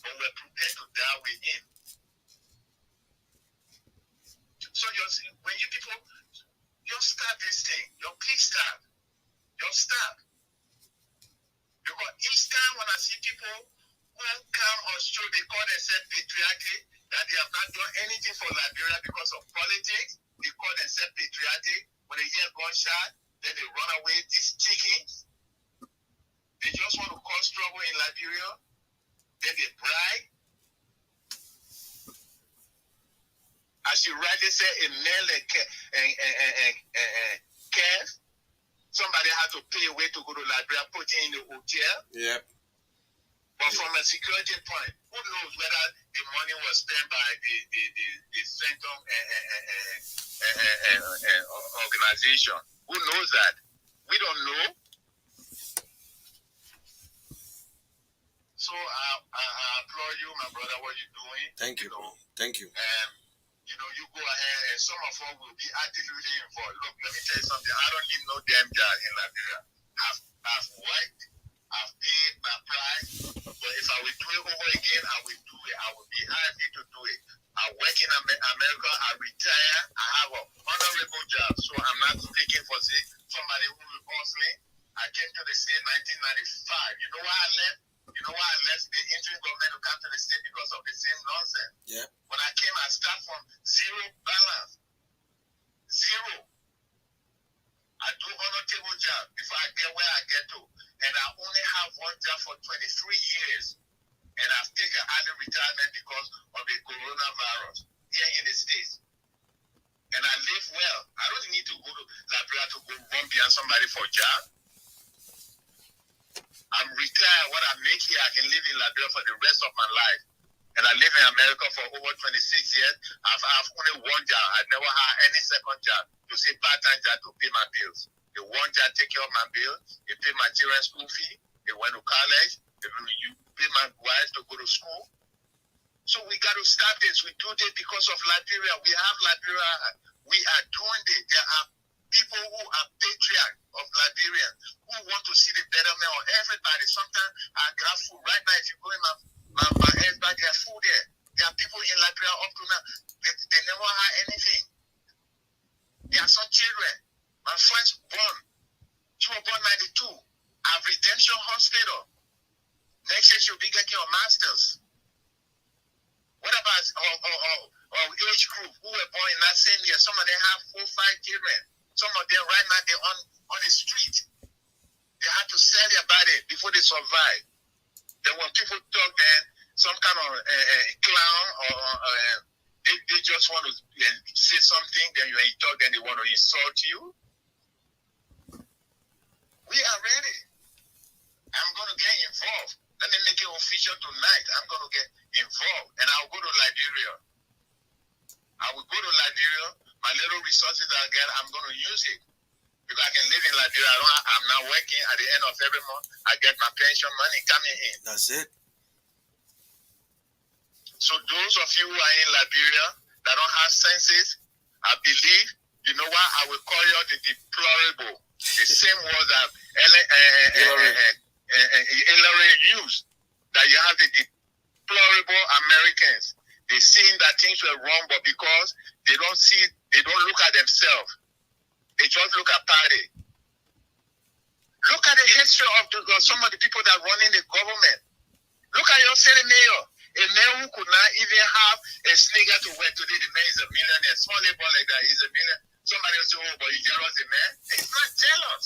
but we're prepared to die with him. So when you people, you start this thing, you kickstart, you start. Because each time when I see people who come or show, they call themselves patriotic, that they have not done anything for Liberia because of politics, they call themselves patriotic. When they hear gunshot, then they run away. These chickens, they just want to cause trouble in Liberia. Then they bribe. As you rightly say, a man like Kev, somebody had to pay away to go to Liberia, put him in the hotel. Yep. But from a security point, who knows whether the money was spent by the Centrum organization? Who knows that? We don't know. So I applaud you, my brother, what you're doing. Thank you. Thank you. You go ahead, and some of us will be actively involved. Look, let me tell you something. I don't need no damn job in Liberia. I've worked. I've paid my price, but if I will do it over again, I will do it. I will be happy to do it. I work in America, I retire, I have an honorable job, so I'm not speaking for somebody who is hustling. I came to the state in 1995. You know why I left? You know why I left the interim government to come to the state? Because of the same nonsense. Yeah. When I came, I started from zero balance. Zero. I do honorable job before I get where I get to. And I only have one job for 23 years. And I've taken early retirement because of the coronavirus here in the States. And I live well. I don't need to go to Liberia to go run behind somebody for a job. I'm retired. What I make here, I can live in Liberia for the rest of my life. And I live in America for over 26 years. I've only one job. I never had any second job to say part-time job to pay my bills. The one job take care of my bills. They pay my children's school fee. They went to college. You pay my wife to go to school. So we got to start this. We do this because of Liberia. We have Liberia. We are doing this. There are people who are patriots of Liberia who want to see the betterment of everybody. Sometimes I got food. Right now, if you go in my head back, there's food there. There are people in Liberia up to now. They never had anything. There are some children. My friend's born. She was born 92. At Redemption Hospital. Next year she'll be getting her master's. What about our age group who were born in that same year? Some of them have 4 or 5 children. Some of them right now they're on the street. They have to sell their body before they survive. Then when people talk, then some kind of clown or they just want to say something. Then when you talk, then they want to insult you. We are ready. I'm going to get involved. Let me make it official tonight. I'm going to get involved. And I'll go to Liberia. I will go to Liberia. My little resources I get, I'm going to use it. Because I can live in Liberia. I'm not working. At the end of every month, I get my pension money coming in. That's it. So those of you who are in Liberia that don't have senses, I believe, you know what? I will call you the deplorable. The same word that Hillary used. That you have the deplorable Americans. They seen that things were wrong, but because they don't look at themselves. They just look at party. Look at the history of some of the people that run in the government. Look at your city mayor. A man who could not even have a sneaker to wear today, the man is a millionaire. Small labor like that, he's a millionaire. Somebody will say, oh, but you jealous a man? He's not jealous.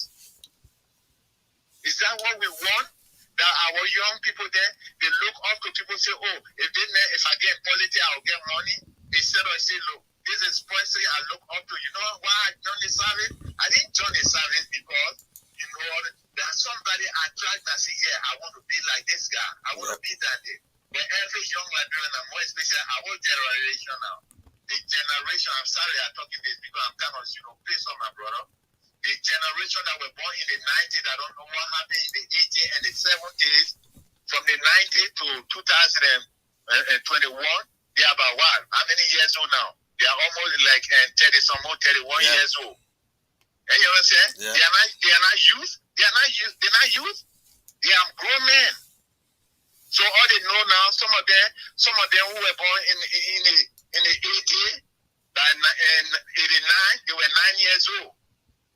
Is that what we want? That our young people there, they look up to people, say, oh, if I get politics, I'll get money. Instead of say, look, this is person I look up to. You know why I joined the service? I didn't join the service because, you know, there's somebody attract and say, yeah, I want to be like this guy. I want to be that day. But every young Liberian, and more especially our generation now, the generation, I'm sorry I'm talking this because I'm kind of, pissed on my brother. The generation that were born in the 90s, I don't know what happened in the 80s and the 70s, from the 90s to 2021, they're about what? How many years old now? They are almost like 30 some more, 31 years old. And you know what I'm saying? Yeah. They are not youth. They're not youth. They are grown men. So all they know now, some of them who were born in the 80s, and 89, they were 9 years old.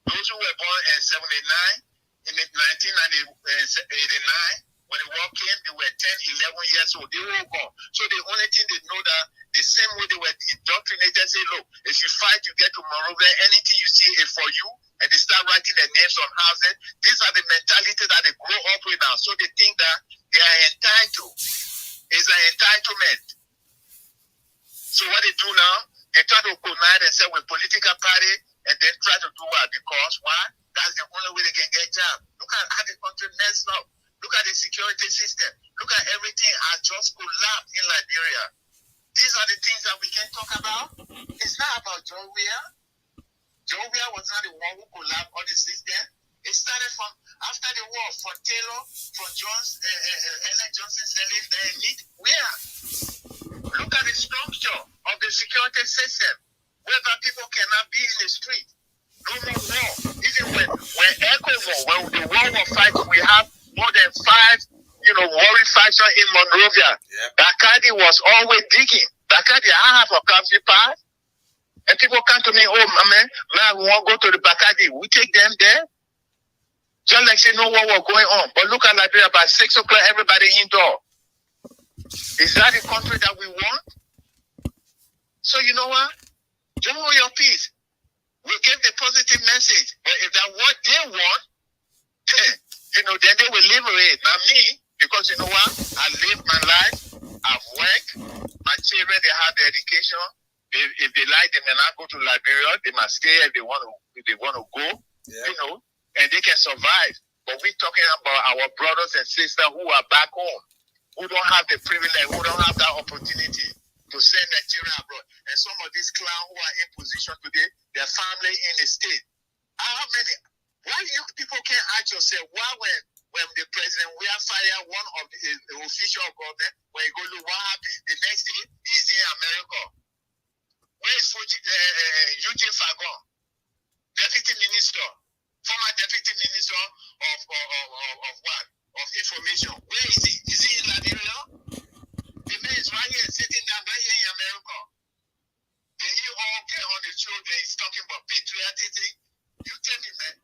Those who were born in 79, in 1989, when the war came, they were 10, 11 years old. They were all gone. So the only thing they know that the same way they were indoctrinated, say, look, if you fight, you get to Monrovia, anything you see is for you, and they start writing their names on houses. These are the mentality that they grow up with now. So they think that they are entitled. It's an entitlement. So what they do now, they try to connive themselves with political party and then try to do what? Because why? That's the only way they can get jobs. Look at how the country messed up. Look at the security system. Look at everything has just collapsed in Liberia. These are the things that we can talk about. It's not about John Weir. John Weir was not the one who collapsed all the system. It started from after the war, from Taylor, from Ellen Johnson selling the elite. Where? Look at the structure of the security system, whereby people cannot be in the street. No more war. Even when Echo War, when the war was fighting, we have more than 5, warring factions in Monrovia. Yeah. Bacardi was always digging. Bacardi, I have a country pass. And people come to me, oh, man, we want to go to the Bacardi. We take them there. Just like say no war was going on. But look at Liberia, by 6 o'clock, everybody indoor. Is that the country that we want? So you know what? Don't hold your peace. We give the positive message. But if that's what they want, then they will liberate. Not me, because you know what? I live my life. I've worked. My children, they have their education. If they like, they may not go to Liberia. They must stay if they want to go. Yeah. And they can survive. But we're talking about our brothers and sisters who are back home, who don't have the privilege, who don't have that opportunity to send their children abroad. And some of these clowns who are in position today, their family in the state. How many? Why you people can't ask yourself, why when the president will fire one of the official of government, when you go look what happened, the next day he's in America. Where is Eugene Fagon, deputy minister, former deputy minister of what? Of information. Where is he? Is he in Liberia? The man is right here, sitting down right here in America. Then you all get on the show, then he's talking about patriotism. You tell me, man,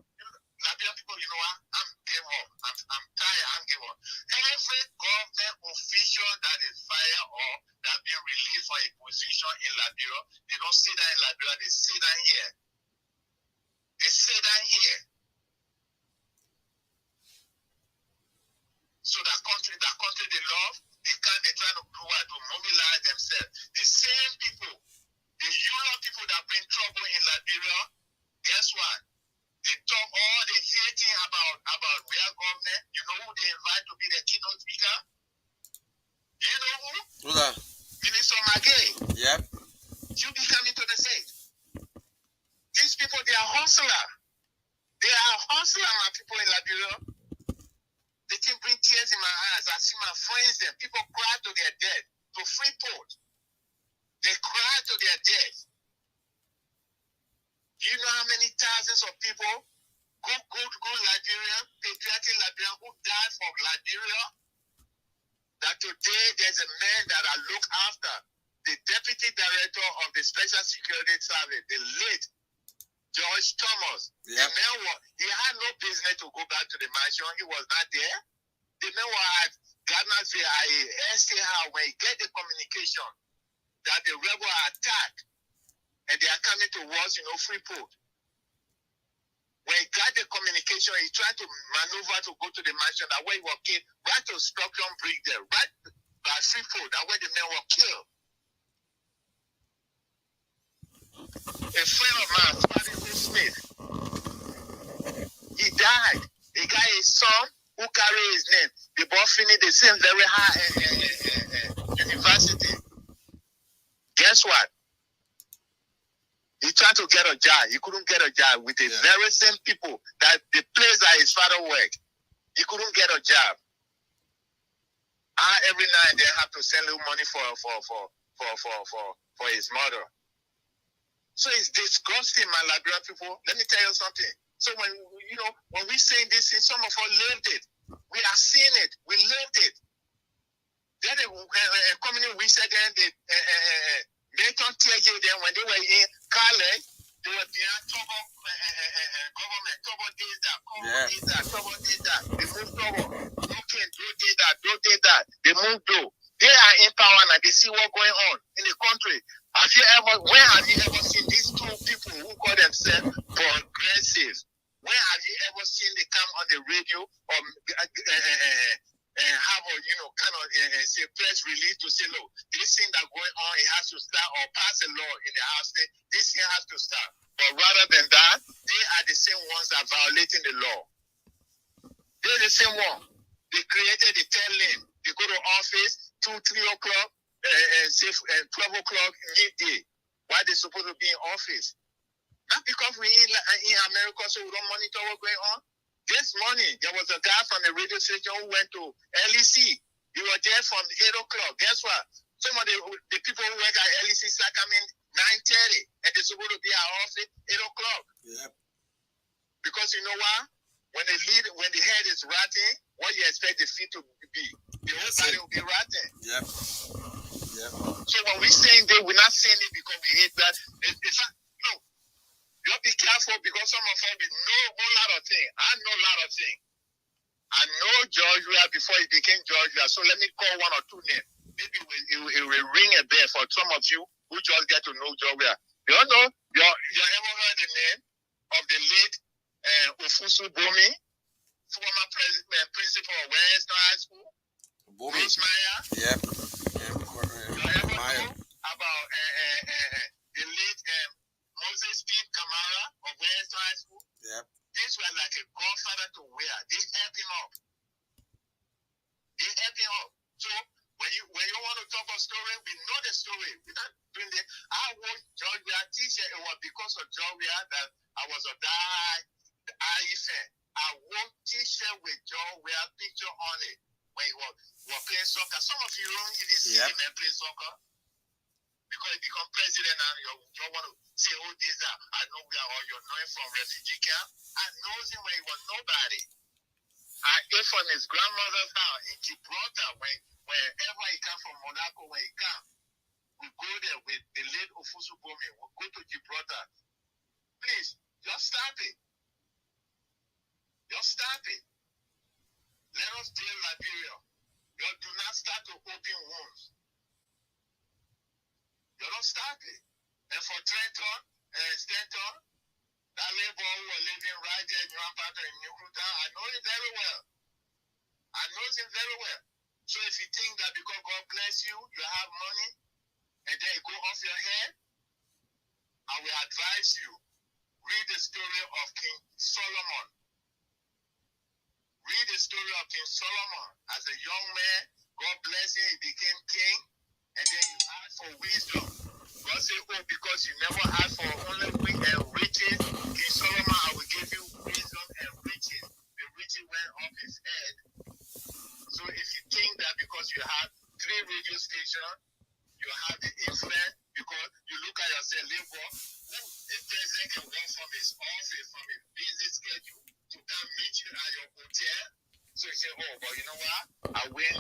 Liberian people, you know what? I'm give up. I'm tired, I'm give up. Every government official that is fired or that been released from a position in Liberia, they don't sit down in Liberia, they sit down here. They sit down here. So that country they love, they try to do what? To mobilize themselves. The same people, the Euro people that bring trouble in Liberia, guess what? They talk all the hating about real government. You know who they invite to be the keynote speaker? You know who? Who's that? Minister Magay. Yep. You be coming to the state. These people, they are hustlers. They are hustlers, my people in Liberia. They can bring tears in my eyes. I see my friends there. People cry to their death. To Freeport. They cry to their death. Do you know how many thousands of people, good Liberian, patriotic Liberian who died from Liberia? That today there's a man that I look after, the deputy director of the Special Security Service, the late George Thomas. Yep. The man he had no business to go back to the mansion. He was not there. The man had Gardnersville, I say how when you get the communication that the rebel are attacked and they are coming towards, Freeport. When he got the communication, he tried to maneuver to go to the mansion that where he was killed, right to Stockton Bridge there, right by Freeport, that where the men were killed. A friend of mine, Spartan Smith, he died. He got a son who carried his name. They both finished the same very high university. Guess what? He tried to get a job. He couldn't get a job with the very same people that the place that his father worked. He couldn't get a job. I every now and then have to send little money for his mother. So it's disgusting, my Liberian people. Let me tell you something. So when we saying this, some of us lived it. We are seeing it. We lived it. Then coming we said then the Nathan TJ then when they were in college, they were behind government. Trouble did that. They moved trouble. Okay, don't do that. They moved though. They are in power now. They see what's going on in the country. When have you ever seen these two people who call themselves progressives? When have you ever seen they come on the radio or have a say press release to say, look, this thing that going on, it has to start, or pass a law in the house. This thing has to start. But rather than that, they are the same ones that are violating the law. They're the same one. They created the 10 lane. They go to office 2, 3 o'clock, and 12 o'clock midday. Why they supposed to be in office? Not because we in America, so we don't monitor what's going on. This morning, there was a guy from the radio station who went to LEC. He was there from 8 o'clock. Guess what? Some of the people who work at LEC start coming 9:30, and they're supposed to be at office 8 o'clock. Yep. Because you know why? When the head is rotting, what you expect the feet to be? The whole body will be rotting. Yep. So when we're saying that, we're not saying it because we hate that. You be careful because some of us know a whole lot of things. I know a lot of things. I know Georgia before it became Georgia. So let me call 1 or 2 names. Maybe it will ring a bell for some of you who just get to know Georgia. You know, you ever heard the name of the late Ofusu Bomi, former principal of Western High School? Bomi. Bruce Meyer? Yep. You ever know about the late Moses Steve Kamara of Western High School? Yep. These were like a godfather to wear. They helped him up. So when you want to talk a story, we know the story. We're not doing the. I wore Georgia t-shirt. It was because of Georgia that I was a IE fan. I wore t-shirt with Georgia picture on it when he was playing soccer. Some of you don't even see him and play soccer. Because he become president and you want to say, oh, this, I know you're knowing from refugee camp. I know him when he was nobody. I ate from his grandmother's house in Gibraltar whenever he come from Monaco, when he come. We go there with the late Ofusu Bomi. We go to Gibraltar. Please, just stop it. Let us deal Liberia. You do not start to open wounds. You don't stop it. And for Trenton and Stanton, that labor who are living right there in Rampart in Newcruta, I know him very well. So if you think that because God bless you, you have money, and then it go off your head, I will advise you, read the story of King Solomon. As a young man, God bless him, he became king. And then you ask for wisdom. God said, oh, because you never asked for only riches, King Solomon, I will give you wisdom and riches. The riches went off his head. So if you think that because you have 3 radio stations, you have the influence, because you look at yourself, labor, the president can walk from his office, from his busy schedule, to come meet you at your hotel. So you say, oh, but you know what? I win,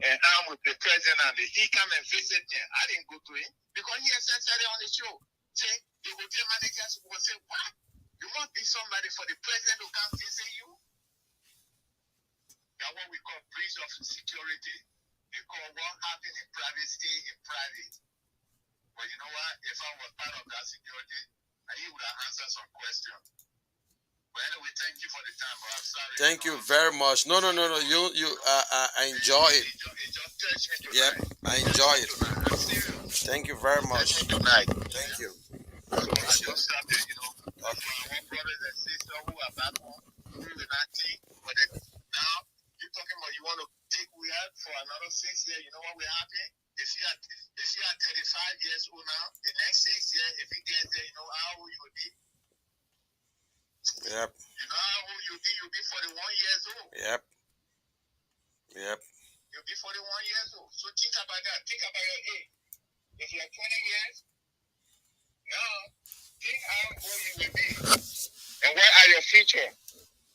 and I'm with the president, and he come and visit me. I didn't go to him because he essentially on the show. Say the hotel managers will say, what? You must be somebody for the president to come visit you. security. Because what happened in private stay in private. But you know what? If I was part of that security, he would have answered some questions. But anyway, thank you for the time, but I'm sorry. Thank you very much. No, no, no, no. I enjoy it. It just touched me Yep, tonight. I enjoy it. I'm serious. Thank you very much. Tonight. Thank you. So I just started, for our brothers and sisters who are back home, who will not think, but then now you're talking about you want to take we had for another 6 years. You know what will happen? If you are 35 years old now, the next 6 years, if you get there, you know how old you will be. Yep. You know how old you'll be? You'll be 41 years old. Yep. Yep. You'll be 41 years old. So think about that. Think about your age. If you're 20 years, now think how old you will be. And what are your future?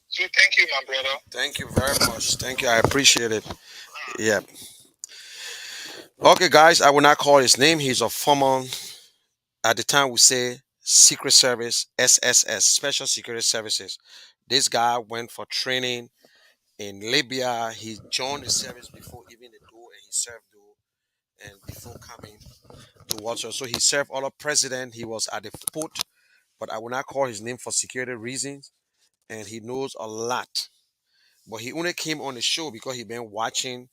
So thank you, my brother. Thank you very much. Thank you. I appreciate it. Yep. Okay, guys, I will not call his name. He's a former, at the time we say Secret Service, SSS, Special Security Services. This guy went for training in Libya. He joined the service before even the door, and he served door, and before coming to Walter. So he served all of president. He was at the port, but I will not call his name for security reasons. And he knows a lot. But he only came on the show because he been watching,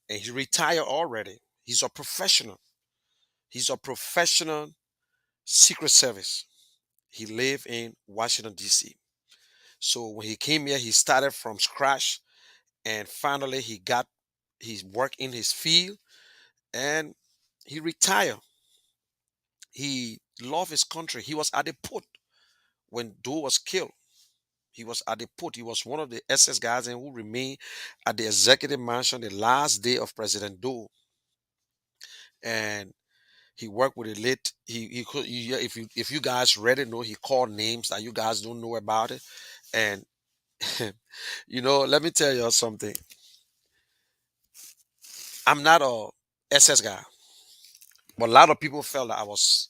and he retired already. He's a professional. He's a professional Secret Service. He lived in Washington, D.C. So when he came here, he started from scratch, and finally he got his work in his field, and he retired. He loved his country. He was at the port when Doe was killed. He was at the port. He was one of the SS guys and who remained at the executive mansion the last day of President Doe. And he worked with the late. He could. Yeah, if you guys read it, know he called names that you guys don't know about it. And let me tell you something. I'm not a SS guy, but a lot of people felt that I was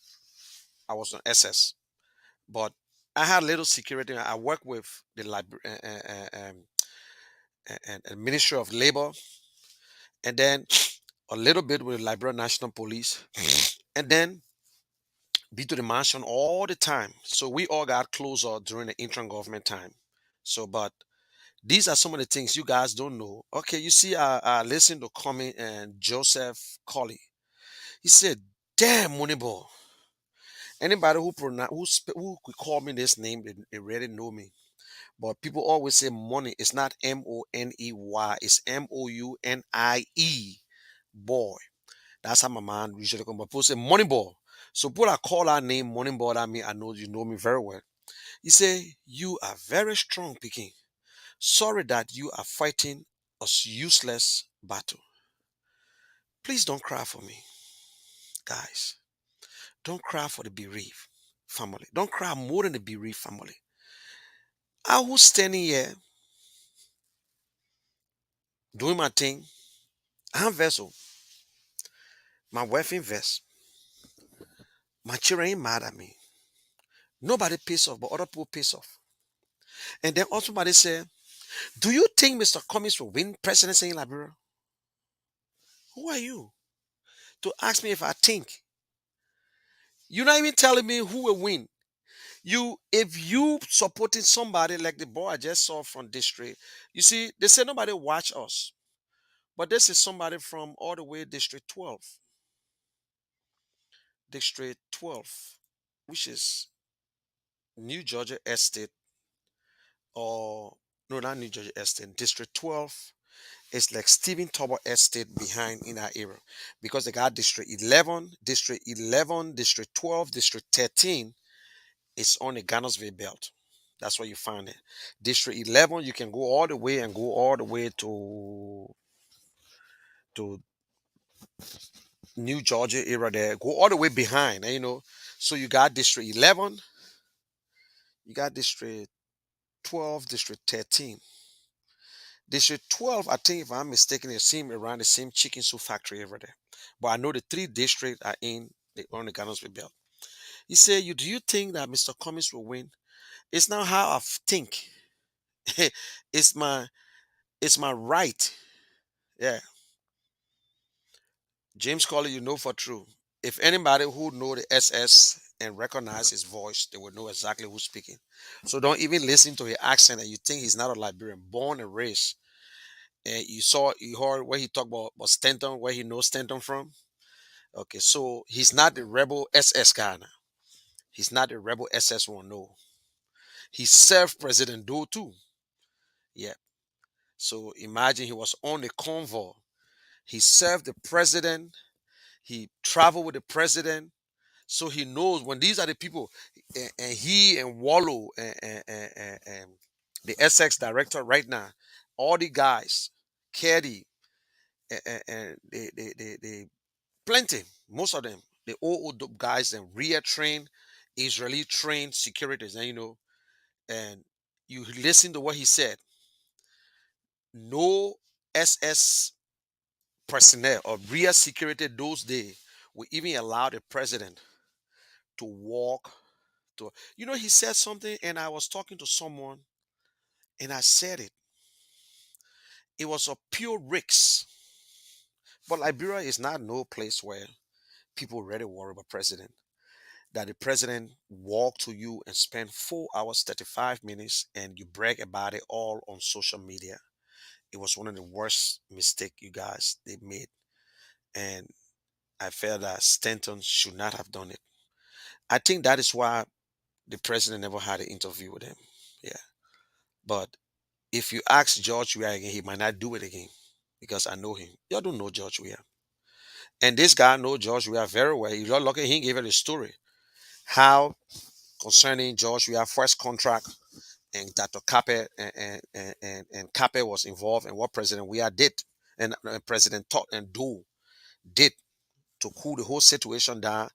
an SS. But I had little security. I worked with the and Ministry of Labor, and then a little bit with the Liberia National Police, and then be to the mansion all the time. So we all got closer during the interim government time. So, but these are some of the things you guys don't know. Okay, you see, I listened to comment and Joseph Colley. He said, "Damn, Moneyball." Anybody who who could call me this name, they already know me. But people always say money. It's not Money. It's Mounie. Boy. That's how my man usually come. But people say Moneyball. So people that call our name Moneyball, that mean I know you know me very well. He say, "You are very strong, Peking. Sorry that you are fighting a useless battle. Please don't cry for me, guys. Don't cry for the bereaved family. Don't cry more than the bereaved family. I was standing here doing my thing. I'm vessel. My wife invest. My children ain't mad at me. Nobody pays off, but other people pays off." And then also somebody said, "Do you think Mr. Cummings will win presidency in Liberia?" Who are you to ask me if I think? You're not even telling me who will win. If you supporting somebody like the boy I just saw from district, you see, they say nobody watch us. But this is somebody from all the way District 12. District 12, which is New Georgia Estate, or no, not New Georgia Estate. District 12 is like Stephen Tobor Estate behind in our area. Because they got District 11, District 12, District 13 is on the Garnersville belt. That's where you find it. District 11, you can go all the way and go all the way to New Georgia area there. Go all the way behind, So you got District 11, you got District 12, District 13. District 12, I think if I'm mistaken, it seems around the same chicken soup factory over there. But I know the three districts are on the Garnersville belt. He said, do you think that Mr. Cummings will win? It's not how I think. it's my it's my right. Yeah, James Colley, you know for true. If anybody who know the SS and recognize his voice, they will know exactly who's speaking. So don't even listen to his accent and you think he's not a Liberian, born and raised. And you heard where he talked about Stanton, where he knows Stanton from. Okay, so he's not the rebel SS guy now. He's not the rebel SS one, no. He served President Doe too. Yeah. So imagine he was on the convoy. He served the president. He traveled with the president. So he knows when these are the people, and he and Wallow and the SX director right now, all the guys, Caddy, and they plenty, most of them, the old guys and rear trained, Israeli trained securities, and and you listen to what he said. No SS personnel or rear security those days would even allow the president to walk to. He said something, and I was talking to someone, and I said it. It was a pure risk. But Liberia is not no place where people really worry about president. That the president walk to you and spend 4 hours 35 minutes and you brag about it all on social media. It was one of the worst mistake you guys they made. And I felt that Stanton should not have done it. I think that is why the president never had an interview with him. Yeah. But if you ask George Weah again, he might not do it again because I know him. You don't know George Weah. And this guy know George Weah very well. You're lucky he gave it a story. How concerning George Weah's first contract and Dr. Cape and Cape was involved in what President Weah did and President Todd and Do did to cool the whole situation down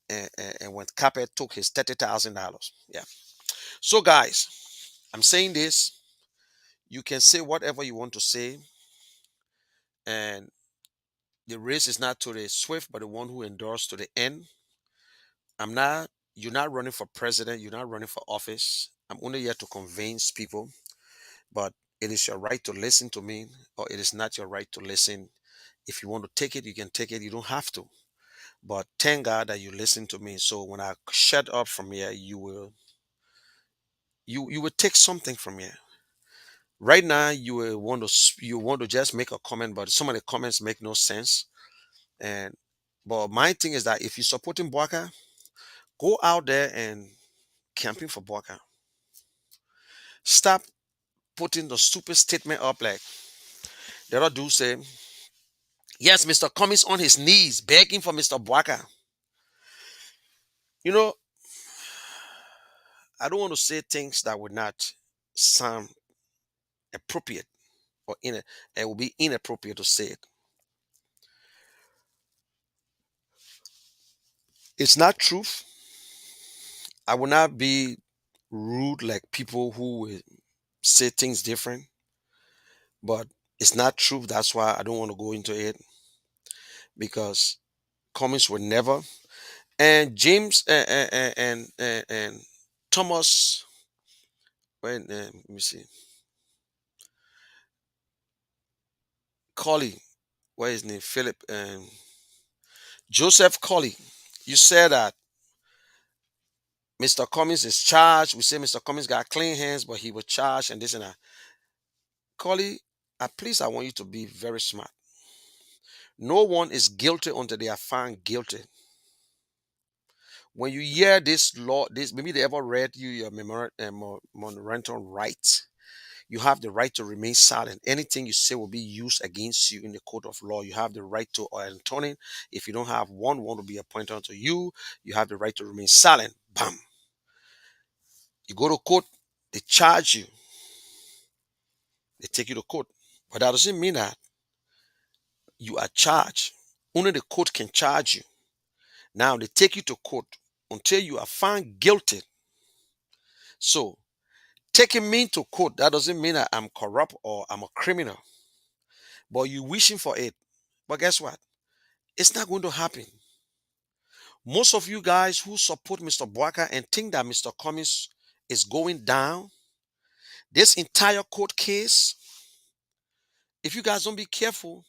and when Cape took his $30,000. Yeah. So guys, I'm saying this. You can say whatever you want to say, and the race is not to the swift, but the one who endures to the end. I'm not. You're not running for president. You're not running for office. I'm only here to convince people. But it is your right to listen to me, or it is not your right to listen. If you want to take it, you can take it. You don't have to. But thank God that you listen to me. So when I shut up from here, you will take something from here. Right now, you want to just make a comment, but some of the comments make no sense. And but my thing is that if you're supporting Boaka, go out there and camping for Boaka. Stop putting the stupid statement up like the other dude say, yes, Mr. Cummings on his knees begging for Mr. Boaka. You know, I don't want to say things that would not sound appropriate or it will be inappropriate to say it. It's not truth. I will not be rude like people who will say things different, but it's not truth. That's why I don't want to go into it because Cummings would never. And James and Thomas, let me see, Colley, what is his name? Philip and Joseph Colley. You said that Mr. Cummings is charged. We say Mr. Cummings got clean hands, but he was charged and this and that. Colley, please, I want you to be very smart. No one is guilty until they are found guilty. When you hear this law, this maybe they ever read you your memorandum rights. You have the right to remain silent. Anything you say will be used against you in the court of law. You have the right to an attorney. If you don't have one to be appointed unto you, you have the right to remain silent. Bam. You go to court, they charge you, they take you to court. But that doesn't mean that you are charged. Only the court can charge you. Now they take you to court until you are found guilty. So taking me to court, that doesn't mean that I'm corrupt or I'm a criminal. But you wishing for it. But guess what? It's not going to happen. Most of you guys who support Mr. Boaka and think that Mr. Cummings is going down, this entire court case If you guys don't be careful,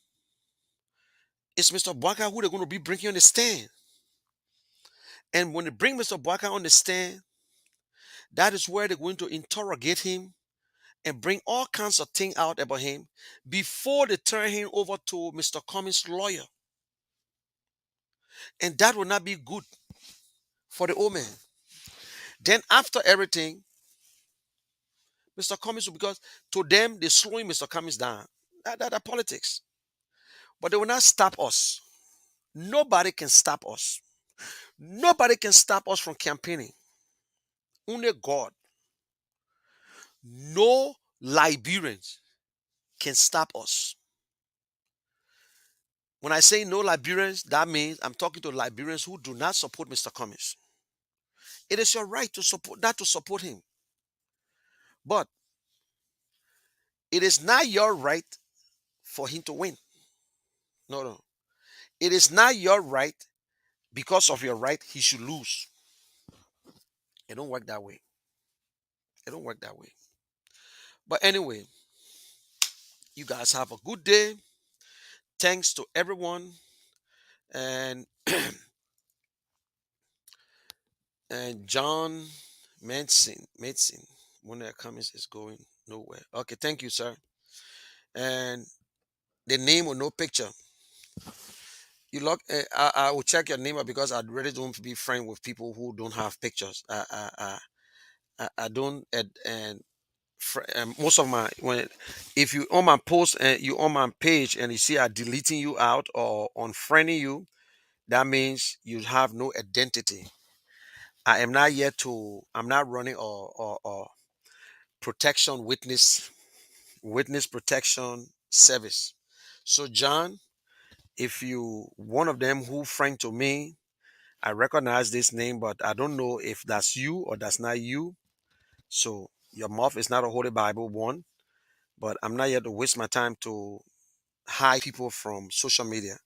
it's Mr. Boyka who they're going to be bringing on the stand. And when they bring Mr. Boyka on the stand, that is where they're going to interrogate him and bring all kinds of things out about him before they turn him over to Mr. Cummings' lawyer. And that will not be good for the old man. Then after everything, Mr. Cummings will, because to them they're slowing Mr. Cummings down. That politics. But they will not stop us. Nobody can stop us. Nobody can stop us from campaigning. Only God. No Liberians can stop us. When I say no Liberians, that means I'm talking to Liberians who do not support Mr. Cummings. It is your right to support, not to support him. But it is not your right for him to win. No, no. It is not your right because of your right he should lose. It don't work that way. It don't work that way. But anyway, you guys have a good day. Thanks to everyone. And and John Manson, one of their comments is going nowhere. Okay, thank you, sir. And the name or no picture. You look. I will check your name out because I really don't be friend with people who don't have pictures. I don't. And most of my when if you on my post and you on my page and you see I deleting you out or unfriending you, that means you have no identity. I am not yet to. I'm not running or protection witness protection service. So John, if you one of them who friend to me, I recognize this name, but I don't know if that's you or that's not you. So your mouth is not a holy Bible one, but I'm not here to waste my time to hide people from social media.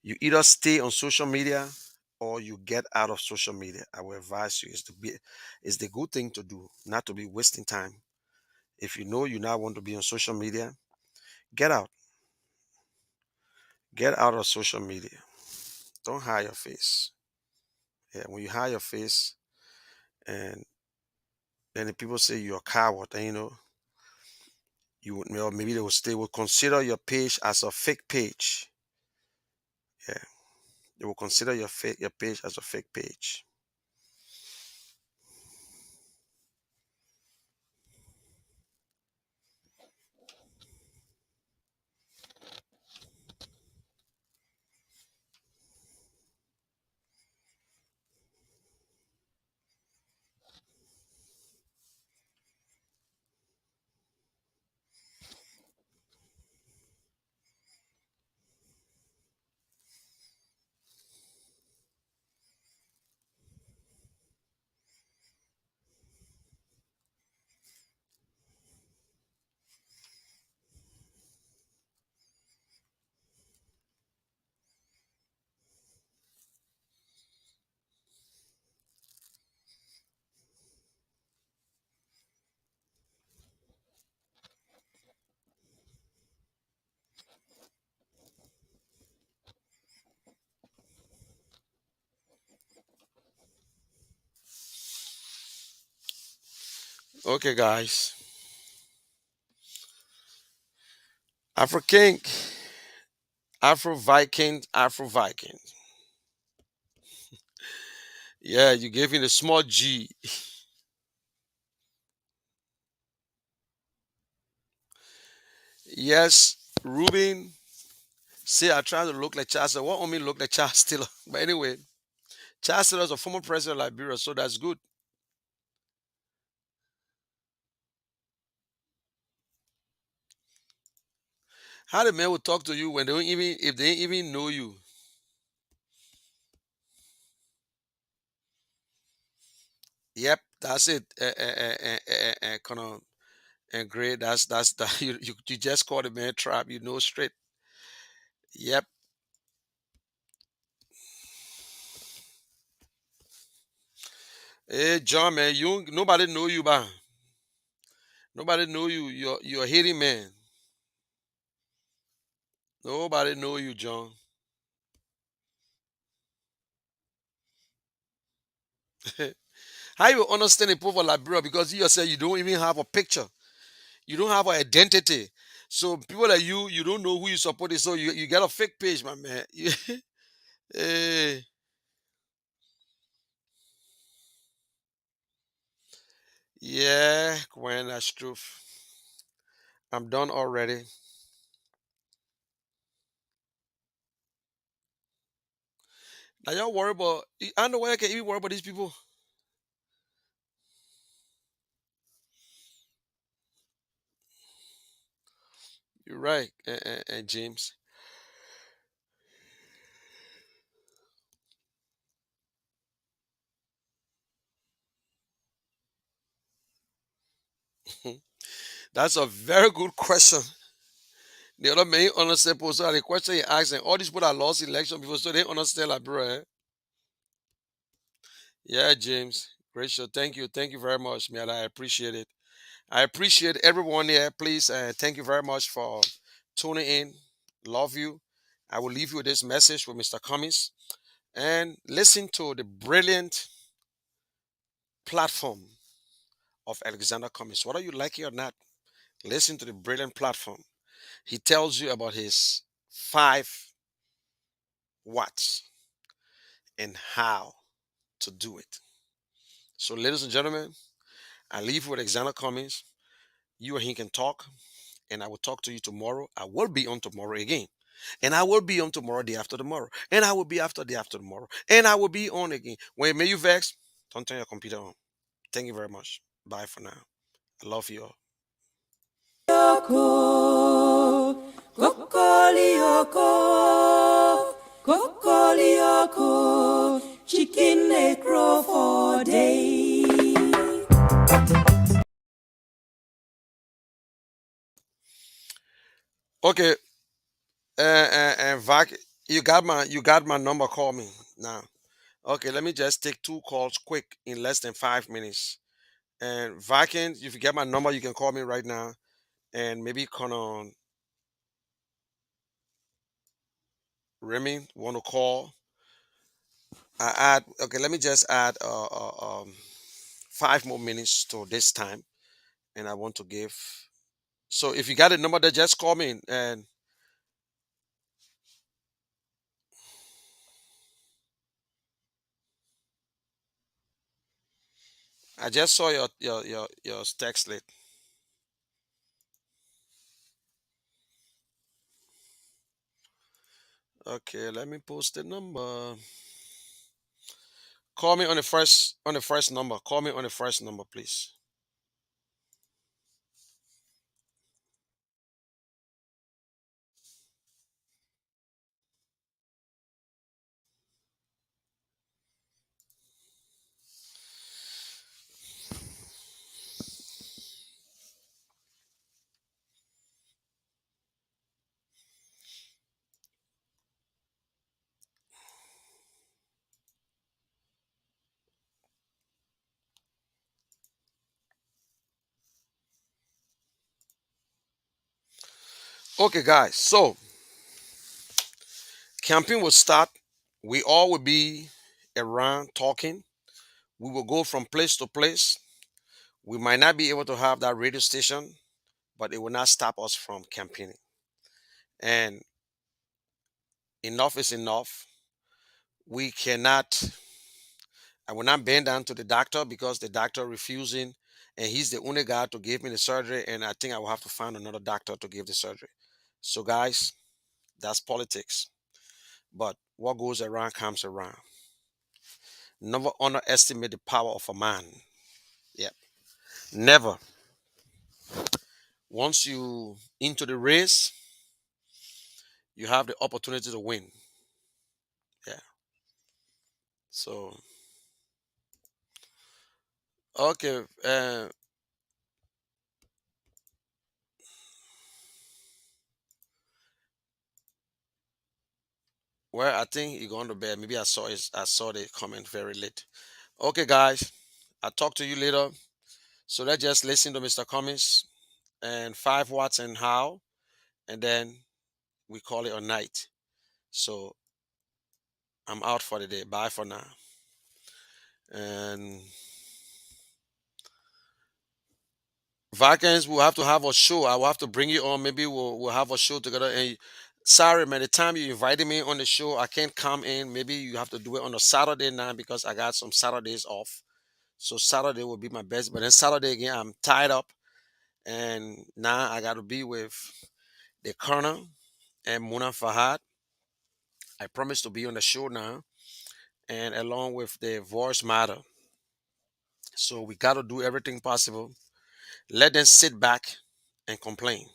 You either stay on social media or you get out of social media. I will advise you is the good thing to do, not to be wasting time. If you know you now want to be on social media, get out. Get out of social media. Don't hide your face. Yeah, when you hide your face and then the people say you're a coward, and you would or maybe they will consider your page as a fake page. Yeah, they will consider your page as a fake page. Okay, guys. Afro King, Afro Viking, Afro Viking. Yeah, you gave me the small G. Yes, Ruben. See, I try to look like Charles. What on me look like Charles Taylor? But anyway, Charles Taylor is a former president of Liberia, so that's good. How the man will talk to you when they don't even if they ain't even know you? Yep, that's it. Kind of and great. That's that. You just called the man trap. You know straight. Yep. Hey John, man, you nobody know you, ba. Nobody know you. You're a hitting man. Nobody know you, John. How you understand a poor Liberia because you yourself you don't even have a picture. You don't have an identity. So people like you don't know who you support. So you get a fake page, my man. Eh, yeah, Gwen, that's true. I'm done already. Now y'all worry about. I know why I can even worry about these people. You're right, James. That's a very good question. The other man understand people. So the question he asked, and all these people that lost election before, so they understand like, bro. Yeah, James. Great show. Thank you very much, man. I appreciate it. I appreciate everyone here. Please, thank you very much for tuning in. Love you. I will leave you with this message with Mr. Cummings and listen to the brilliant platform of Alexander Cummings. Whether you like it or not, listen to the brilliant platform. He tells you about his 5 watts and how to do it. So, ladies and gentlemen, I leave you with Alexander Cummings. You and he can talk, and I will talk to you tomorrow. I will be on tomorrow again. And I will be on tomorrow, day after tomorrow. And I will be after day after tomorrow. And I will be on again. When may you vex, don't turn your computer on. Thank you very much. Bye for now. I love you all. Yoko, Kokolioko, Kokolioko, chicken necro for day. Okay, Vac, you got my number. Call me now. Okay, let me just take 2 calls quick in less than 5 minutes. And Vikings, if you get my number, you can call me right now. And maybe come on Remy want to call. I add. Okay, let me just add 5 more minutes to this time, and I want to give. So if you got a number, that just call me, and I just saw your text late. Okay, let me post the number. Call me on the first number. Call me on the first number, please. Okay, guys. So camping will start. We all will be around talking. We will go from place to place. We might not be able to have that radio station, but it will not stop us from campaigning. And enough is enough. We cannot, I will not bend down to the doctor because the doctor refusing, and he's the only guy to give me the surgery. And I think I will have to find another doctor to give the surgery. So, guys, that's politics. But what goes around comes around. Never underestimate the power of a man. Yeah, never. Once you into the race, you have the opportunity to win. Yeah. So, okay. Well, I think he gone to bed. Maybe I saw the comment very late. Okay, guys. I'll talk to you later. So let's just listen to Mr. Cummings and 5 watts and how, and then we call it a night. So I'm out for the day. Bye for now. And Vikings, we'll have to have a show. I will have to bring you on. Maybe we'll have a show together. And sorry, man, the time you invited me on the show, I can't come in. Maybe you have to do it on a Saturday night because I got some Saturdays off. So Saturday will be my best. But then Saturday again, I'm tied up. And now I got to be with the Colonel and Muna Fahad. I promised to be on the show now. And along with the Voice Matter. So we got to do everything possible. Let them sit back and complain.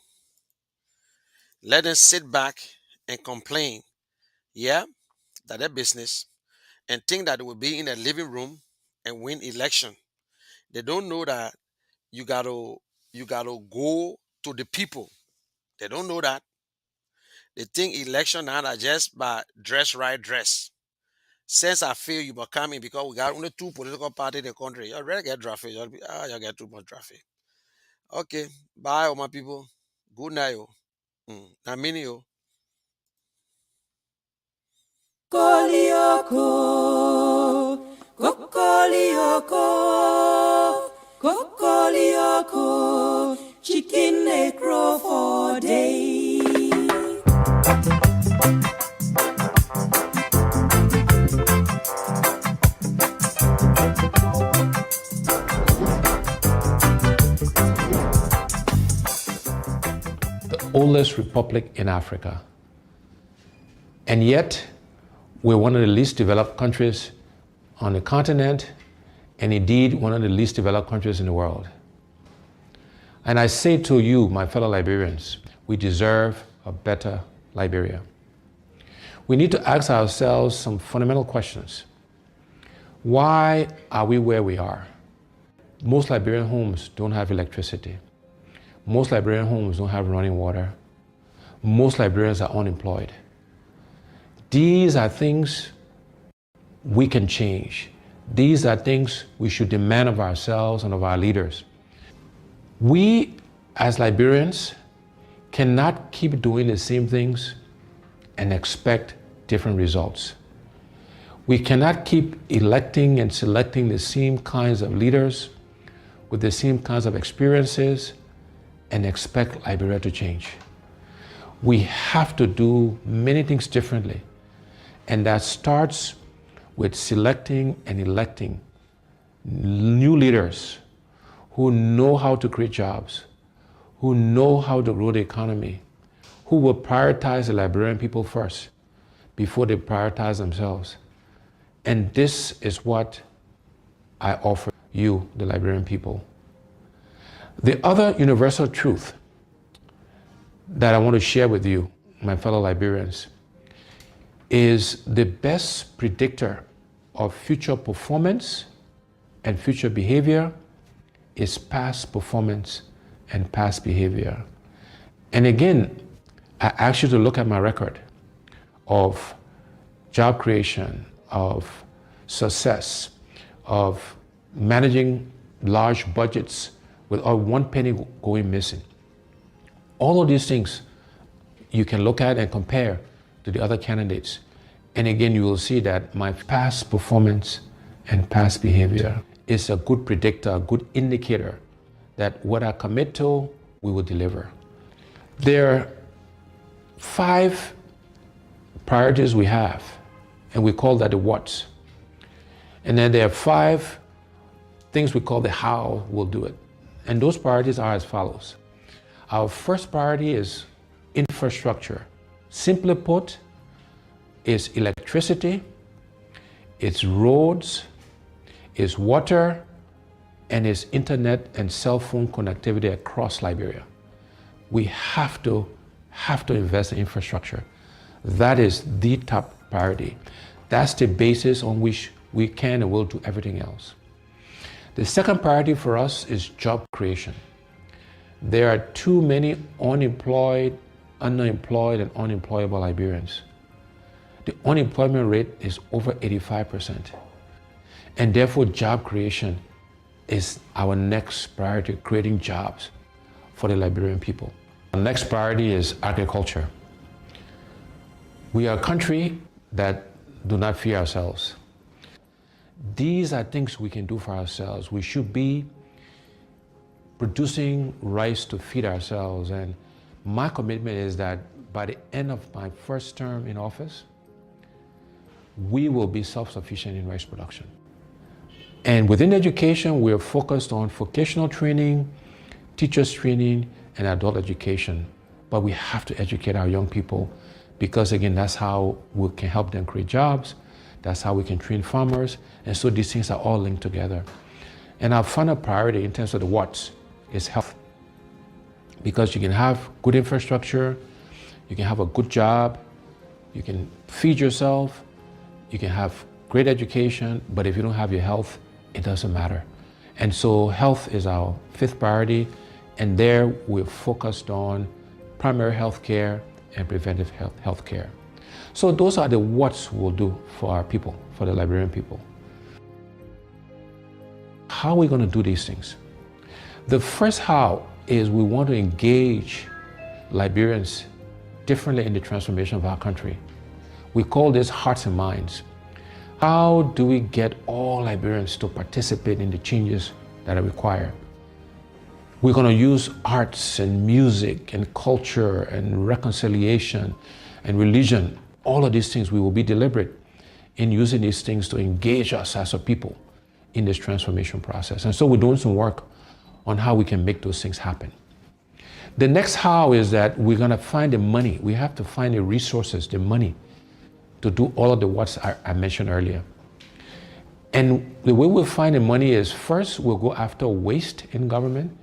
Let them sit back and complain. Yeah, that their business and think that they will be in a living room and win election. They don't know that you gotta go to the people. They don't know that. They think election now are just by dress right dress. Since I feel you but coming because we got only two political parties in the country. You already get traffic. You get too much traffic. Okay. Bye all my people. Good night. Yo. Namini yo. Kolioko, kokolioko, kokolioko, chicken they crow for day. The oldest republic in Africa. And yet, we're one of the least developed countries on the continent, and indeed one of the least developed countries in the world. And I say to you, my fellow Liberians, we deserve a better Liberia. We need to ask ourselves some fundamental questions. Why are we where we are? Most Liberian homes don't have electricity. Most Liberian homes don't have running water. Most Liberians are unemployed. These are things we can change. These are things we should demand of ourselves and of our leaders. We, as Liberians, cannot keep doing the same things and expect different results. We cannot keep electing and selecting the same kinds of leaders with the same kinds of experiences and expect Liberia to change. We have to do many things differently. And that starts with selecting and electing new leaders who know how to create jobs, who know how to grow the economy, who will prioritize the Liberian people first before they prioritize themselves. And this is what I offer you, the Liberian people. The other universal truth that I want to share with you, my fellow Liberians, is the best predictor of future performance and future behavior is past performance and past behavior. And again, I ask you to look at my record of job creation, of success, of managing large budgets without one penny going missing. All of these things you can look at and compare to the other candidates. And again, you will see that my past performance and past behavior is a good predictor, a good indicator that what I commit to, we will deliver. There are 5 priorities we have, and we call that the what's. And then there are 5 things we call the how we'll do it. And those priorities are as follows. Our first priority is infrastructure. Simply put, it's electricity, it's roads, it's water, and it's internet and cell phone connectivity across Liberia. We have to invest in infrastructure. That is the top priority. That's the basis on which we can and will do everything else. The second priority for us is job creation. There are too many unemployed, underemployed, and unemployable Liberians. The unemployment rate is over 85%. And therefore, job creation is our next priority, creating jobs for the Liberian people. Our next priority is agriculture. We are a country that do not fear ourselves. These are things we can do for ourselves. We should be producing rice to feed ourselves. And my commitment is that by the end of my first term in office, we will be self-sufficient in rice production. And within education, we're focused on vocational training, teachers training, and adult education. But we have to educate our young people because, again, that's how we can help them create jobs. That's how we can train farmers. And so these things are all linked together. And our final priority in terms of the what's is health. Because you can have good infrastructure, you can have a good job, you can feed yourself, you can have great education, but if you don't have your health, it doesn't matter. And so health is our fifth priority, and there we're focused on primary health care and preventive health care. So those are the what's we'll do for our people, for the Liberian people. How are we going to do these things? The first how is we want to engage Liberians differently in the transformation of our country. We call this hearts and minds. How do we get all Liberians to participate in the changes that are required? We're going to use arts and music and culture and reconciliation and religion. All of these things, we will be deliberate in using these things to engage us as a people in this transformation process. And so we're doing some work on how we can make those things happen. The next how is that we're going to find the money. We have to find the resources, the money, to do all of the what's I mentioned earlier. And the way we'll find the money is first, we'll go after waste in government.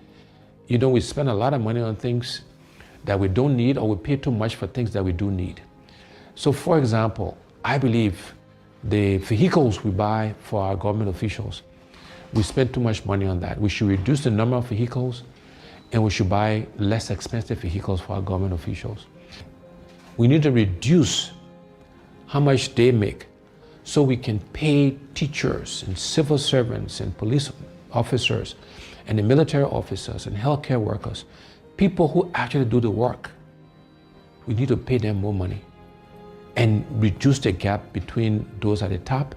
You know, we spend a lot of money on things that we don't need, or we pay too much for things that we do need. So for example, I believe the vehicles we buy for our government officials, we spend too much money on that. We should reduce the number of vehicles, and we should buy less expensive vehicles for our government officials. We need to reduce how much they make so we can pay teachers and civil servants and police officers and the military officers and healthcare workers, people who actually do the work. We need to pay them more money and reduce the gap between those at the top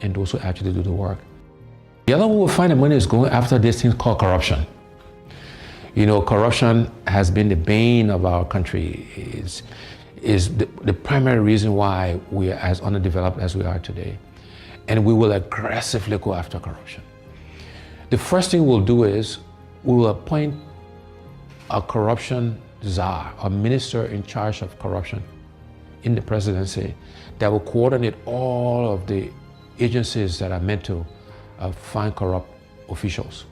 and those who actually do the work. The other way we'll find the money is going after this thing called corruption. You know, corruption has been the bane of our country. Is the primary reason why we are as underdeveloped as we are today. And we will aggressively go after corruption. The first thing we'll do is we will appoint a corruption czar, a minister in charge of corruption in the presidency that will coordinate all of the agencies that are meant to find corrupt officials.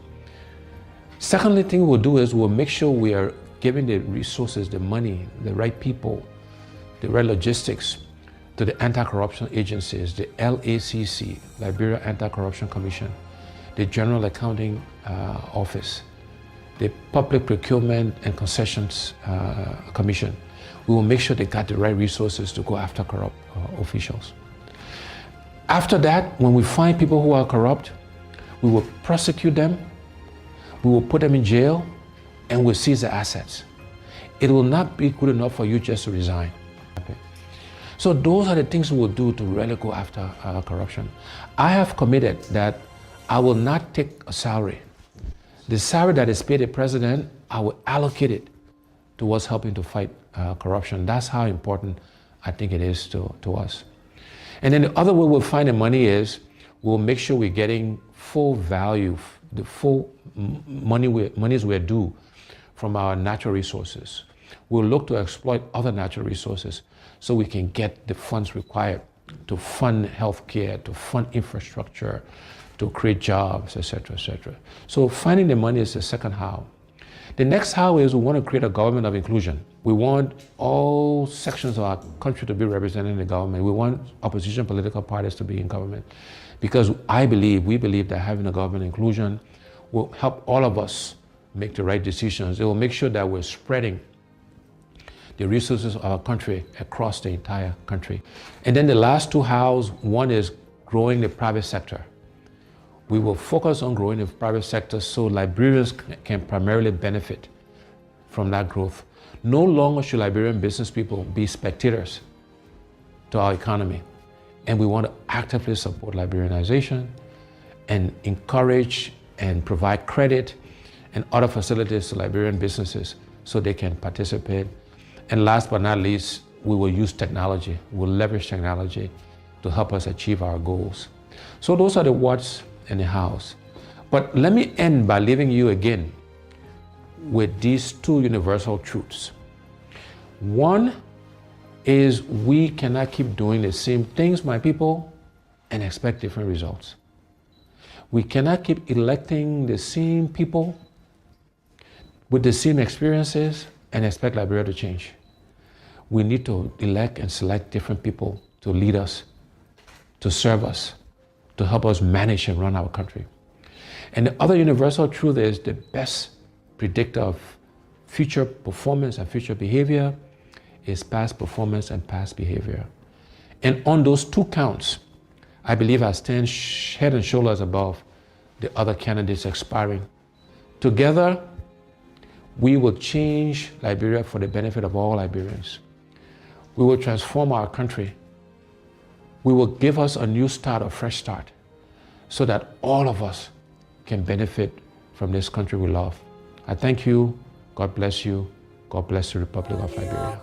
Secondly thing we'll do is we'll make sure we are giving the resources, the money, the right people, the right logistics to the anti-corruption agencies, the LACC, Liberia Anti-Corruption Commission, the General Accounting Office, the Public Procurement and Concessions Commission. We will make sure they got the right resources to go after corrupt officials. After that, when we find people who are corrupt, we will prosecute them, we will put them in jail, and we'll seize their assets. It will not be good enough for you just to resign. So those are the things we will do to really go after corruption. I have committed that I will not take a salary. The salary that is paid the president, I will allocate it towards helping to fight corruption. That's how important I think it is to us. And then the other way we'll find the money is we'll make sure we're getting full value, the full monies we're due from our natural resources. We'll look to exploit other natural resources so we can get the funds required to fund healthcare, to fund infrastructure, to create jobs, etc., etc. So finding the money is the second how. The next how is we want to create a government of inclusion. We want all sections of our country to be represented in the government. We want opposition political parties to be in government because we believe that having a government inclusion will help all of us make the right decisions. It will make sure that we're spreading the resources of our country across the entire country. And then the last two hows, one is growing the private sector. We will focus on growing the private sector so Liberians can primarily benefit from that growth. No longer should Liberian business people be spectators to our economy. And we want to actively support Liberianization and encourage and provide credit and other facilities to Liberian businesses so they can participate. And last but not least, we will use technology. We'll leverage technology to help us achieve our goals. So those are the what's and the hows. But let me end by leaving you again with these two universal truths. One is we cannot keep doing the same things, my people, and expect different results. We cannot keep electing the same people with the same experiences and expect Liberia to change. We need to elect and select different people to lead us, to serve us, to help us manage and run our country. And the other universal truth is the best predictor of future performance and future behavior is past performance and past behavior. And on those two counts, I believe I stand head and shoulders above the other candidates expiring. Together, we will change Liberia for the benefit of all Liberians. We will transform our country. We will give us a new start, a fresh start, so that all of us can benefit from this country we love. I thank you. God bless you. God bless the Republic of Liberia.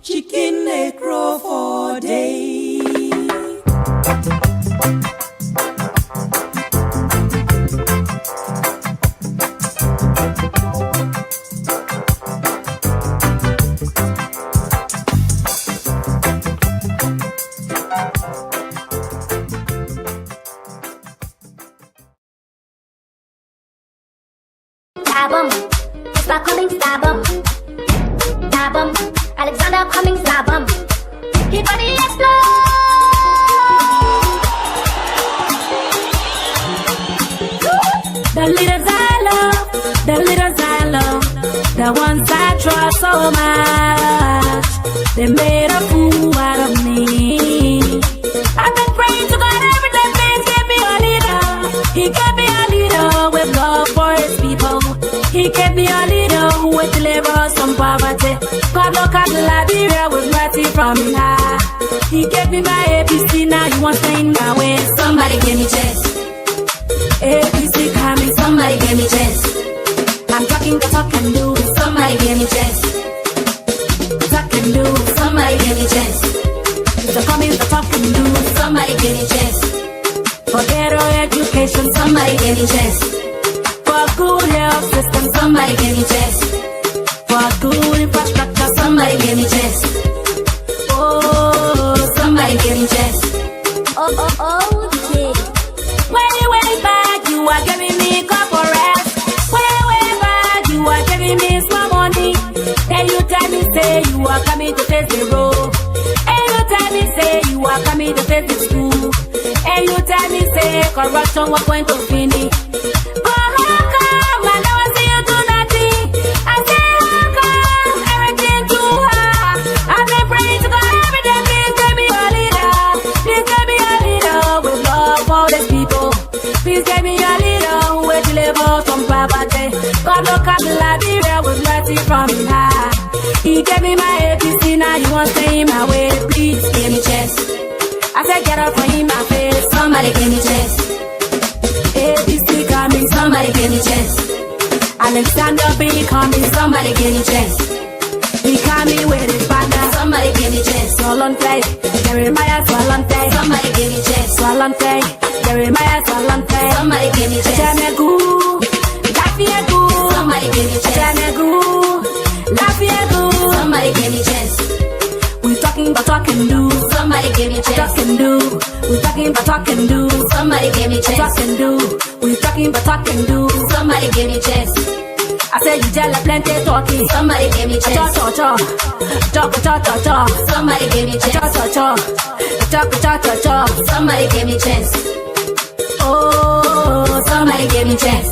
Chicken they grow for day. Stabum, start coming stabum. Stabum, Alexander coming stabum. His body explode. The leaders I love, the leaders I love, the ones I trust so much, they made a fool out of me. I've been praying to God every day, please give me a leader. He gave me a leader with love for his people. He gave me a leader who will deliver us from poverty. God look at Liberia with mercy from high. He gave me my ABC, now you want to stay in my way. Somebody give me chance. ABC coming, somebody give me chance. I'm talking the talk and do, somebody give me chance. Talk and do, somebody give me chance. The coming the talk and do, somebody give me chance. For better education, somebody give me chance. For good health system, somebody give me chance. For good infrastructure, somebody give me chance. Oh, somebody give me chance. Okay. Way back, you are giving me corporate. Way back, you are giving me small money. Then you tell me, say you are coming to face the road. And you tell me, say you are coming to face the school. And you tell me, say corruption was going to finish. But how come I never see you do nothing? I say how come everything too hard? I've been praying to God every day, please give me a leader. Please give me a leader with love for these people. Please give me a leader who will deliver from poverty. God look at Liberia with mercy from high. He gave me my ABC, now you want to stay in my way. Please give me chance. I said get up for in my face, somebody give me chance. ABC coming, somebody give me chance. Alexander B coming, somebody give me chance. He coming with his partner, somebody give me chance. Solonte, Jeremiah Solonte, somebody give me chance. Solonte, Jeremiah Solonte, somebody give me chance. Jamegu, Lafiegu, somebody give me chance. Jamegu, Lafiegu, somebody give me chance. We talking about talk and do, somebody give me chance. Talk and do, we talking about talk and do, somebody give me chance. Talk and do, we talking about talk and do, somebody give me chance. I said you tell a plenty talking, somebody give me chance. Talk, somebody give me chance. Talk, somebody give me chance. Oh, somebody give me chance.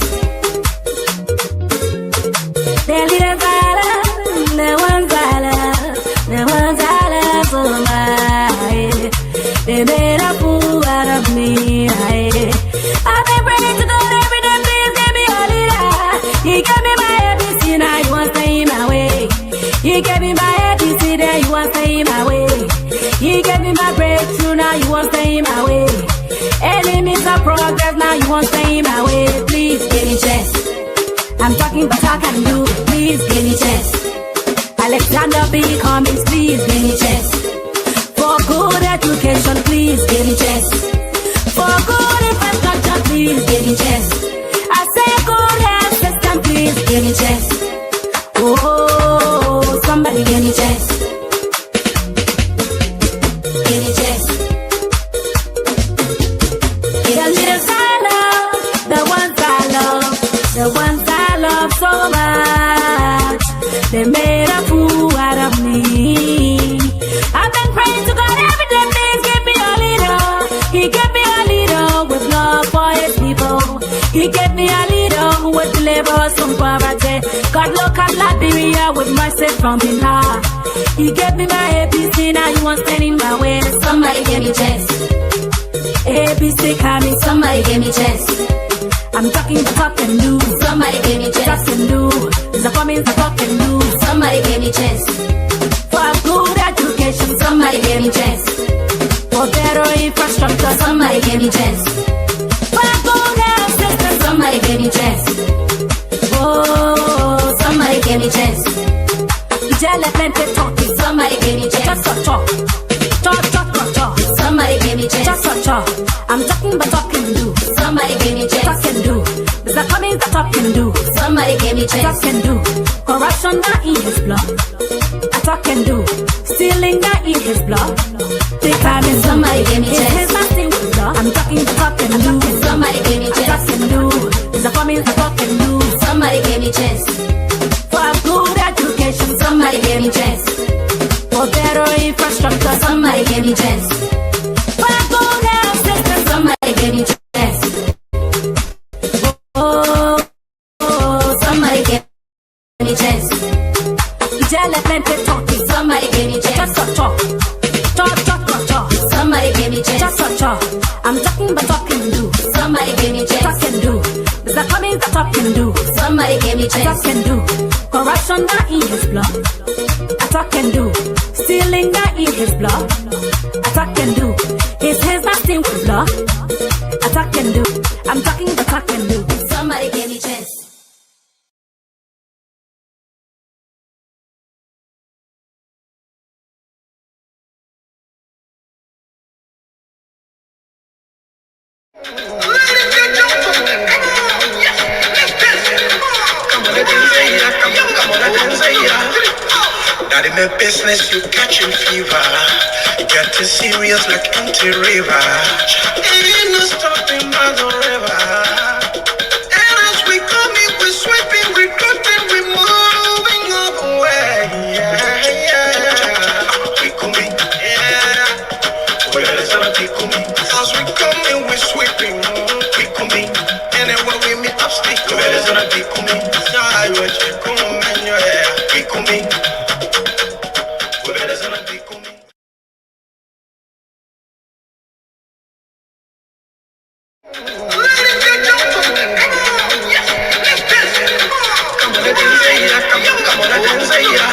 The leaders I love, the ones I love, the ones I love so much. They made a fool out of me. I've been praying to God every day, please give me a leader. He gave me my you won't stay in my way. Enemies of progress, now you won't stay in my way. Please give me chance. I'm talking but I can do. Please give me chance. Alexander B. Cummings, please give me chance. For good education, please give me chance. For good infrastructure, please give me chance. I say good health system, please give me chance. Oh, somebody give me chance. Give me chance. The leaders I love, the ones I love, the ones I love so much, they made a fool out of me. I've been praying to God every day, please give me a leader. He gave me a leader with love for his people. He gave me a leader who would deliver us from poverty. God look at Liberia with mercy from him heart. He gave me my ABC, now you won't stand in my way. Somebody give me chance. ABC coming, somebody give me chance. I'm talking the talk and do. Somebody give me chance. Talk and do. The comments the talk and do. Somebody give me chance. For good education, somebody give me chance. For better infrastructure, somebody give me chance. For good health system, somebody give me chance. Oh, somebody give me chance. Plenty talking, somebody give me chance. Talk. Somebody give me chance. Talk. I'm talking but talk and do. Somebody give me chance. Talk and do. There's a coming that talk and do. Somebody give me chance. Talk and do. Corruption that in his blood. I talk and do. Stealing that in his blood. Becoming somebody give me chance. His nothing with blood. I'm talking but talk and do. Somebody give me chance. Talk and do. There's a coming that talk and do. Somebody give me chance. For good education, somebody give me chance. For better infrastructure, somebody give me chance. For good health system, somebody give me chance. Oh, somebody give me chance. Plenty talking, somebody give me chance. Talk. Somebody give me chance. Talk. I'm talking but talk and do. Somebody give me chance. Talk and do. There's a coming that talk and do. Somebody give me chance. Talk and do. Corruption that in his blood. I talk and do. Stealing that in his blood. I talk and do. His nothing with blood. I talk and do. I'm talking but talk and do. Somebody give me chance. Ladies and gentlemen, come on, yes, let's dance it. Come on, let them say ya. Come on, let them say ya. Not in the business, you catching fever. Getting serious like anti-river. Ain't no stopping by the river. And as we come in, we're sweeping, we're cutting, we're moving all the way. Yeah. We coming, yeah. Where is our we coming? As we come in, we're sweeping, we coming. Anywhere we meet up, speak. Where is our we coming? Yeah, you're coming, yeah. We coming. Where is our we coming? Ladies and gentlemen, come on, yes, let's dance it. Come on, let them say ya. Come on, let them say ya.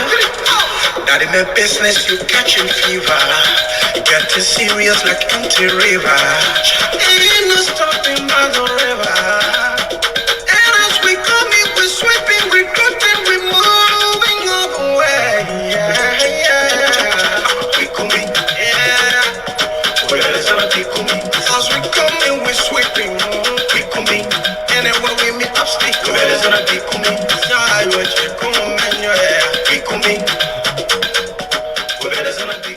Not in the business, you catching fever. Getting serious like anti-river. Ain't no stopping by the river. And as we come in, we're sweeping, we're cutting, we're moving all the way. Yeah. We coming, yeah. Where is our we coming? As we come in, we're sweeping, we coming. Anywhere we meet up, speak. Where is our we coming? Yeah, you're coming, yeah. We coming. Where is our we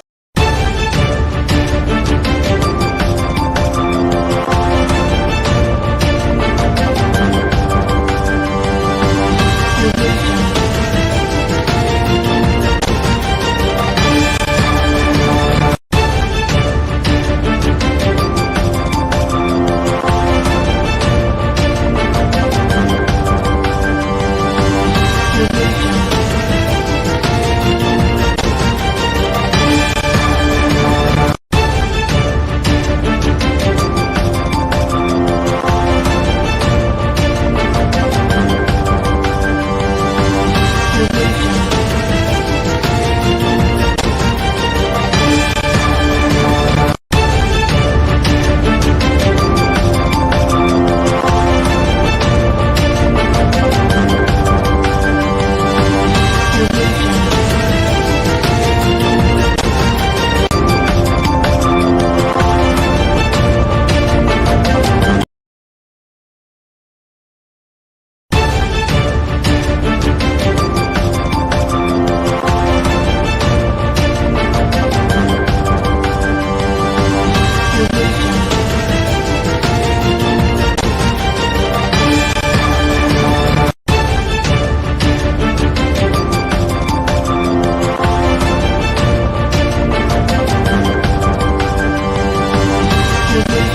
Thank you.